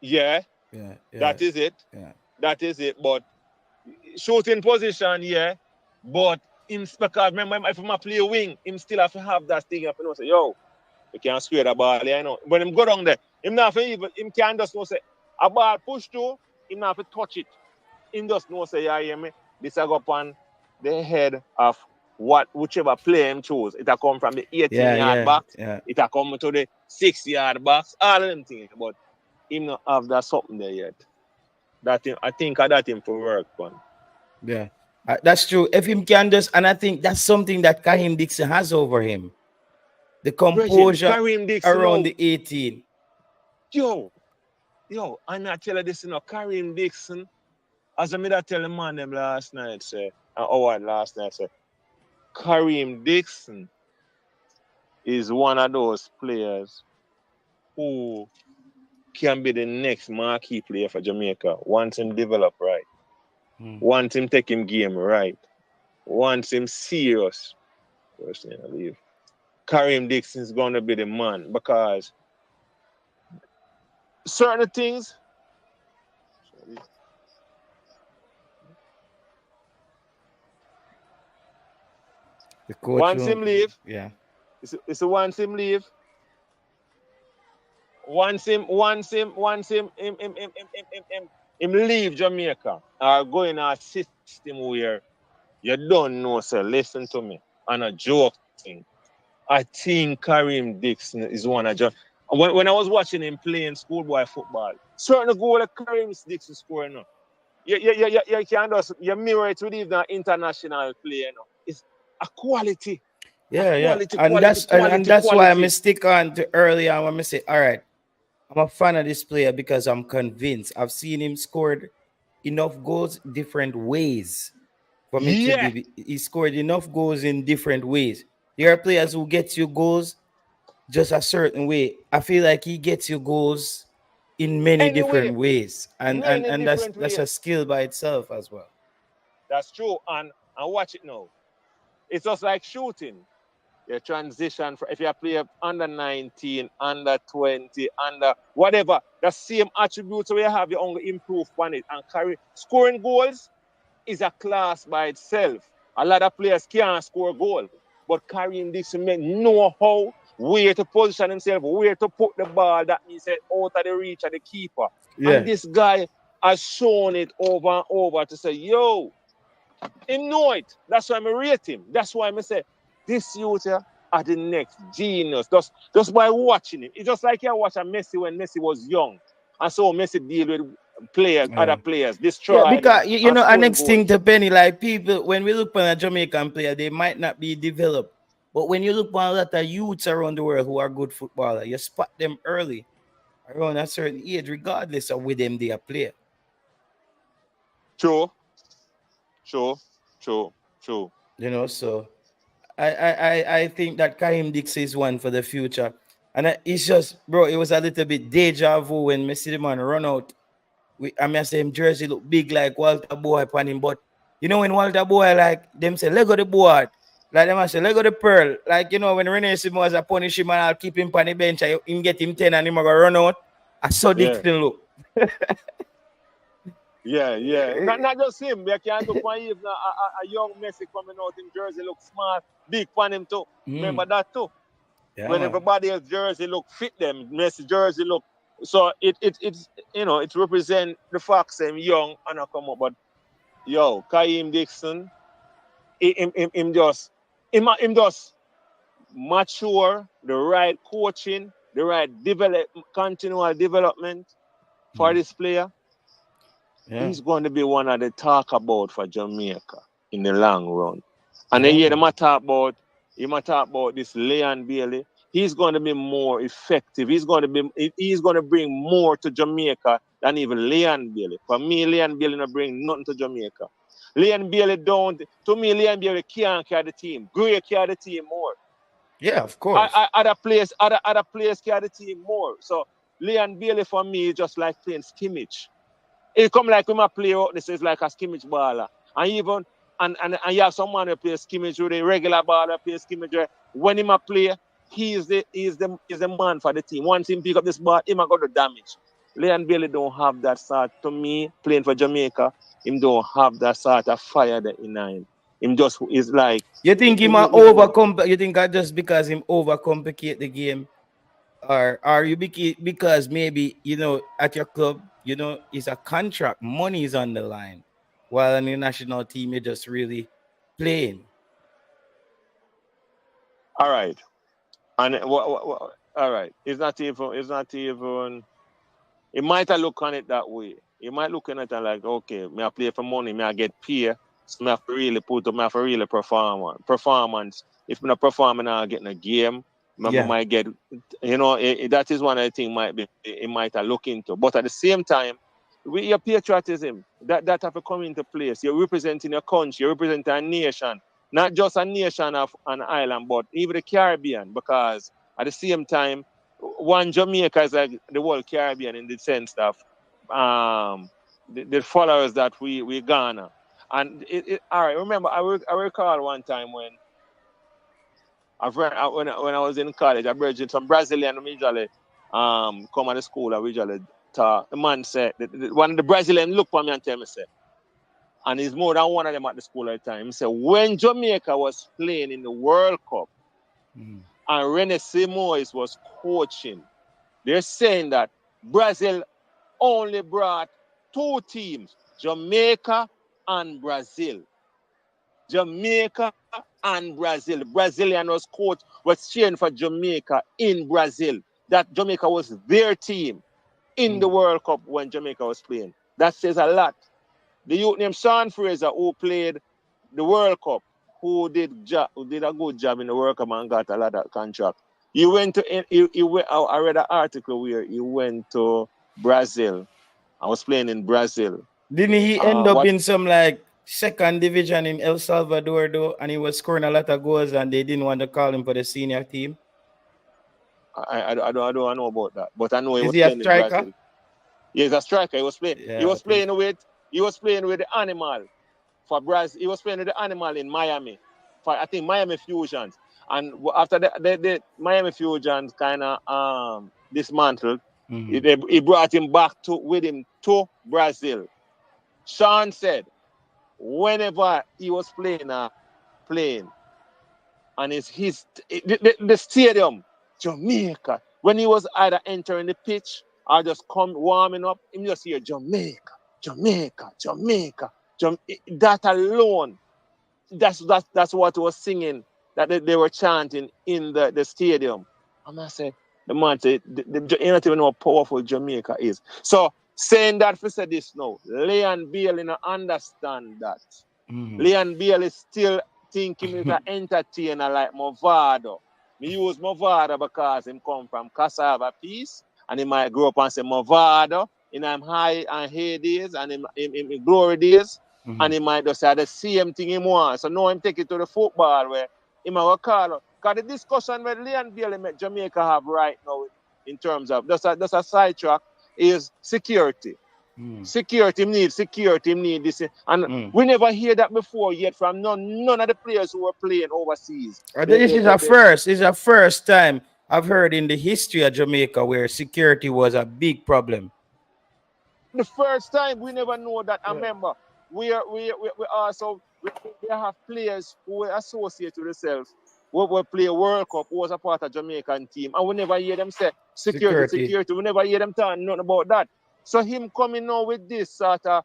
Yeah. That is it. Yeah. That is it. But shooting position, yeah. But because remember, if I play wing, him still have to have that thing up and say, yo, you can't square the ball, you know. When him go down there, him can't just know say a ball push to, him not have to touch it. Him just know say, yeah, me. This I go upon the head of whichever player him choose. It'll come from the 18-yard box. Yeah. It'll come to the 6-yard box. All of them things. But him not have that something there yet. I think that him for work on. Yeah. That's true. If him can just, and I think that's something that Kaheim Dixon has over him. The composure around the 18. Yo, I'm not telling this, you know, Kaheim Dixon, as I tell the man them last night, say, Kaheim Dixon is one of those players who can be the next marquee player for Jamaica once him develop right. Once him take him game right. Once him serious. First thing I leave. Kaheim Dixon is going to be the man because certain things. The coach once him leave. Yeah. It's a once him leave. Once him leave Jamaica or go in a system where you don't know, sir. Listen to me. And a joke thing. I think Kaheim Dixon is one of just when I was watching him playing schoolboy football, certain goal that Kaheim Dixon scoring now. You can just you mirror it with even international play, you know. It's a quality. And that's why I stick on to early on when I say, all right, I'm a fan of this player because I'm convinced. I've seen him scored enough goals different ways for me to be. He scored enough goals in different ways. There are players who get you goals just a certain way. I feel like he gets you goals in many different ways. And that's a skill by itself as well. That's true. And watch it now. It's just like shooting. You transition for if you play under 19, under 20, under whatever, the same attributes we have, you only improve on it and scoring goals is a class by itself. A lot of players can't score goals, but Kaheim Dixon know how, where to position himself, where to put the ball. That means out of the reach of the keeper. Yeah. And this guy has shown it over and over to say, yo, he know it. That's why I rate him. That's why I say, this youth here, are the next genius. Just by watching him. It's just like you watch a Messi when Messi was young. And so Messi deal with players, other players, destroy Yeah, because them. you know, our score next goals. thing to Penny, like people, when we look at a Jamaican player, they might not be developed. But when you look at a lot of youths around the world who are good footballers, you spot them early, around a certain age, regardless of with them they are player. True. You know, so I think that Kaheim Dixon is one for the future. And it's just, bro, it was a little bit deja vu when me see the man run out. I mean, I say him jersey look big like Walter Boy upon him, but you know when Walter Boy like them say Lego the board, like them I say Lego the pearl, like you know when Rene Simon was a punish him and I'll keep him on the bench, him get him 10 and him gonna run out. I saw Dixon look. Yeah. Not just him. We can look for even a young Messi coming out in jersey look smart, big for him too. Remember that too. Yeah, when man. everybody else jersey look fit them, Messi jersey look. So it's you know it represent the fact him young and I come up. But yo, Kaheim Dixon, him just mature, the right coaching, the right continual development for this player. Yeah. He's going to be one of the talk about for Jamaica in the long run. And then you might talk about this Leon Bailey. He's going to be more effective. He's going to bring more to Jamaica than even Leon Bailey. For me, Leon Bailey not bring nothing to Jamaica. Leon Bailey Leon Bailey can't carry the team. Gray carry the team more. Yeah, of course. Other players carry the team more. So Leon Bailey for me is just like playing scrimmage. It come like when I play out, this is like a scrimmage baller. And even and you have someone who plays scrimmage with a regular baller, plays scrimmage. When him a play, he's the man for the team. Once him pick up this ball, him a got the damage. Leon Bailey don't have that sort. To me, playing for Jamaica, him don't have that sort of fire that in him. Him just is like. You think him you think that just because him overcomplicate the game, or you because maybe you know at your club, you know, it's a contract, money is on the line, while on the national team you're just really playing. All right, and all right, it's not even. It might have look on it that way. You might look at it like, okay, me I play for money, me I get paid, so me have to really performance. If me not performing, I get in a game. I might get, you know, that is one of the things it might have look into. But at the same time, with your patriotism, that have to come into place. You're representing your country, you're representing a nation, not just a nation of an island, but even the Caribbean, because at the same time, one Jamaica is like the whole Caribbean in the sense of the followers that we garner. And all right, remember, I recall one time when when I was in college, I brought some Brazilian usually come to the school. I usually talk. The man said, one of the Brazilian look for me and tell me, say, and he's more than one of them at the school at the time. He said, when Jamaica was playing in the World Cup, and Rene Simoes was coaching, they're saying that Brazil only brought two teams, Jamaica and Brazil. Jamaica and Brazil. Brazilian was cheering for Jamaica in Brazil. That Jamaica was their team in the World Cup when Jamaica was playing. That says a lot. The youth named Sean Fraser, who played the World Cup, who did a good job in the World Cup and got a lot of contract. I read an article where he went to Brazil. I was playing in Brazil. Didn't he end up in some like second division in El Salvador though, and he was scoring a lot of goals, and they didn't want to call him for the senior team? I don't know about that, but I know he was playing in Brazil. Yeah, he's a striker. He was playing. Yeah, he was playing with the Animal for Brazil. He was playing with the Animal in Miami for, I think, Miami Fusions. And after the Miami Fusions kind of dismantled, he brought him back with him to Brazil. Sean said, whenever he was playing, and the stadium, Jamaica, when he was either entering the pitch or just come warming up, he just hear Jamaica. That alone, that's what he was singing. that they were chanting in the stadium. And I said, the man said, you don't even know how powerful Jamaica is. So saying that for say this now, Leon Bailey not understand that. Leon Bailey still thinking he's an entertainer like Movado. Me use Movado because him come from Cassava Peace, and he might grow up and say Movado in him high and heydays and in glory days, and he might just say the same thing he wants. So now him take it to the football where he might call up. Because the discussion with Leon Bailey make Jamaica have right now in terms of that's a sidetrack is security. Security need this, and we never hear that before yet from none of the players who were playing overseas. This is a first. It's a first time I've heard in the history of Jamaica where security was a big problem. The first time we never know that. I remember we also have players who were associated with themselves. We play World Cup, who was a part of Jamaican team, and we never hear them say security. We never hear them talk nothing about that. So him coming now with this sort of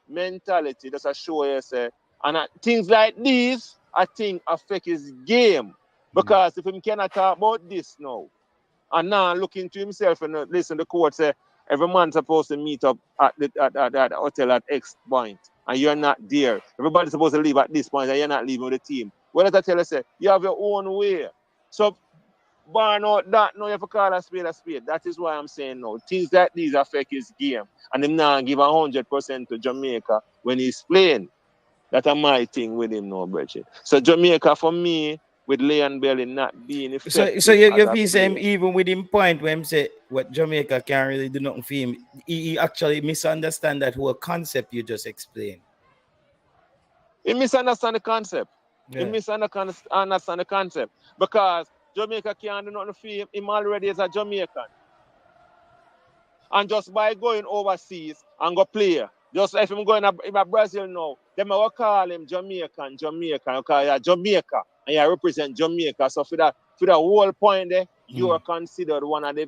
mentality, that's a show you say, and things like these, I think affect his game. Because if he cannot talk about this now, and now look into himself and listen, the court say every man's supposed to meet up at the hotel at X point, and you're not there. Everybody's supposed to leave at this point, and you're not leaving with the team. What does I tell you? Say you have your own way. So barn out that, no, you have to call a spade a spade. That is why I'm saying no. Things like these affect his game. And him now give 100% to Jamaica when he's playing. That's my thing with him now, Bridget. So Jamaica, for me, with Leon Bailey not being effective. So you feel same even with him point when him say what Jamaica can't really do nothing for him. He actually misunderstand that whole concept you just explained. He misunderstand the concept. Yeah. He misunderstand the concept. Because Jamaica can't do nothing for him. Him already is a Jamaican. And just by going overseas and go play, just if I'm going to Brazil now, they will call him Jamaican, because you're Jamaica and you represent Jamaica. So for that whole point there, you are considered one of the,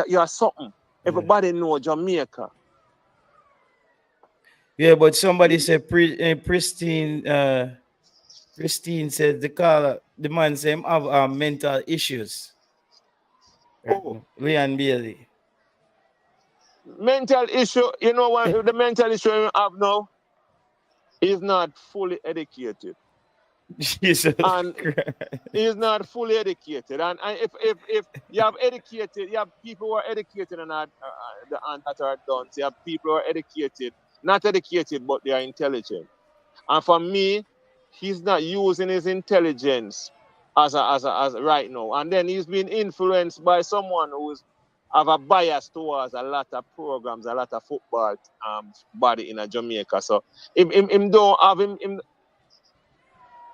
you're something. Everybody know Jamaica. Yeah, but somebody said Pristine said the man said him have mental issues. Oh. Leon Bailey. Mental issue, you know what the mental issue you have now? He's not fully educated. Jesus and Christ. He's not fully educated. And if you have educated, you have people who are educated and that are done. So you have people who are educated, not educated, but they are intelligent. And for me, he's not using his intelligence as right now. And then he's been influenced by someone who's have a bias towards a lot of programs, a lot of football body in Jamaica. So him don't have him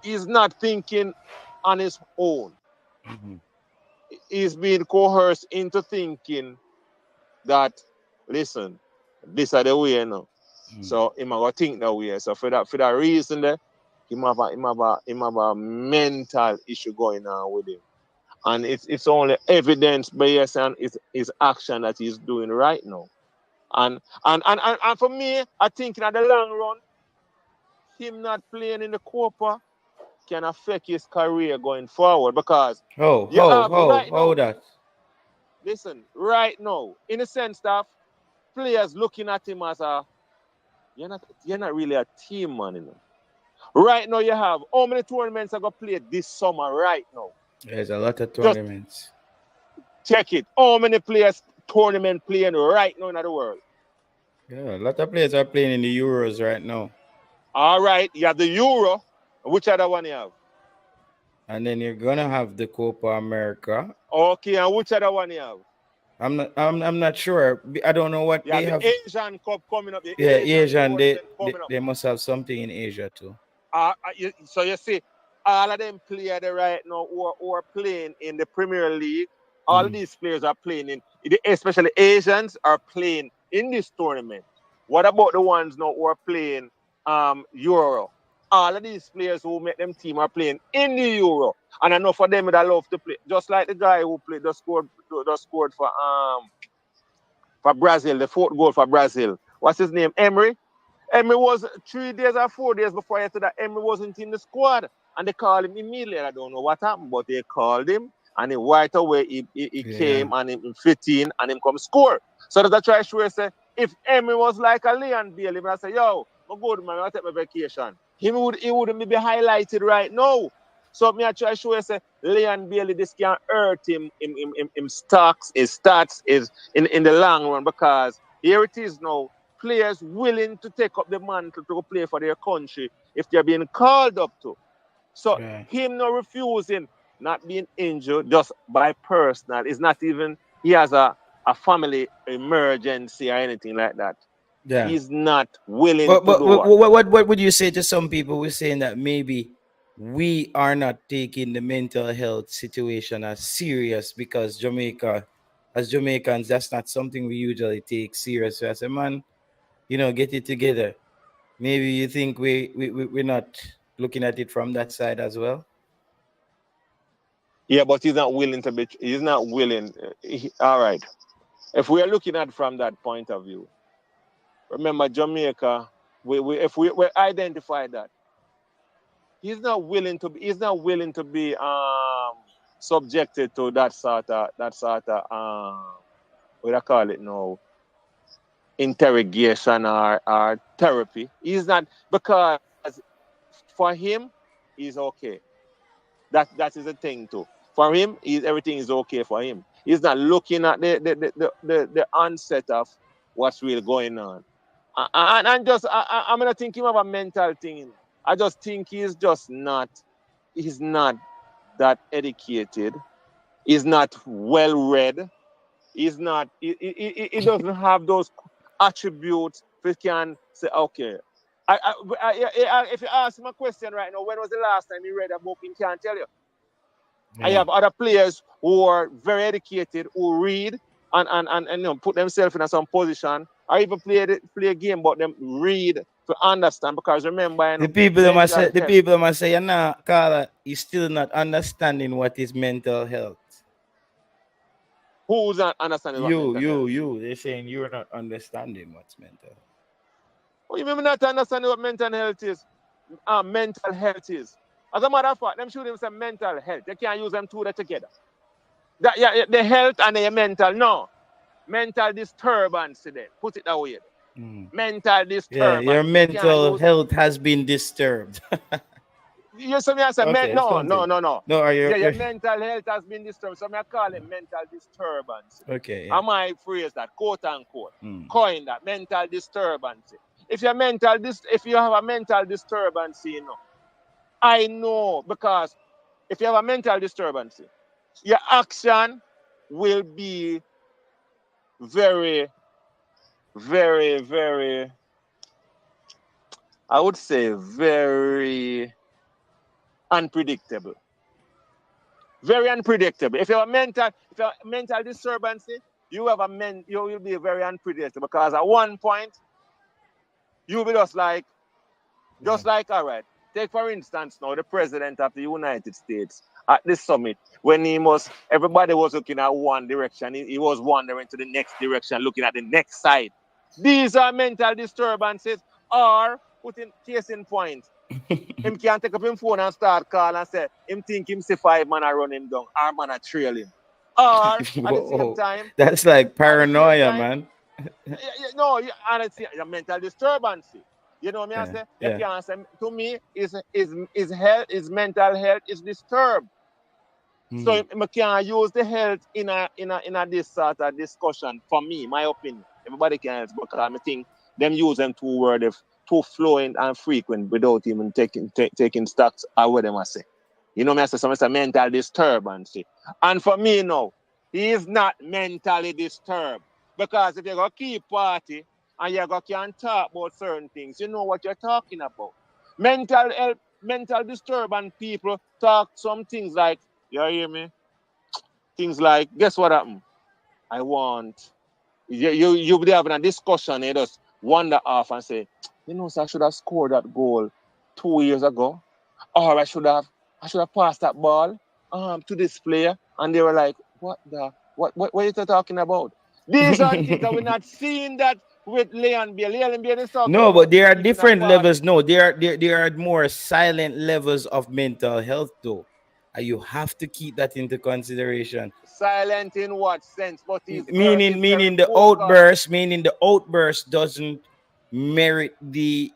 he's not thinking on his own. He's being coerced into thinking that, listen, this is the way, you know. So he might think that way. So for that reason there, he have a mental issue going on with him. And it's only evidence based on his action that he's doing right now. And for me, I think in the long run, him not playing in the Copa can affect his career going forward, because that. Listen, right now, in the sense that players looking at him as you're not really a team man, you know. Right now you have how many tournaments are going to play this summer right now? There's a lot of tournaments. Just check it. How many players tournament playing right now in the world? Yeah, a lot of players are playing in the Euros right now. All right, you have the Euro. Which other one you have? And then you're gonna have the Copa America. Okay, and which other one you have? I'm not sure. I don't know what they have. Asian Cup coming up. Asian. They must have something in Asia too. So you see, all of them players right now who are playing in the Premier League. All of these players are playing especially Asians are playing in this tournament. What about the ones now who are playing Euro? All of these players who make them team are playing in the Euro. And I know for them that love to play. Just like the guy who played scored for Brazil, the 4th goal for Brazil. What's his name? Emery. Emery was 3 days or 4 days before I said that Emery wasn't in the squad. And they called him immediately. I don't know what happened, but they called him, and right away he came and he fit in and him come score. So that's try to say, if Emmy was like a Leon Bailey, I say, yo, I'm good, man, I'll take my vacation. He wouldn't be highlighted right now. So me I try to show you say Leon Bailey, this can hurt him stocks, his stats is in the long run, because here it is now, players willing to take up the mantle to go play for their country if they're being called up to. So him not refusing, not being injured just by personal, it's not even he has a family emergency or anything like that. Yeah. He's not willing But to do what would you say to some people who are saying that maybe we are not taking the mental health situation as serious because Jamaica, as Jamaicans, that's not something we usually take serious. So I say, man, get it together. Maybe you think we're not looking at it from that side as well? Yeah, but he's not willing to be. He's not willing. All right. If we are looking at it from that point of view, remember Jamaica. If we identify that he's not willing to be subjected to that sort of what I call it now, interrogation or therapy. He's not, because for him he's okay. That is a thing too. For him, everything is okay for him. He's not looking at the onset of what's really going on. I'm gonna think him of a mental thing. I just think he's not that educated. He's not well read. He's not. He doesn't have those attributes. We can say, okay. If you ask him a question right now, when was the last time he read a book? He can't tell you. I have other players who are very educated, who read and put themselves in some position, or even play a game, but them read to understand. Because remember, the people must say, Carla, you're still not understanding what is mental health. Who's not understanding what mental health? You. They're saying you're not understanding what's mental health. Well, you mean not understanding what mental health is? Mental health is. As a matter of fact, them should them say mental health. They can't use them two together. The health and the mental, no. Mental disturbance then. Put it that way. Mental disturbance. Yeah, your mental health has been disturbed. You say me answer, okay, no. No, are you? Your mental health has been disturbed. So I call it mental disturbance. Okay. Yeah. I might phrase that, quote unquote. Coin that, mental disturbance. If you have a mental disturbance, I know, because if you have a mental disturbance, your action will be very, very, very, I would say very unpredictable. Very unpredictable. If you have a mental disturbance, you will be very unpredictable, because at one point you'll be just like, all right. Take for instance now the president of the United States at this summit, when everybody was looking at one direction, he was wandering to the next direction, looking at the next side. These are mental disturbances, or putting case in point. Him can't take up his phone and start call and say, him think him see 5 man run him down, or man a trail him. Or at the same time, that's like paranoia, man. No, and it's a mental disturbance. You know what I say? You can't say, to me, his mental health is disturbed. So we can't use the health in a this sort of discussion. For me, my opinion, everybody can else, because I think them use them two words too fluent and frequent without even taking stocks or what they must say. You know what I say? So it's a mental disturbance. And for me now, he is not mentally disturbed, because if you go keep party and you can talk about certain things, you know what you're talking about. Mental disturbance people talk some things like, you hear me? Things like, guess what happened? I want you be having a discussion, you just wander off and say, so I should have scored that goal 2 years ago, or I should have passed that ball to this player, and they were like, what are you talking about? These are things that we're not seeing, that with Leon Bailey. Leon Bailey is talking No, about but there are keeping different apart. levels. No, there are more silent levels of mental health, though. And you have to keep that into consideration. Silent in what sense? But he's very Meaning the vocal. outburst doesn't merit the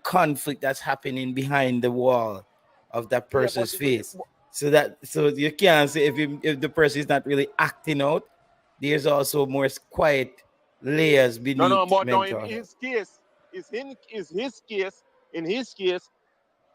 conflict that's happening behind the wall of that Yeah, person's face. So you can't say if the person is not really acting out, there's also more quiet layers beneath No, but no, in mental health. his case, in his case,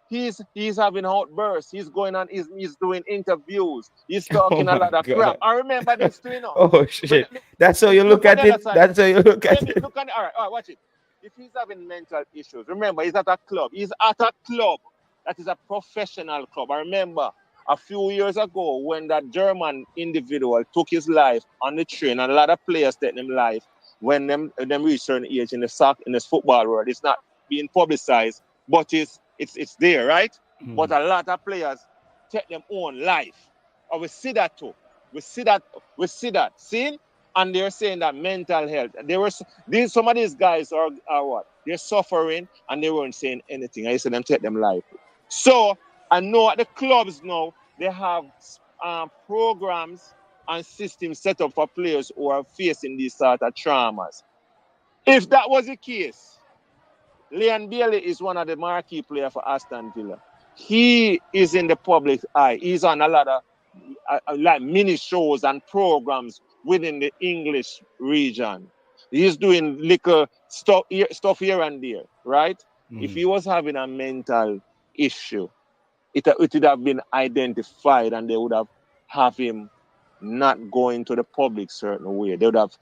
he's having outbursts. He's going on, he's doing interviews. He's Oh talking a my lot of crap. God. I remember this too, you know. Oh shit. That's how you Look look on at the other it. side. That's how you look at it. Look on all right, watch it. If he's having mental issues, remember he's at a club. He's at a club that is a professional club. I remember a few years ago when that German individual took his life on the train, and a lot of players take them life when them reach certain age in this football world. It's not being publicized, but it's there, right? But a lot of players take them own life. And we see that too. We see that. See? And they're saying that mental health. Some of these guys are what? They're suffering and they weren't saying anything. I said them take them life. So I know at the clubs now they have programs and systems set up for players who are facing these sort of traumas. If that was the case, Leon Bailey is one of the marquee players for Aston Villa. He is in the public eye. He's on a lot of like mini shows and programs within the English region. He's doing little stuff here and there, right? If he was having a mental issue, it would have been identified and they would have him not going to the public certain way. They would have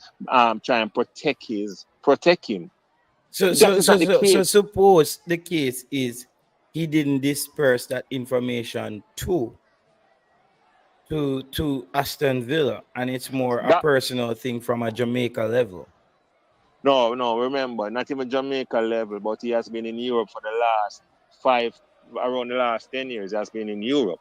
try and protect him. So suppose the case is he didn't disperse that information to Aston Villa, and it's more a personal thing from a Jamaica level. No, remember, not even Jamaica level, but he has been in Europe for the last around the last 10 years, he has been in Europe.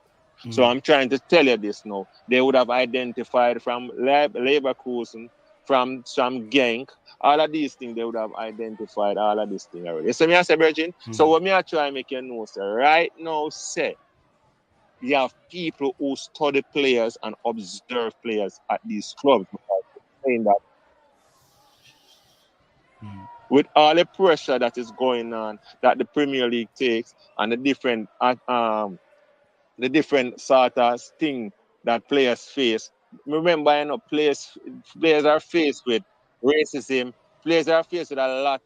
So I'm trying to tell you this now. They would have identified from Leverkusen, from some Genk, all of these things, they would have identified all of these things already. So me I say, Virgin, so what me I try and make you know, sir, right now, say, you have people who study players and observe players at these clubs. Saying that with all the pressure that is going on, that the Premier League takes, and the different sort of thing that players face. Remember, players are faced with racism. Players are faced with a lot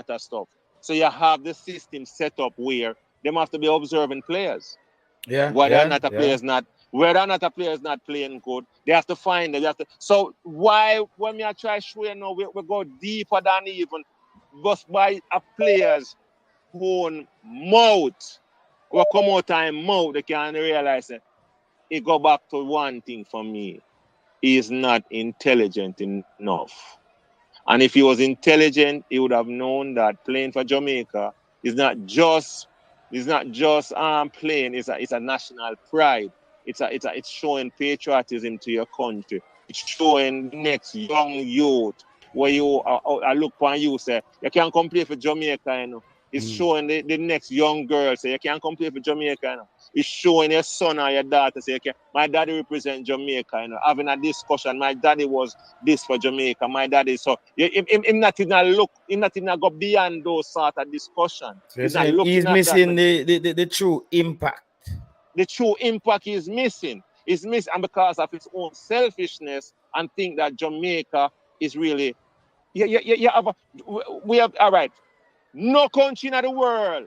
of stuff. So you have the system set up where they have to be observing players. Whether or not a player is not playing good, they have to find it. So why when we try to show you now, we go deeper than even just by a player's own mouth. We come out and mouth, they can realize it. It go back to one thing for me. He is not intelligent enough. And if he was intelligent, he would have known that playing for Jamaica is not just playing. It's a national pride. It's showing patriotism to your country. It's showing the next young youth where I look upon you say you can't come play for Jamaica, you know. It's showing the next young girl say you can't come play for Jamaica, you know. It's showing your son or your daughter say my daddy represents Jamaica, you know. Having a discussion, my daddy was this for Jamaica, my daddy. So him not go beyond those sort of discussion. He's missing the true impact. The true impact is missing. It's missing, and because of its own selfishness, and think that Jamaica is really we have all right. No country in the world.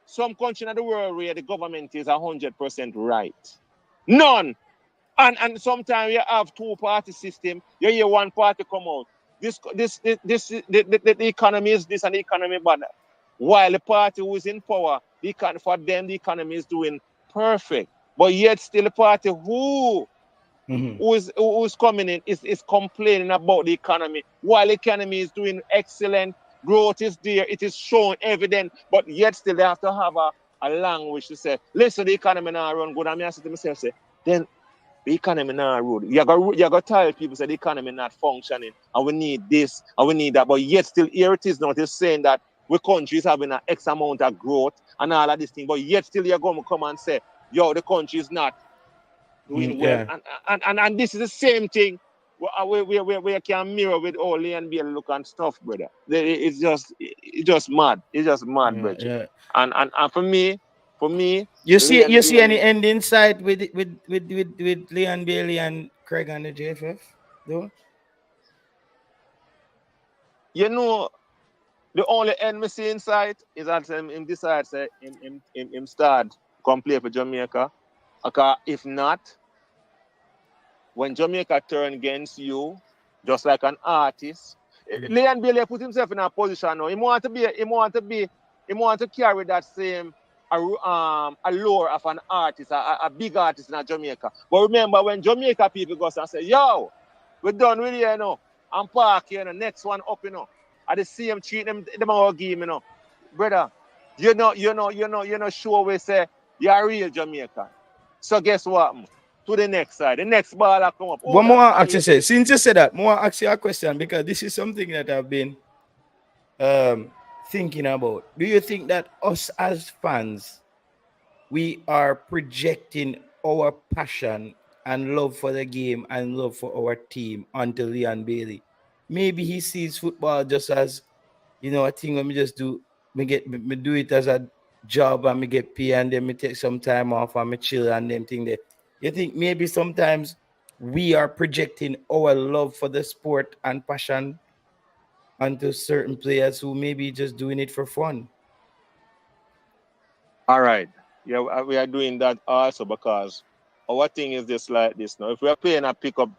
Some country in the world where the government is 100% right. None. And sometimes you have two-party system. You hear one party come out. The economy is this and the economy bad. While the party who is in power, for them the economy is doing perfect. But yet still the party who is coming in is complaining about the economy. While the economy is doing excellent, growth is there, it is shown evident, but yet still they have to have a language to say, listen, the economy now run good. And I say to myself, say, then the economy not rude. You got tell people say the economy not functioning and we need this and we need that. But yet still here it is not saying that we country is having an X amount of growth and all of this thing. But yet still you're going to come and say, yo, the country is not doing well. And this is the same thing we can mirror with all and be look and stuff, brother. It's just mad. It's just mad, brother. Yeah. And for me, you see any end in sight with Leon Bailey and Craig and the JFF, though? You know, the only end we see in sight is that him decides him start come play for Jamaica. Okay, if not, when Jamaica turn against you, just like an artist, Leon Bailey put himself in a position now. He want to carry that same allure of an artist, a big artist in Jamaica. But remember when Jamaica people go and say, yo, we're done with you, you know, and park here, you know, next one up, you know. At the same treat them our game, you know. Brother, you're not sure we say you're a real Jamaican. So guess what? To the next side. The next ball will come up. One more actually say, since you said that, more ask you a question because this is something that I've been thinking about. Do you think that us as fans, we are projecting our passion and love for the game and love for our team onto Leon Bailey? Maybe he sees football just as, you know, a thing when me just do, me do it as a job and me get paid and then me take some time off and me chill and them thing there. You think maybe sometimes we are projecting our love for the sport and passion onto certain players who maybe just doing it for fun? All right. Yeah, we are doing that also because our thing is just like this now. If we are playing a pick up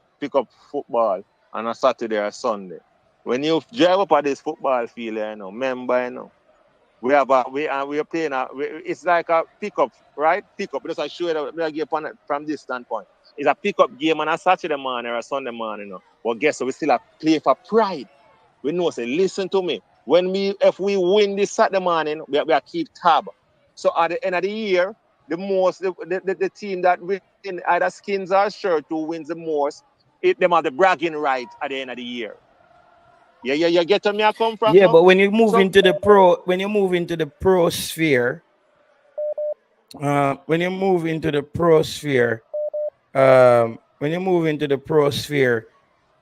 football on a Saturday or Sunday, when you drive up at this football field, you know, remember, you know, we are playing it's like a pickup, right? Pickup. Just I show you from this standpoint. It's a pickup game on a Saturday morning or a Sunday morning, you know. But guess what? We still play for pride. We know, say, listen to me. If we win this Saturday morning, we keep tab. So at the end of the year, the team that win either skins or shirt who wins the most, them have the bragging right at the end of the year. Yeah, you get to me I come from. Yeah, but when you move into the pro sphere,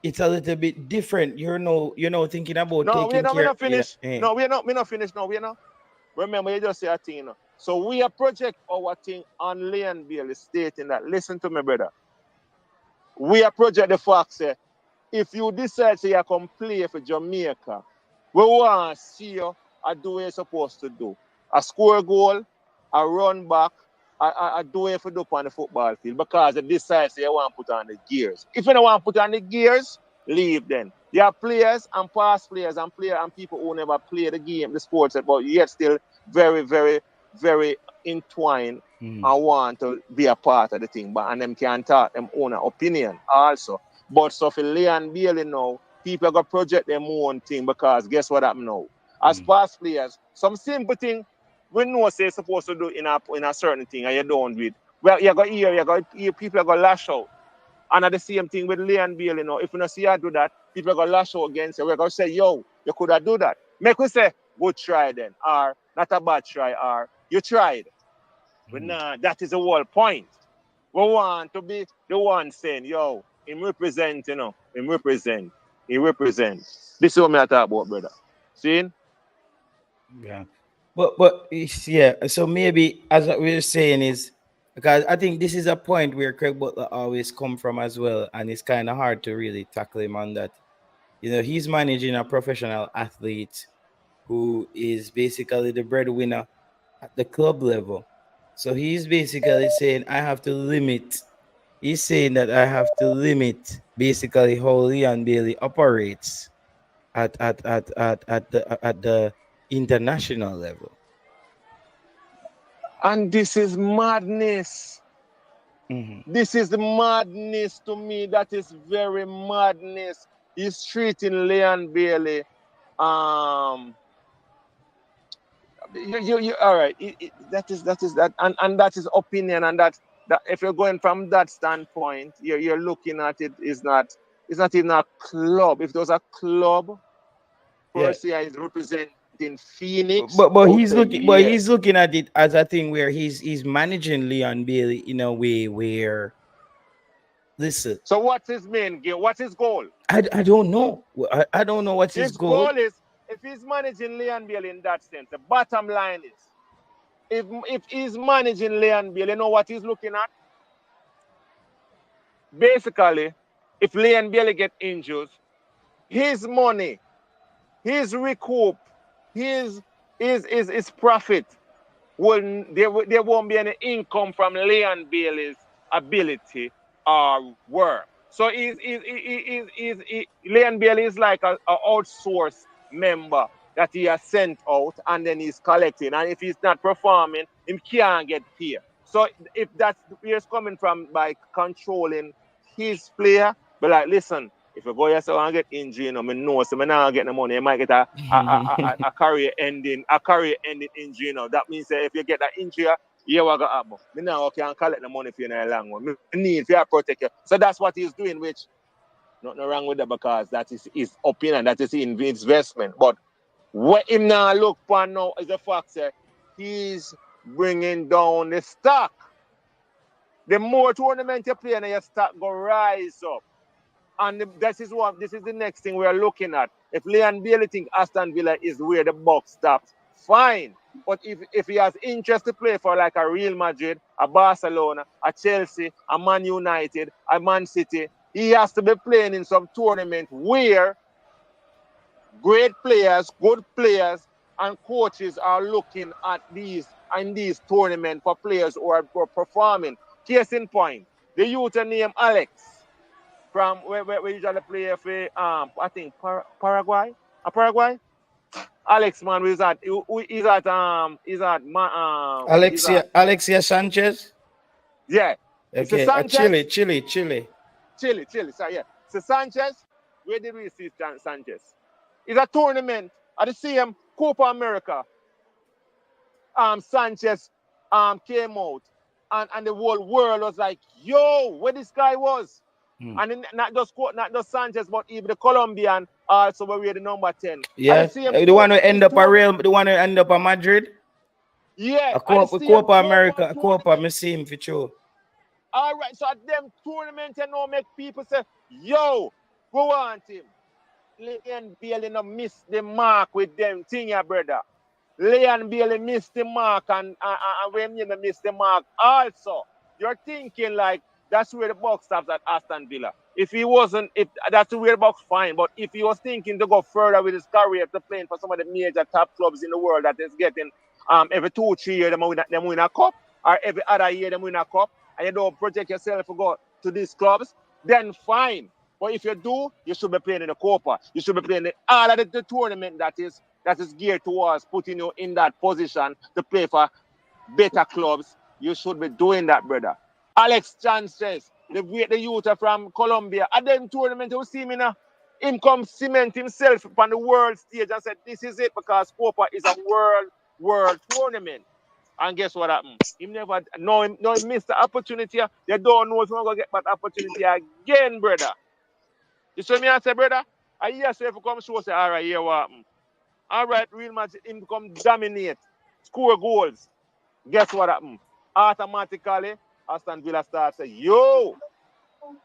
it's a little bit different. You're thinking about taking care. We're not finished. Yeah. No, we're not finished. No, we're not. Remember, you just say a thing, you know. So we are project our thing on Leon Bailey stating that, listen to me, brother. We are project the fact, say, if you decide to come play for Jamaica, we want to see you do what you're supposed to do. A score goal, a run back, a do what you do on the football field because you decide you want to put on the gears. If you don't want to put on the gears, leave then. There are players and past players and people who never play the game, the sports, but yet still very, very, very entwined and want to be a part of the thing. And them can talk them own opinion also. But so for Leon Bailey now, people are going to project their own thing because guess what happened now? As past players, some simple thing we know say supposed to do in a certain thing and you don't do it. Well, you got hear people are going to lash out. And at the same thing with Leon Bailey now, if you don't see you do that, people are going to lash out against you. We're going to say, yo, you could have do that. Make we say, good try then, or not a bad try, or you tried. But nah, that is the whole point. We want to be the one saying, yo, him represent, you know, him represent. He represents. This is what I talk about, brother. See? Yeah. But yeah, so maybe as what we're saying is because I think this is a point where Craig Butler always come from as well, and it's kind of hard to really tackle him on that. You know, he's managing a professional athlete who is basically the breadwinner at the club level. So he's basically saying I have to limit. He's saying that I have to limit basically how Leon Bailey operates at the international level. And this is madness. Mm-hmm. This is madness to me. That is very madness. He's treating Leon Bailey. You all right. That is that, and that is opinion, and that that if you're going from that standpoint, you're looking at it is not, it's not even a club. If there was a club, Yeah. Persia is representing Phoenix. But he's okay, looking but yeah. he's looking at it as a thing where he's managing Leon Bailey in a way where, listen, So what's his main game? What's his goal? I don't know. I don't know what's his His goal. goal is, if he's managing Leon Bailey in that sense, the bottom line is, if he's managing Leon Bailey, you know what he's looking at? Basically, if Leon Bailey get injured, his money, his recoup, his profit, there won't be any income from Leon Bailey's ability or work. So Leon Bailey is like a outsourced member that he has sent out, and then he's collecting. And if he's not performing, he can't get paid. So if that's where it's coming from, by controlling his player, but like, listen, if you go yourself and get injured, you know, I know, so I not get the money, you might get a career-ending injury. You know, that means that if you get that injury, you will go up. Me now can collect the money for you in a long one. Me need to protect you. So that's what he's doing, which nothing wrong with that, because that is his opinion, that is his investment. But what him now look for now is the fact that he's bringing down the stock. The more tournament you play, and your stock go rise up. And this is the next thing we are looking at. If Leon Bailey think Aston Villa is where the buck stops, fine. But if he has interest to play for like a Real Madrid, a Barcelona, a Chelsea, a Man United, a Man City, he has to be playing in some tournament where great players, good players, and coaches are looking at these tournaments for players who are performing. Case in point, the youth named Alex from where we usually play for I think Paraguay. Paraguay? Alex, man, he's at Alexia Sanchez. Yeah. It's a Okay, Sanchez. Chile. Sorry, yeah. So Sanchez, where did we see Sanchez? It's a tournament at the same Copa America. Sanchez came out, and the whole world was like, yo, where this guy was. And then not just Sanchez, but even the Colombian also were the number 10. Yeah, the one who end up a Madrid. Yeah, a Copa America, a Copa, I see him for sure. All right, so at them tournament, you know, make people say, yo, go on him. Leon Bailey no miss the mark with them thing, ya brother. Leon Bailey missed the mark, and when you miss the mark also. You're thinking like, that's where the buck stops at Aston Villa. If that's where the buck's fine, but if he was thinking to go further with his career to playing for some of the major top clubs in the world that is getting every 2-3 years them win a cup, or every other year them win a cup, and you don't project yourself to go to these clubs, then fine. But if you do, you should be playing in the Copa. You should be playing all of the tournament that is geared towards putting you in that position to play for better clubs. You should be doing that, brother. Alex Sanchez, the youth from Colombia, at them tournament, you see me now, him come cement himself on the world stage and said, this is it, because Copa is a world tournament. And guess what happened? He never, he missed the opportunity. You don't know if you're going to get that opportunity again, brother. You see me, I say, brother, I hear so if you come show, say, all right, here what happened. All right, Real Madrid, him become dominate, score goals. Guess what happened? Automatically, Aston Villa starts say, yo,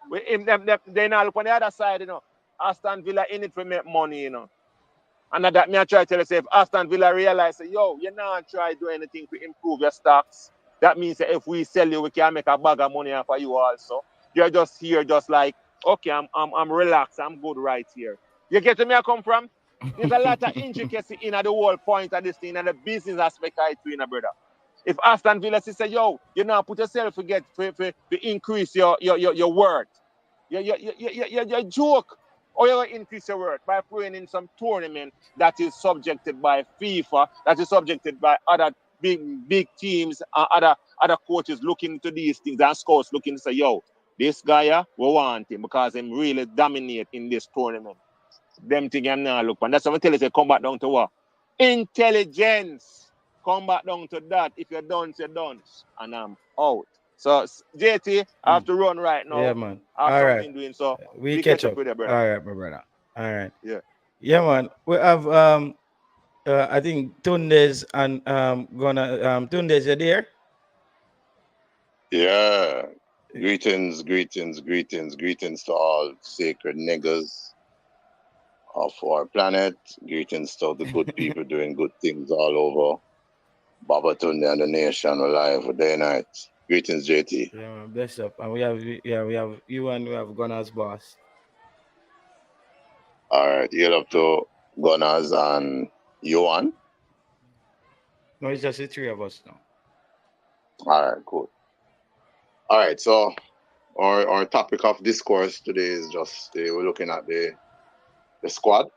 with him, they now look on the other side, you know. Aston Villa in it for make money, you know. And that me I try to tell you, if Aston Villa realize, say, yo, you not try to do anything to improve your stocks. That means that if we sell you, we can make a bag of money for you also. You're just here, just like, okay, I'm relaxed, I'm good right here. You get to me I come from? There's a lot of intricacy in the whole point of this thing and the business aspect of it, you know, brother. If Aston Villa say, yo, you now put yourself to increase your worth. Your joke. Or you increase your worth by playing in some tournament that is subjected by FIFA, that is subjected by other big teams, other coaches looking into these things, and scouts looking to say, yo, this guy, we want him because him really dominate in this tournament. Them thing I'm not look and that's what I tell you, say, come back down to what? Intelligence. Come back down to that. If you're done, you're done. And I'm out. So JT, I have to run right now. Yeah, man. I have All something right. doing. So We catch up. with you, All brother. right, my brother. All right. Yeah. Yeah, man. We have I think Tundes and Tundes, you there? Yeah. Greetings to all sacred niggas of our planet. Greetings to the good people doing good things all over. Babatunde and the nation alive day and night. Greetings, JT. Yeah, man. Bless up. And we have you and we have Gunners boss. All right, you're up to Gunners and Yohan. No, it's just the three of us now. All right, cool. All right, so our topic of discourse today is just we're looking at the squad.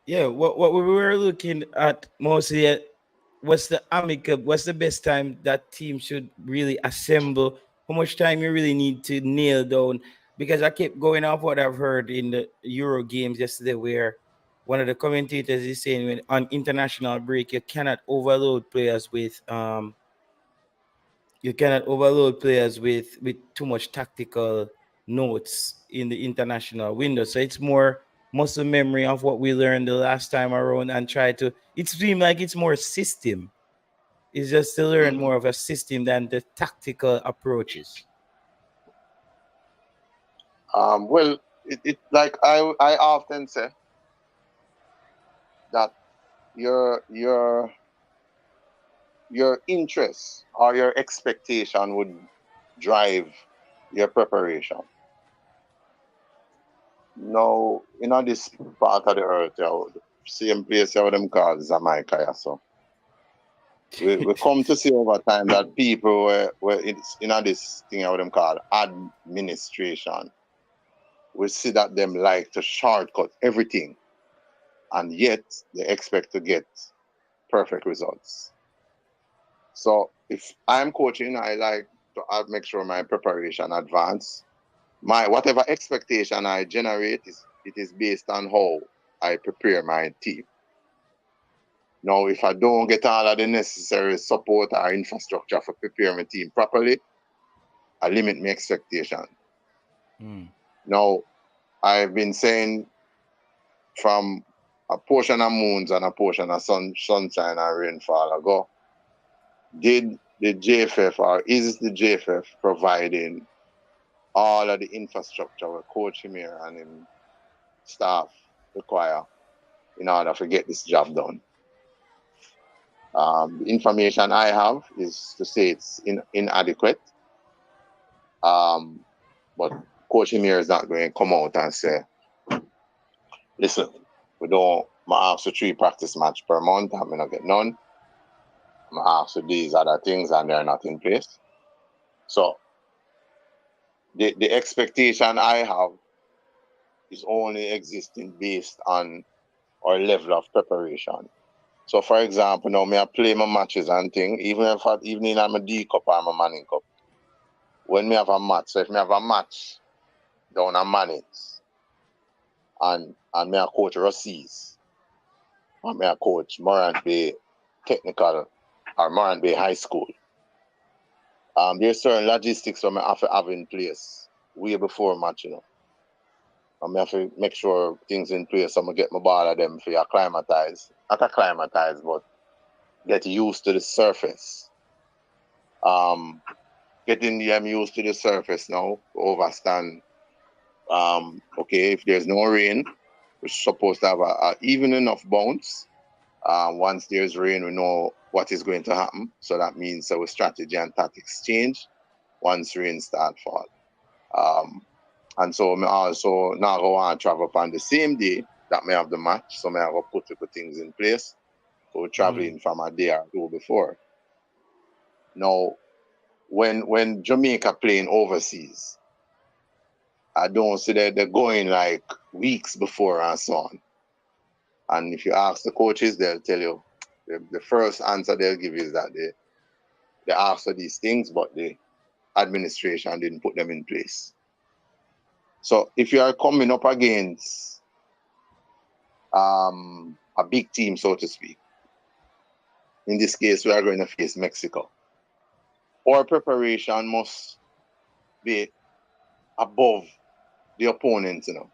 Yeah, what we were looking at mostly what's the best time that team should really assemble, how much time you really need to nail down, because I kept going off what I've heard in the Euro games yesterday where one of the commentators is saying when on international break you cannot overload players with too much tactical notes in the international window. So it's more muscle memory of what we learned the last time around and try to. It seems like it's more system. It's just to learn more of a system than the tactical approaches. Well, it like I often say that your interest or your expectation would drive your preparation. Now, this part of the earth, same place how them call Jamaica, so we come to see over time that people were it's this thing how them call administration. We see that them like to shortcut everything, and yet they expect to get perfect results. So if I'm coaching, I like to make sure my preparation advance. My whatever expectation I generate is based on how I prepare my team. Now, if I don't get all of the necessary support or infrastructure for preparing my team properly, I limit my expectation. Now, I've been saying from a portion of moons and a portion of sunshine and rainfall ago, did the JFF or is the JFF providing all of the infrastructure where Coach Himir and him staff require in order to get this job done? The information I have is to say it's inadequate. But Coach Himir is not going to come out and say, listen, we don't ask for 3 practice match per month, I'm going to get none. I'm going to ask for these other things and they're not in place. So the expectation I have is only existing based on our level of preparation. So, for example, now I play my matches and things, even in my D Cup or my Manning Cup. When I have a match, so if I have a match down at Manning's and I coach Rossies, and I coach Morant Bay Technical or Morant Bay High School, there's certain logistics that I have to have in place way before match, I have to make sure things in place so I get my ball at them for acclimatize. Not acclimatize, but get used to the surface. Getting them used to the surface now, overstand. Okay, if there's no rain, we're supposed to have a even enough bounce. Once there's rain, we know what is going to happen. So that means our strategy and tactics change once rain start fall. And so I also now go on travel up on the same day that may have the match. So I have to put the things in place. So we're traveling from a day or two before. Now, when Jamaica playing overseas, I don't see that they're going like weeks before and so on. And if you ask the coaches, they'll tell you the first answer they'll give you is that they asked for these things, but the administration didn't put them in place. So if you are coming up against a big team, so to speak, in this case, we are going to face Mexico. our preparation must be above the opponent, you know.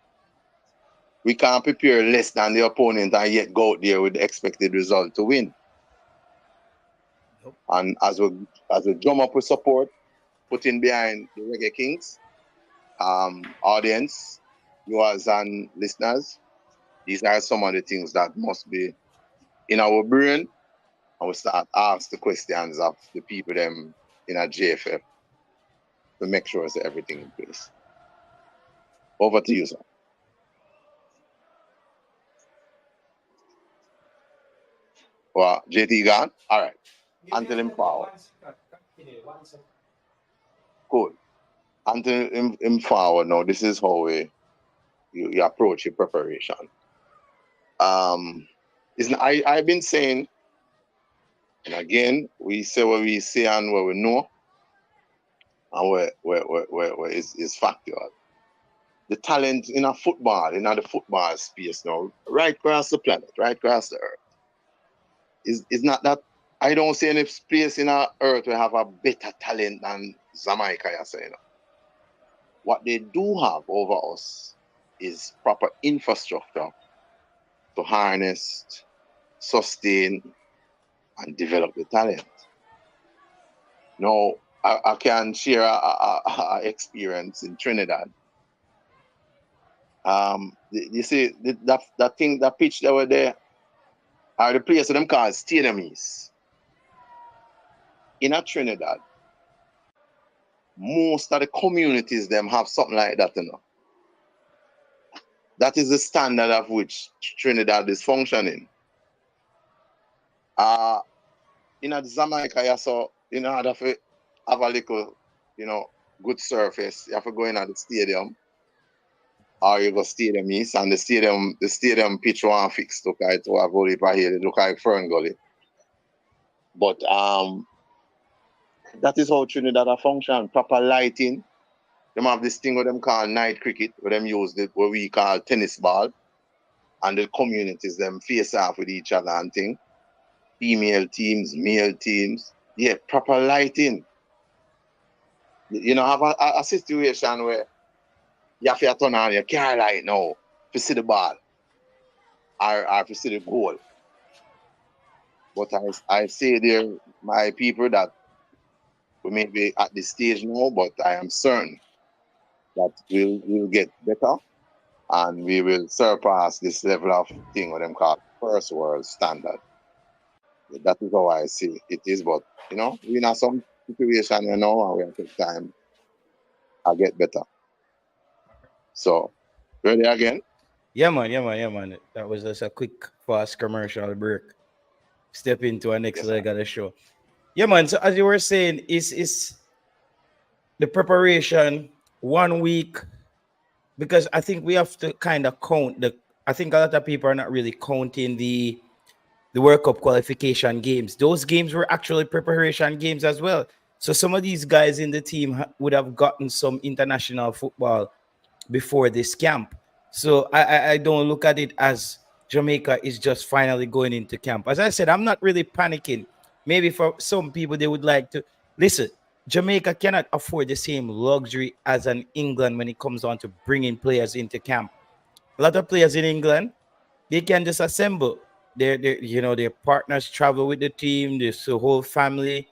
We can't prepare less than the opponent and yet go out there with the expected result to win. Nope. And as we drum up with support, putting behind the Reggae Kings, audience, viewers and listeners, these are some of the things that must be in our brain, and we start ask the questions of the people them in a JFF to make sure that everything in place. Over to you, sir. Well, JT gone? All right. Until him forward. Cool. Until him forward now, this is how you approach your preparation. I've been saying, and again, we say what we say and what we know, and where is factual. The talent in a football, in the football space now, right across the planet, right across the earth, is not that. I don't see any place in our earth where have a better talent than Jamaica, you know. What they do have over us is proper infrastructure to harness, sustain, and develop the talent. Now, I can share a experience in Trinidad. You see, that thing, that pitch that were there, are the place of them called Stadium East. In Trinidad, most of the communities them have something like that, you know. That is the standard of which Trinidad is functioning. In Jamaica, so in order to have a little, you know, good surface, you have to go in at the stadium, or you go Stadium East, and the stadium pitch one fixed look like to a gully by here, it look like Fern Gully. But that is how Trinidad function. Proper lighting. Them have this thing what them call night cricket, where them use what we call tennis ball, and the communities them face off with each other and thing. Female teams, male teams. Yeah, proper lighting. You know, have a situation where you have to turn on your car light now to see the ball or to see the goal. But I say there, my people, that we may be at this stage now, but I am certain that we'll get better and we will surpass this level of thing what them call first world standard. That is how I see it is, but you know, we're in some situation, you know, and we have to take time to get better. So, ready again? Yeah, man. That was just a quick, fast commercial break. Step into our next leg of the show. Yeah, man. So as you were saying, is the preparation 1 week, because I think we have to kind of count I think a lot of people are not really counting the World Cup qualification games. Those games were actually preparation games as well. So some of these guys in the team would have gotten some international football before this camp. So I don't look at it as Jamaica is just finally going into camp. As I said, I'm not really panicking. Maybe for some people, they would like to listen. Jamaica cannot afford the same luxury as an England when it comes on to bringing players into camp. A lot of players in England, they can just assemble. Their partners travel with the team. There's the whole family.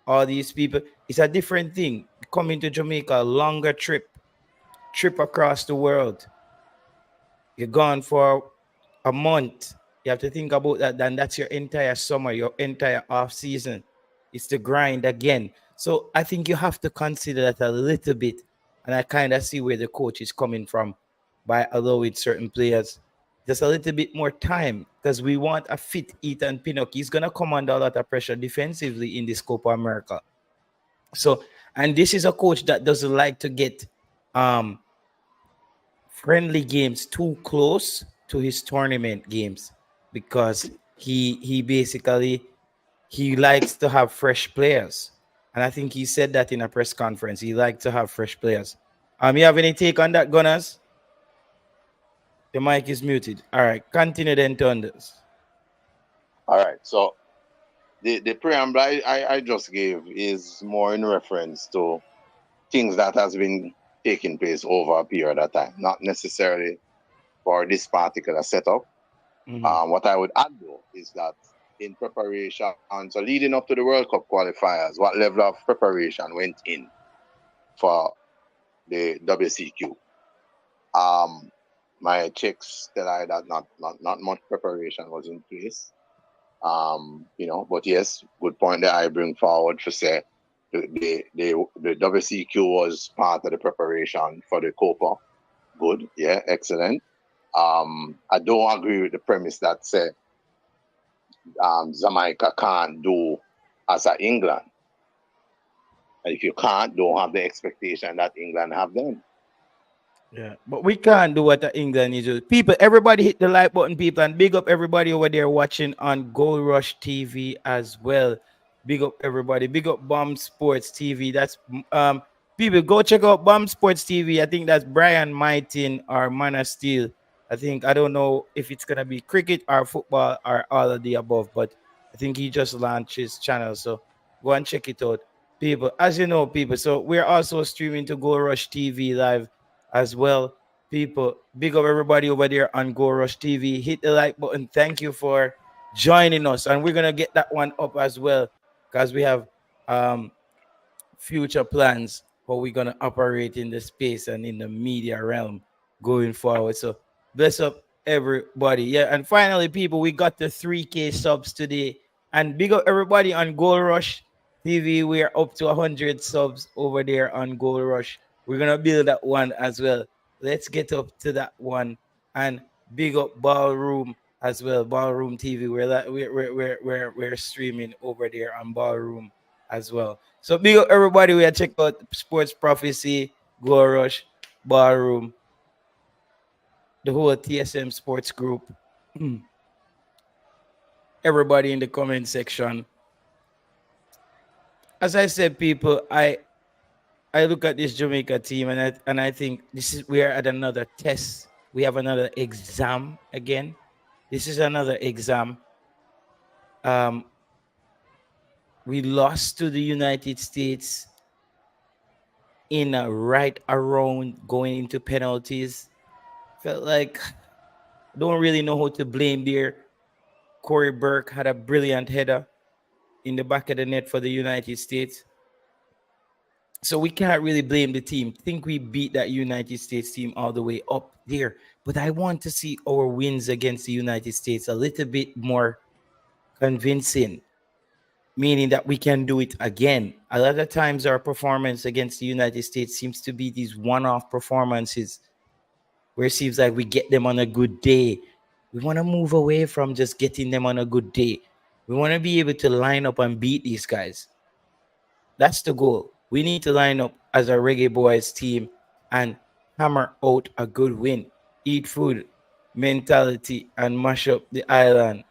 All these people. It's a different thing. Coming to Jamaica, a longer trip across the world. You're gone for a month. You have to think about that. Then that's your entire summer, your entire off season. It's the grind again. So I think you have to consider that a little bit. And I kind of see where the coach is coming from by allowing certain players just a little bit more time, because we want a fit Ethan Pinnock. He's going to come under a lot of pressure defensively in this Copa America. So, and this is a coach that doesn't like to get friendly games too close to his tournament games, because he basically likes to have fresh players. And I think he said that in a press conference. He likes to have fresh players. You have any take on that, Gunners? The mic is muted. All right, continue then, Thunders. All right, so the preamble I just gave is more in reference to things that has been taking place over a period of time, not necessarily for this particular setup. What I would add though is that in preparation, so leading up to the World Cup qualifiers, what level of preparation went in for the WCQ? My checks tell I that not much preparation was in place. But yes, good point that I bring forward to say the WCQ was part of the preparation for the Copa. Good, yeah, excellent. I don't agree with the premise that say Jamaica can't do as a England. And if you can't, don't have the expectation that England have done. Yeah, but we can't do what England is doing. People, everybody hit the like button, people, and big up everybody over there watching on Gold Rush TV as well. Big up everybody. Big up Bomb Sports TV. That's people go check out Bomb Sports TV. I think that's Brian Mightin or Man of Steel. I don't know if it's gonna be cricket or football or all of the above, but I think he just launched his channel. So go and check it out. People, as you know, people. So we're also streaming to Gold Rush TV live as well. People, big up everybody over there on Go Rush TV. Hit the like button. Thank you for joining us. And we're gonna get that one up as well, because we have future plans how we're gonna operate in the space and in the media realm going forward. So bless up everybody. Yeah, and finally, people, we got the 3K subs today. And big up everybody on Gold Rush TV. We're up to 100 subs over there on Gold Rush. We're gonna build that one as well. Let's get up to that one and big up Ballroom as well. Ballroom TV. We're streaming over there on Ballroom as well. So big up everybody. We are check out Sports Prophecy, Go Rush, Ballroom, the whole TSM Sports Group. Everybody in the comment section. As I said, people, I look at this Jamaica team and I think we are at another test. We have another exam again. This is another exam. We lost to the United States in a right around going into penalties. Felt like I don't really know who to blame there. Corey Burke had a brilliant header in the back of the net for the United States. So we can't really blame the team. Think we beat that United States team all the way up there. But I want to see our wins against the United States a little bit more convincing, meaning that we can do it again. A lot of times our performance against the United States seems to be these one-off performances where it seems like we get them on a good day. We want to move away from just getting them on a good day. We want to be able to line up and beat these guys. That's the goal. We need to line up as a Reggae Boyz team and hammer out a good win. Eat food mentality and mash up the island.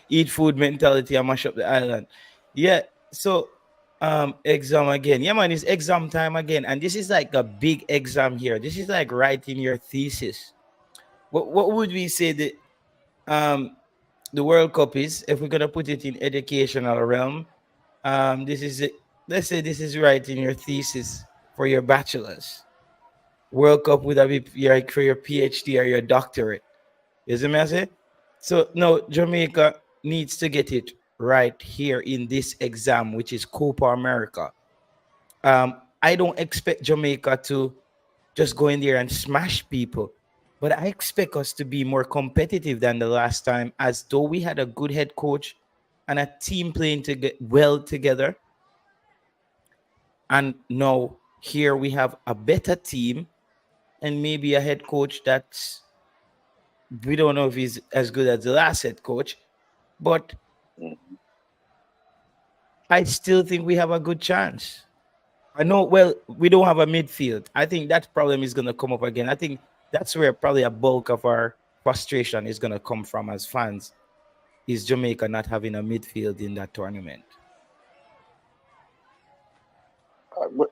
Eat food mentality and mash up the island. Yeah. So exam again. Yeah, man, it's exam time again. And this is like a big exam here. This is like writing your thesis. What would we say the World Cup is, if we're gonna put it in educational realm? This is it. Let's say this is writing your thesis for your bachelor's. World Cup would have been for your PhD or your doctorate. You see me I say? So no, Jamaica needs to get it right here in this exam, which is Copa America. I don't expect Jamaica to just go in there and smash people, but I expect us to be more competitive than the last time, as though we had a good head coach and a team playing to get well together. And now here we have a better team and maybe a head coach that's, we don't know if he's as good as the last head coach, but I still think we have a good chance. I know, well, we don't have a midfield. I think that problem is going to come up again. I think that's where probably a bulk of our frustration is going to come from as fans, is Jamaica not having a midfield in that tournament. All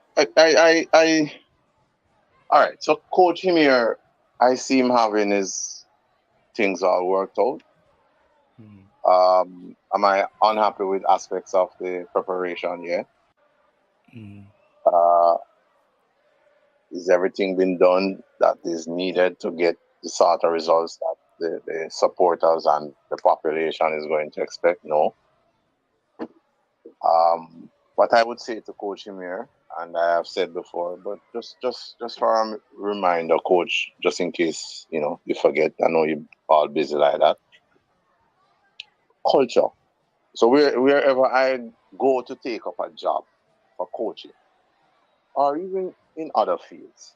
right. So Coach Himir, I see him having his things all worked out. Am I unhappy with aspects of the preparation? Yeah. Mm. Is everything been done that is needed to get the sort of results that the supporters and the population is going to expect? No. What I would say to Coach Emir, and I have said before, but just for a reminder, Coach, just in case you forget. I know you're all busy like that. Culture. So wherever I go to take up a job for coaching, or even in other fields,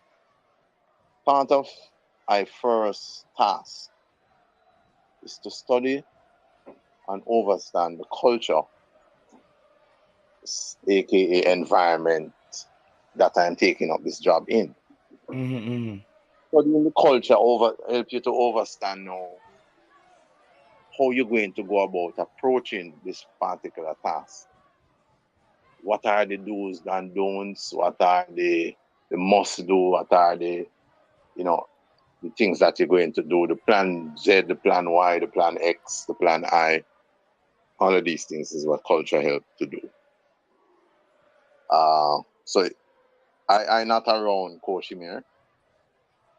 part of my first task is to study and understand the culture, aka environment that I'm taking up this job in. Mm-hmm. Studying the culture help you to understand now how you're going to go about approaching this particular task. What are the do's and don'ts? What are the must do? What are the the things that you're going to do? The plan Z, the plan Y, the plan X, the plan I. All of these things is what culture helps to do. So I'm not around Coach Emir,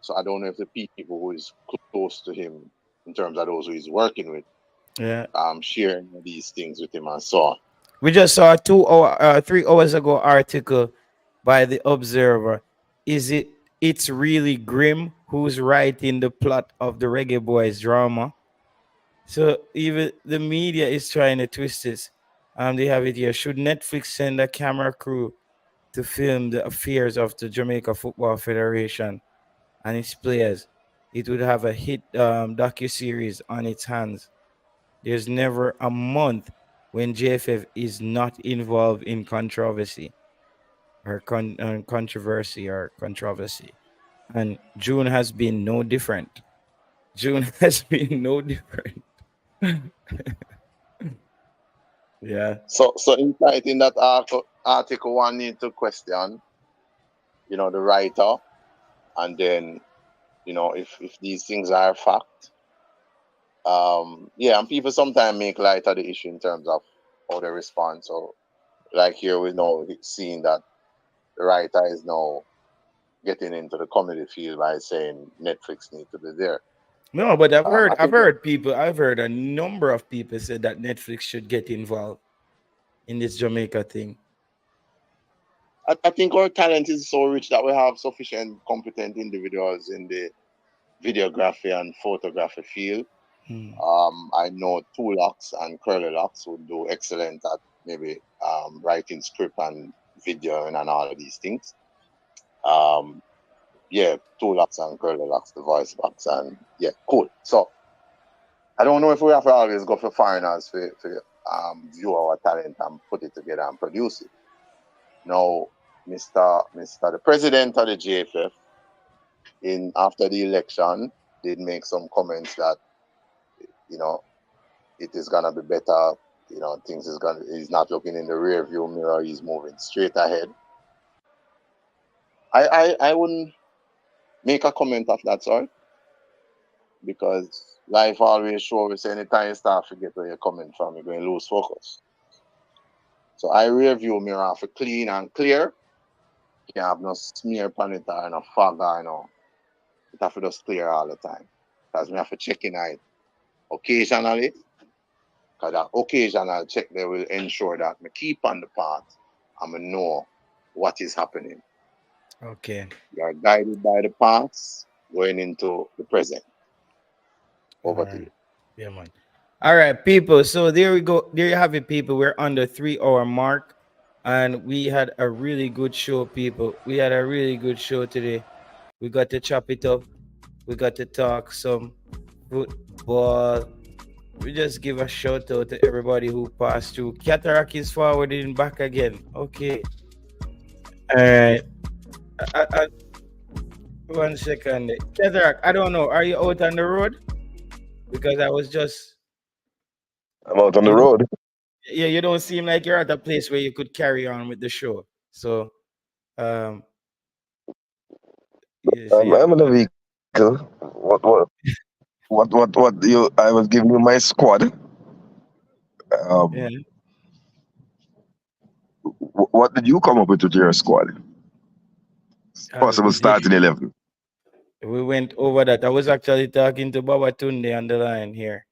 so I don't know if the people who is close to him, in terms of those who he's working with, sharing these things with him and so on. We just saw a 3 hours ago article by the Observer. It's really grim who's writing the plot of the Reggae Boyz drama. So even the media is trying to twist this. They have it here. Should Netflix send a camera crew to film the affairs of the Jamaica Football Federation and its players? It would have a hit docu-series on its hands. There's never a month when JFF is not involved in controversy or controversy or controversy. And June has been no different. June has been no different. Yeah. So inside in that article, one need to question, the writer, and then, if these things are fact. And people sometimes make light of the issue in terms of how they respond. So, like here, we know seeing that the writer is now getting into the comedy field by saying Netflix need to be there. No, but I've heard a number of people say that Netflix should get involved in this Jamaica thing. I think our talent is so rich that we have sufficient competent individuals in the videography and photography field. I know Two Locks and Curly Locks would do excellent at maybe writing script and video and all of these things. Two Locks and Curly Locks, the voice box, and cool. So I don't know if we have to always go for foreigners to view our talent and put it together and produce it. Now, Mr. the President of the JFF, after the election, did make some comments that it is gonna be better. He's not looking in the rear view mirror. He's moving straight ahead. I wouldn't make a comment of that sort, because life always shows anytime you start to forget where you're coming from, you're going to lose focus. So I rear view mirror for clean and clear. You can't have no smear on it or no fog or no. It have to just clear all the time. Because we have to check in it occasionally. Because that occasional check there will ensure that I keep on the path and I know what is happening. Okay. You are guided by the past going into the present. Over to you. Yeah, man. All right, people. So there we go. There you have it, people. We're on the 3 hour mark. And we had a really good show, people. We had a really good show today. We got to chop it up. We got to talk some football. We just give a shout out to everybody who passed through. Cataract is forwarding back again. Okay. All right. 1 second. Cataract, I don't know. Are you out on the road? Because I was just... I'm out on the road. Yeah, you don't seem like you're at a place where you could carry on with the show. So, I'm in a vehicle. What? I was giving you my squad. Yeah. What did you come up with your squad? Possible starting 11. We went over that. I was actually talking to Baba Tunde on the line here.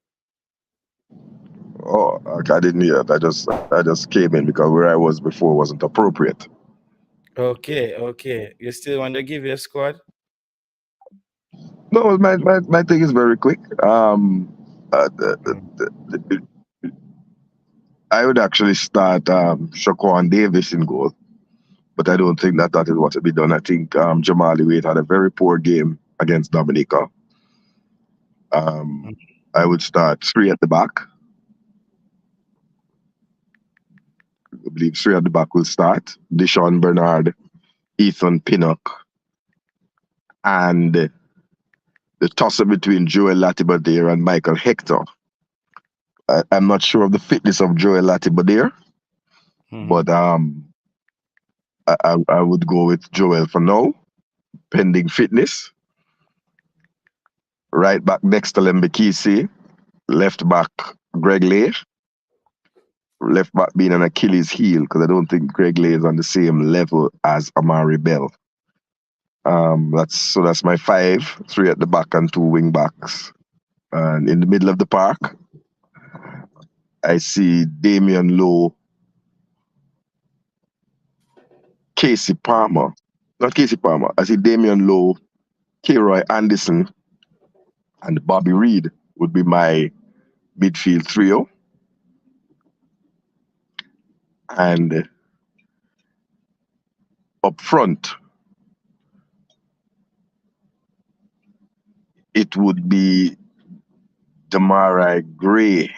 Oh, I didn't hear it. I just came in because where I was before wasn't appropriate. Okay. You still want to give your squad? No, my thing is very quick. I would actually start Shaquan Davis in goal, but I don't think that is what to be done. I think Jamali Wade had a very poor game against Dominica. I would start 3 at the back. I believe 3 at the back will start. Deshaun Bernard, Ethan Pinnock, and the toss-up between Joel Latibadair and Michael Hector. I'm not sure of the fitness of Joel Latibadair, but I would go with Joel for now, pending fitness. Right back next to Lembekisi, left back Greg Lay. Left back being an Achilles heel because I don't think Greg Lay is on the same level as Amari Bell. That's my 5, 3 at the back and 2 wing backs. And in the middle of the park, I see Damian Lowe, Casey Palmer. Not Casey Palmer. I see Damian Lowe, K-Roy Anderson, and Bobby Reid would be my midfield trio. And up front, it would be Demarai Gray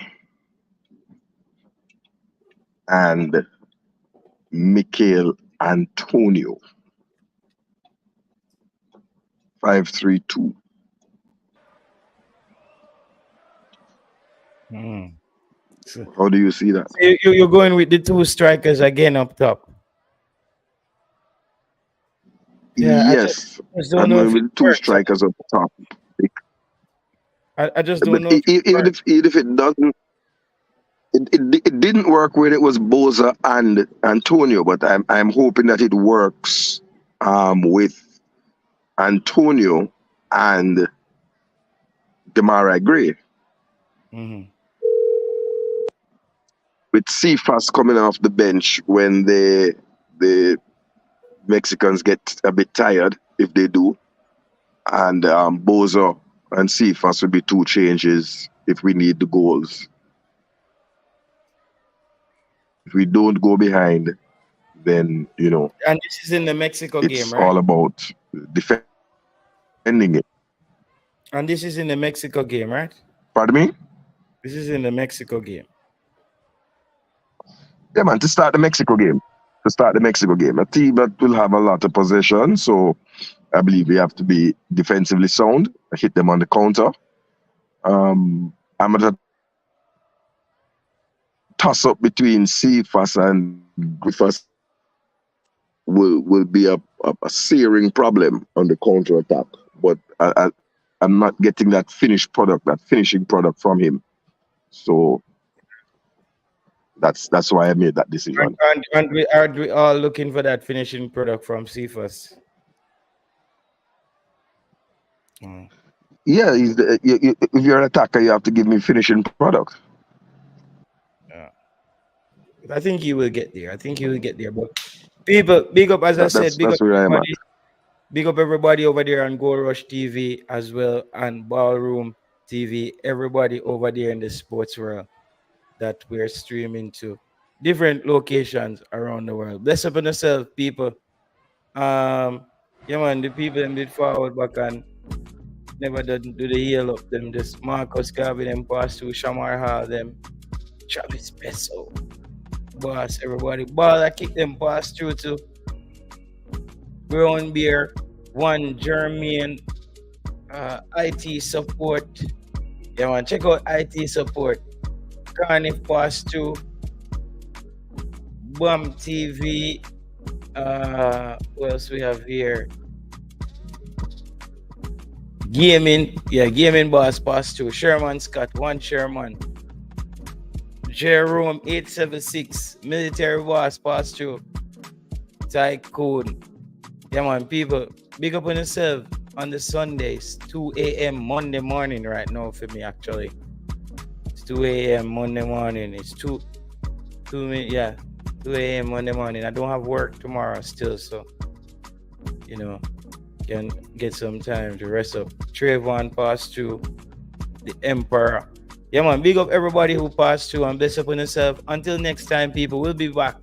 and Michael Antonio. 5-3-2. How do you see that? You're going with the 2 strikers again up top. Yeah, yes, I'm going with 2 strikers up top. I just don't know. Even if it doesn't, it didn't work when it was Boza and Antonio, but I'm hoping that it works with Antonio and Demarai Gray. With Cephas coming off the bench when the Mexicans get a bit tired, if they do, and Boza and Cephas will be 2 changes if we need the goals. If we don't go behind, then, And this is in the Mexico game, right? It's all about defending it. And this is in the Mexico game, right? Pardon me? This is in the Mexico game. Yeah, man, to start the Mexico game. A team that will have a lot of possession, so I believe we have to be defensively sound, hit them on the counter. I'm going to toss up between Cephas and Griffiths will be a searing problem on the counter attack. But I'm not getting that finishing product from him. So that's why I made that decision. And we all looking for that finishing product from Cephas. Yeah, if you're an attacker, you have to give me finishing product. I think he will get there. But people, big up, as I said, big up everybody over there on Gold Rush TV as well, and Ballroom TV, everybody over there in the sports world that we're streaming to different locations around the world. Bless up on yourself, people. Yeah, man, the people them did forward back and never did do the heel up them. Just Marcus Garvey them pass through, Shamar Hall them, Travis Pesso, boss, everybody. Ball I kick them pass through to Brown Beer, One German, IT support. Yeah, man, check out IT support. Carnif pass through, Bum TV. What else we have here? Gaming boss pass through. Sherman Scott, One Sherman. Jerome 876, military boss pass through. Tycoon. Yeah, man, people, big up on yourself on the Sundays, 2 a.m. Monday morning right now for me, actually. It's 2 a.m. Monday morning. It's 2 a.m. Monday morning. I don't have work tomorrow still, so, you know, can get some time to rest up. Trayvon passed through, the Emperor. Yeah, man, big up everybody who passed through and bless up on yourself. Until next time, people, we'll be back.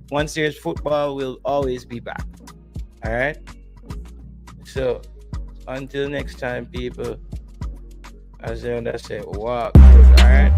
Once there's football, we'll always be back. All right? So, until next time, people, as I say, walk. All right?